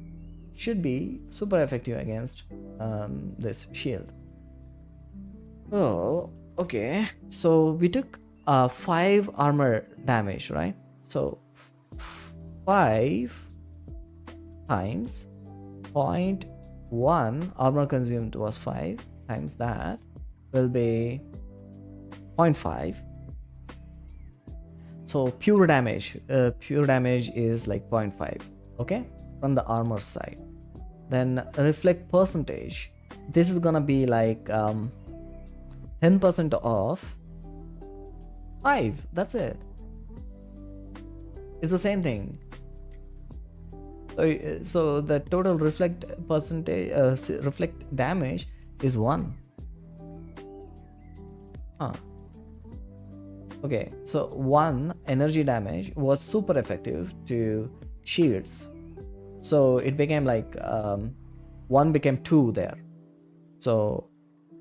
should be super effective against this shield. Oh, okay. So we took 5 armor damage, right? So 5 times 0.1 armor consumed was 5 times that will be 0.5. So pure damage is like 0.5, okay, from the armor side. Then reflect percentage, this is gonna be like 10% of 5. That's it. It's the same thing. So the total reflect percentage, reflect damage is 1. Okay, so 1 energy damage was super effective to shields. So it became like 1 became 2 there. So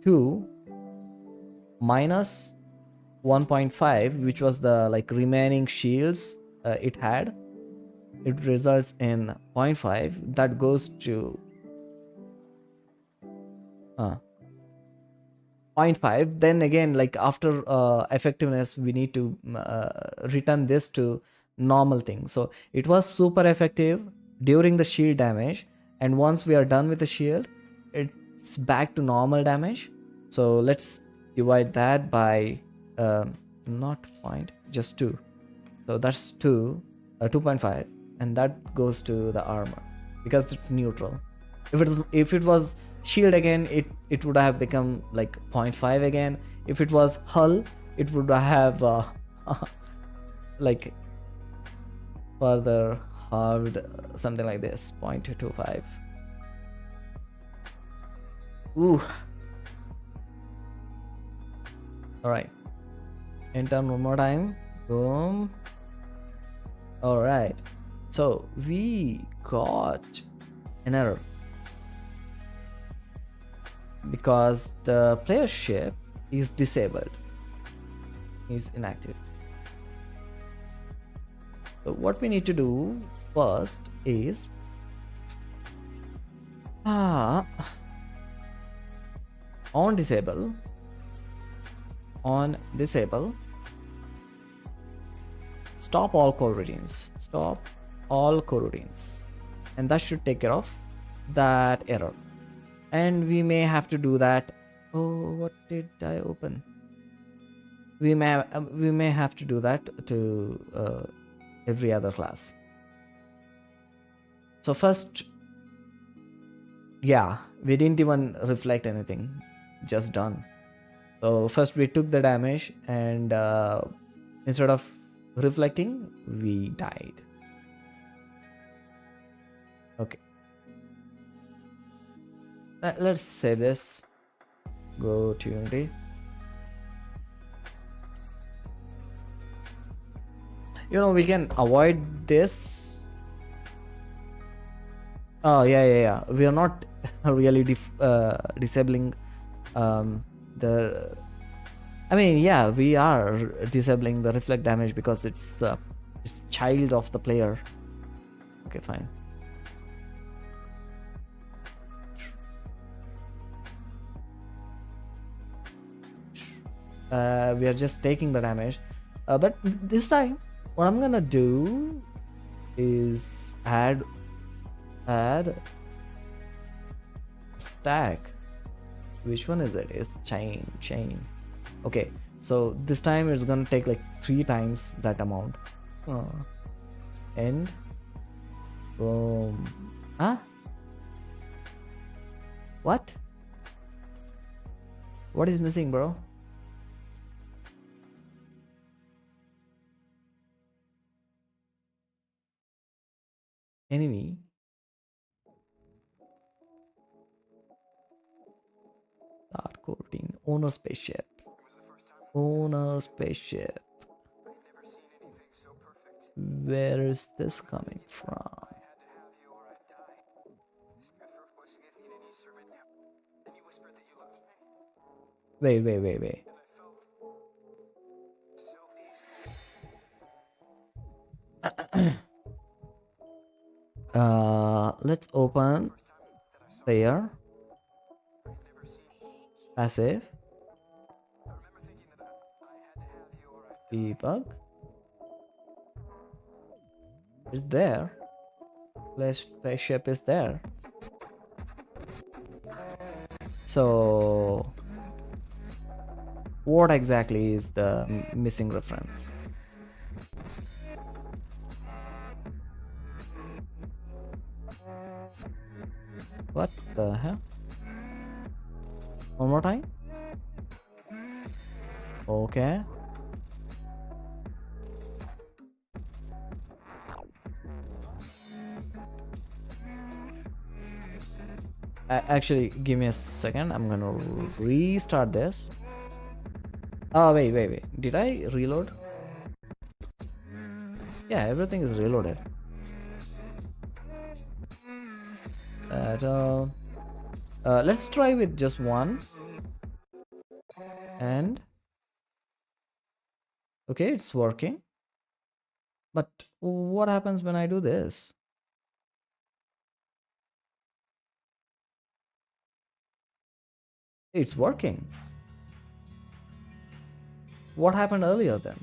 2 minus 1.5, which was the like remaining shields it had, it results in 0.5. That goes to 0.5. Then again, like after effectiveness, we need to return this to normal thing. So it was super effective during the shield damage, and once we are done with the shield, it's back to normal damage. So let's divide that by not point, just 2. So that's 2, 2.5, and that goes to the armor because it's neutral. If it was shield again, it would have become like 0.5 again. If it was hull, it would have like further halved, something like this, 0.25. Ooh. All right. Enter one more time. Boom. All right. So we got an error because the player ship is disabled, is inactive. So what we need to do first is on disable stop all coroutines, and that should take care of that error. And we may have to do that. Oh, what did I open? We may have to do that to every other class. So first, yeah, we didn't even reflect anything, just done. So first we took the damage, and instead of reflecting, we died. Okay, let's save this. Go to Unity. We can avoid this. Oh yeah. We are not really disabling the. I mean, yeah, we are disabling the reflect damage because it's child of the player. Okay, fine. We are just taking the damage, but this time what I'm gonna do is add stack. Which one is it? It's chain. Okay, so this time it's gonna take like 3 times that amount. And boom. What is missing, bro? Enemy. Start coding. Owner spaceship. Where is this coming from? Wait. Let's open player passive debug. It's there. Spaceship is there. So what exactly is the missing reference? What the hell? One more time? Okay. Actually, give me a second. I'm gonna restart this. Oh, wait. Did I reload? Yeah, everything is reloaded. battle. Let's try with just one. And okay, it's working. But what happens when I do this? It's working. What happened earlier then?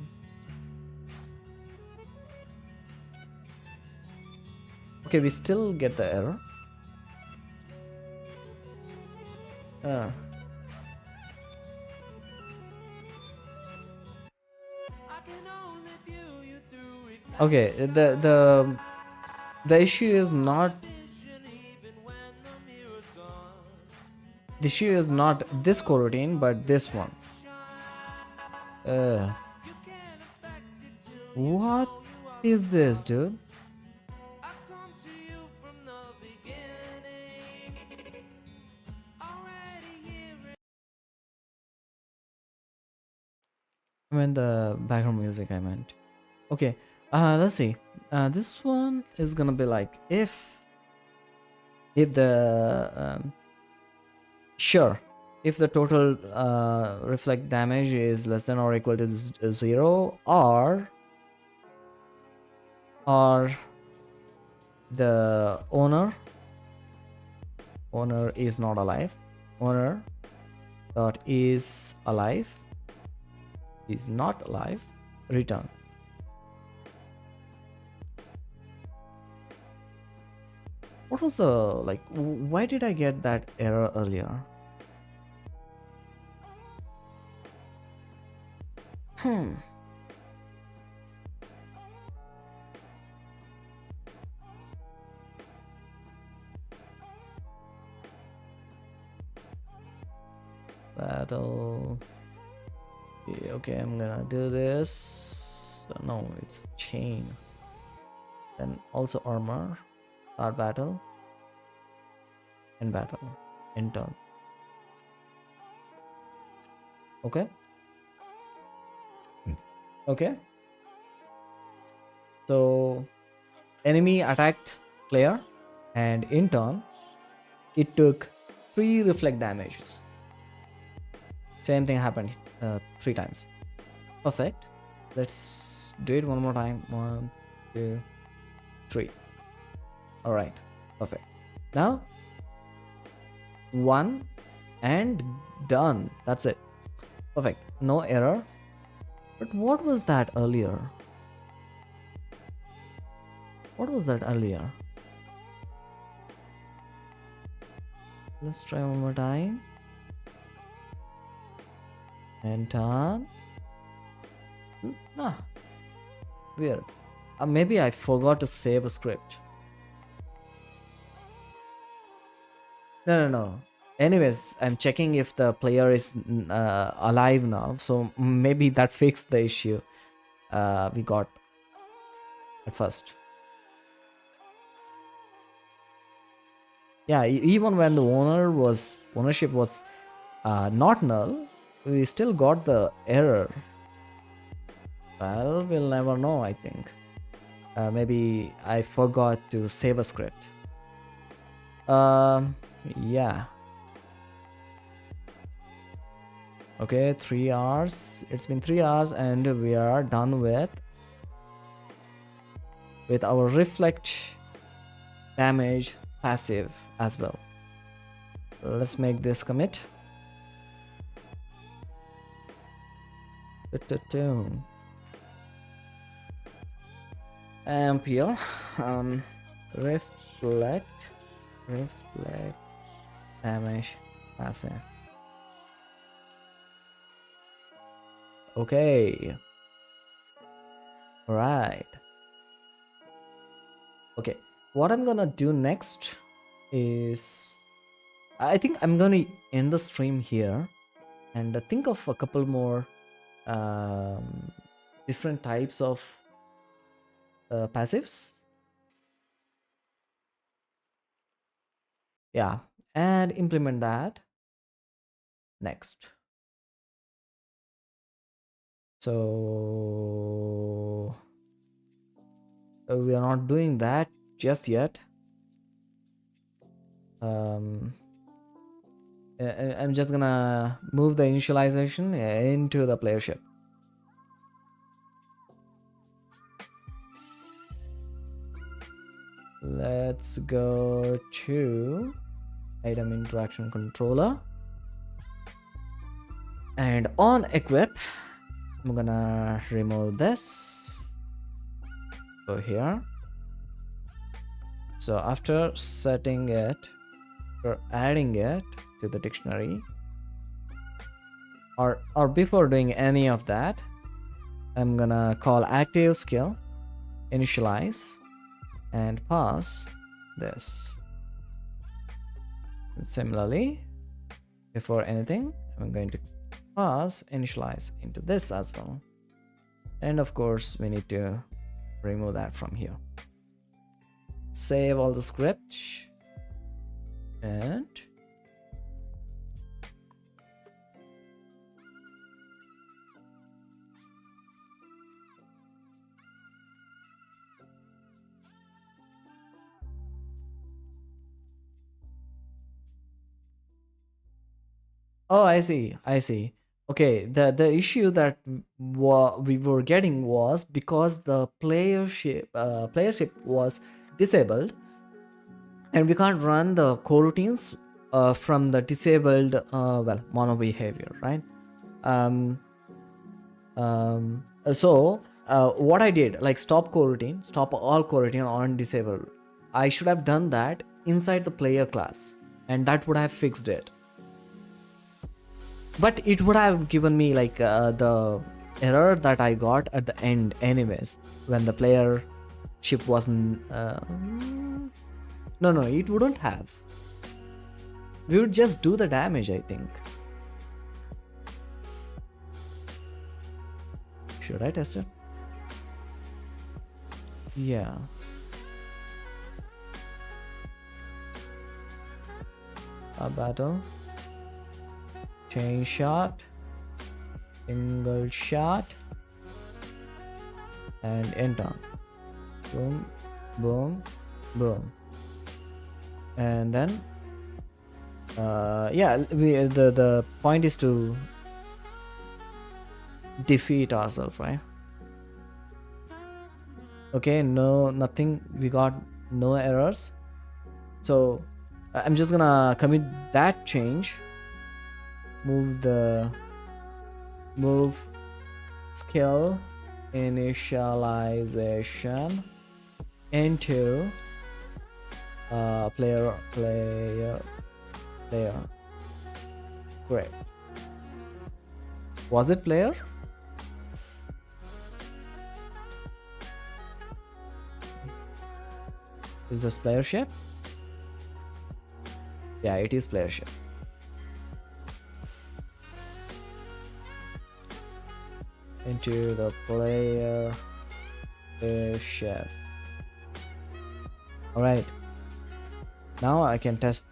Okay, we still get the error. Uh, okay, the issue is not this coroutine, but this one. Uh, what is this, dude? I mean the background music I meant. Okay, let's see. This one is gonna be like if the sure, if the total reflect damage is less than or equal to 0, or the owner is not alive, owner dot is alive, is not alive, return. What was the like? Why did I get that error earlier? Hmm. Battle. Okay, I'm gonna do this. No, it's chain. Then also armor. Start battle. End battle. End turn. Okay. Okay. So enemy attacked player, and in turn, it took 3 reflect damages. Same thing happened 3 times. Perfect. Let's do it one more time. 1, 2, 3. All right. Perfect. Now 1 and done. That's it. Perfect. No error. But what was that earlier? What was that earlier? Let's try one more time. And turn. Ah, weird. Maybe I forgot to save a script. No. Anyways, I'm checking if the player is alive now. So maybe that fixed the issue we got at first. Yeah, even when the ownership was not null, we still got the error. Well, we'll never know, I think. Maybe I forgot to save a script. Yeah. Okay, 3 hours. It's been 3 hours and we are done with our reflect damage passive as well. Let's make this commit. MPL reflect damage passive. Okay. All right. Okay, what I'm gonna do next is I think I'm gonna end the stream here and think of a couple more um, different types of passives. Yeah, and implement that next. So we are not doing that just yet. um, I'm just gonna move the initialization into the player ship. Let's go to item interaction controller, and on equip I'm gonna remove this. Go here. So after setting it or adding it to the dictionary, or before doing any of that, I'm gonna call active skill initialize and pass this. And similarly, before anything, I'm going to pass initialize into this as well. And of course, we need to remove that from here. Save all the script and oh, I see. Okay, the issue that we were getting was because the playership was disabled, and we can't run the coroutines from the disabled mono behavior, right? So what I did, like stop all coroutine on disable. I should have done that inside the player class, and that would have fixed it. But it would have given me like the error that I got at the end anyways, when the player ship wasn't no, it wouldn't have. We would just do the damage, I think. Should I test it? Yeah. A battle. Chain shot, single shot, and enter. Boom, boom, boom. And then yeah, the point is to defeat ourselves, right? Okay, nothing, we got no errors. So I'm just gonna commit that change. Move skill initialization into player. Great. Was it player? Is this player ship? Yeah, it is player ship. Into the player ship. All right. Now I can test.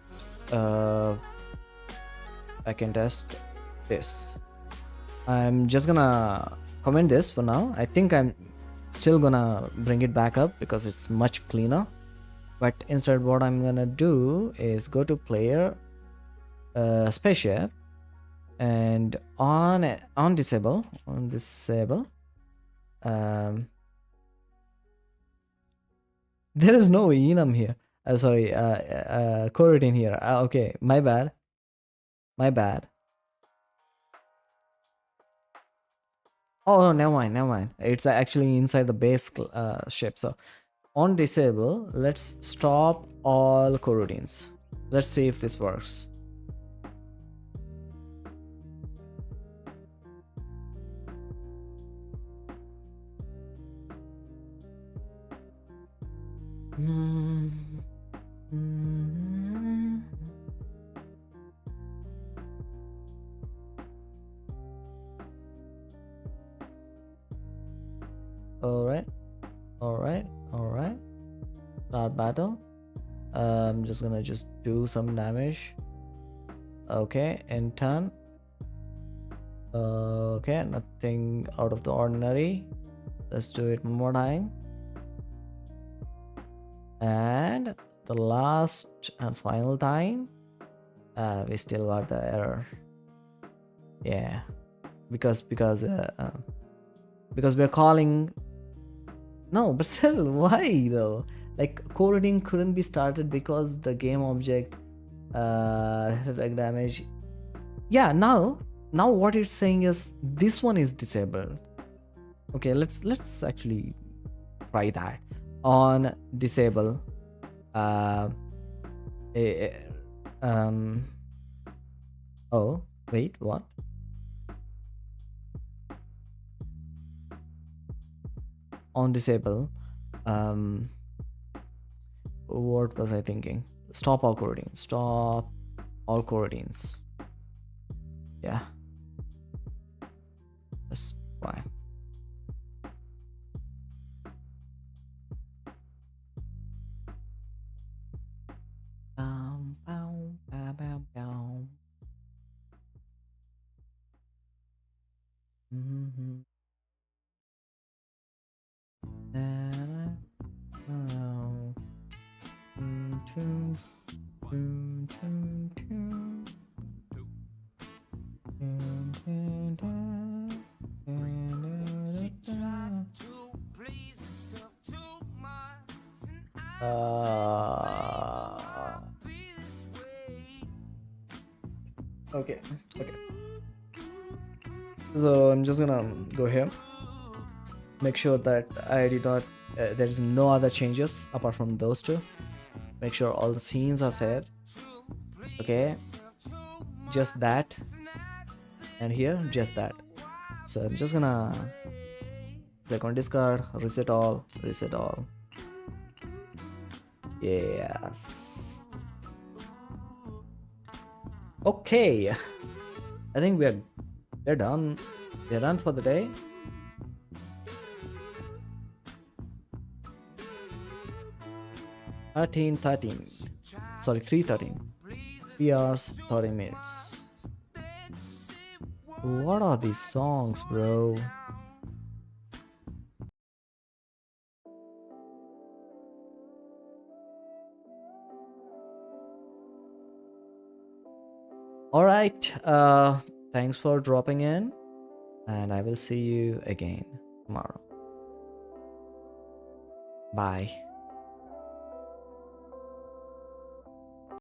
This. I'm just gonna comment this for now. I think I'm still gonna bring it back up because it's much cleaner. But instead, what I'm gonna do is go to player spaceship, and on disable there is no enum here. Sorry, coroutine here. Okay, my bad. Oh no, never mind. It's actually inside the base ship. So on disable, let's stop all coroutines. Let's see if this works. All right. Start battle. I'm just gonna do some damage. Okay, and turn. Okay, nothing out of the ordinary. Let's do it one more time. And the last and final time, we still got the error. Yeah, because we're calling. No, but still, why though? Like coding couldn't be started because the game object like damage. Yeah, now what it's saying is this one is disabled. Okay, let's actually try that on disable. Uh, eh, eh, um. Oh wait, what? On disable. Um. What was I thinking? Stop all coroutines. Stop all coroutines. Yeah, that's fine. Bow, bow, bow, bow. Mhm. Oh. Tune, tune, tune, tune, tune. Tune, tune, tune, tune, tune, tune. Okay, okay. So I'm just gonna go here. Make sure that I did not. There is no other changes apart from those two. Make sure all the scenes are set. Okay, just that, and here just that. So I'm just gonna click on discard, reset all, reset all. Yes. Okay, I think we're done. We're done for the day. $13:13. Sorry, 3:13. 3 hours 30 minutes. What are these songs, bro? All right. Thanks for dropping in, and I will see you again tomorrow. Bye.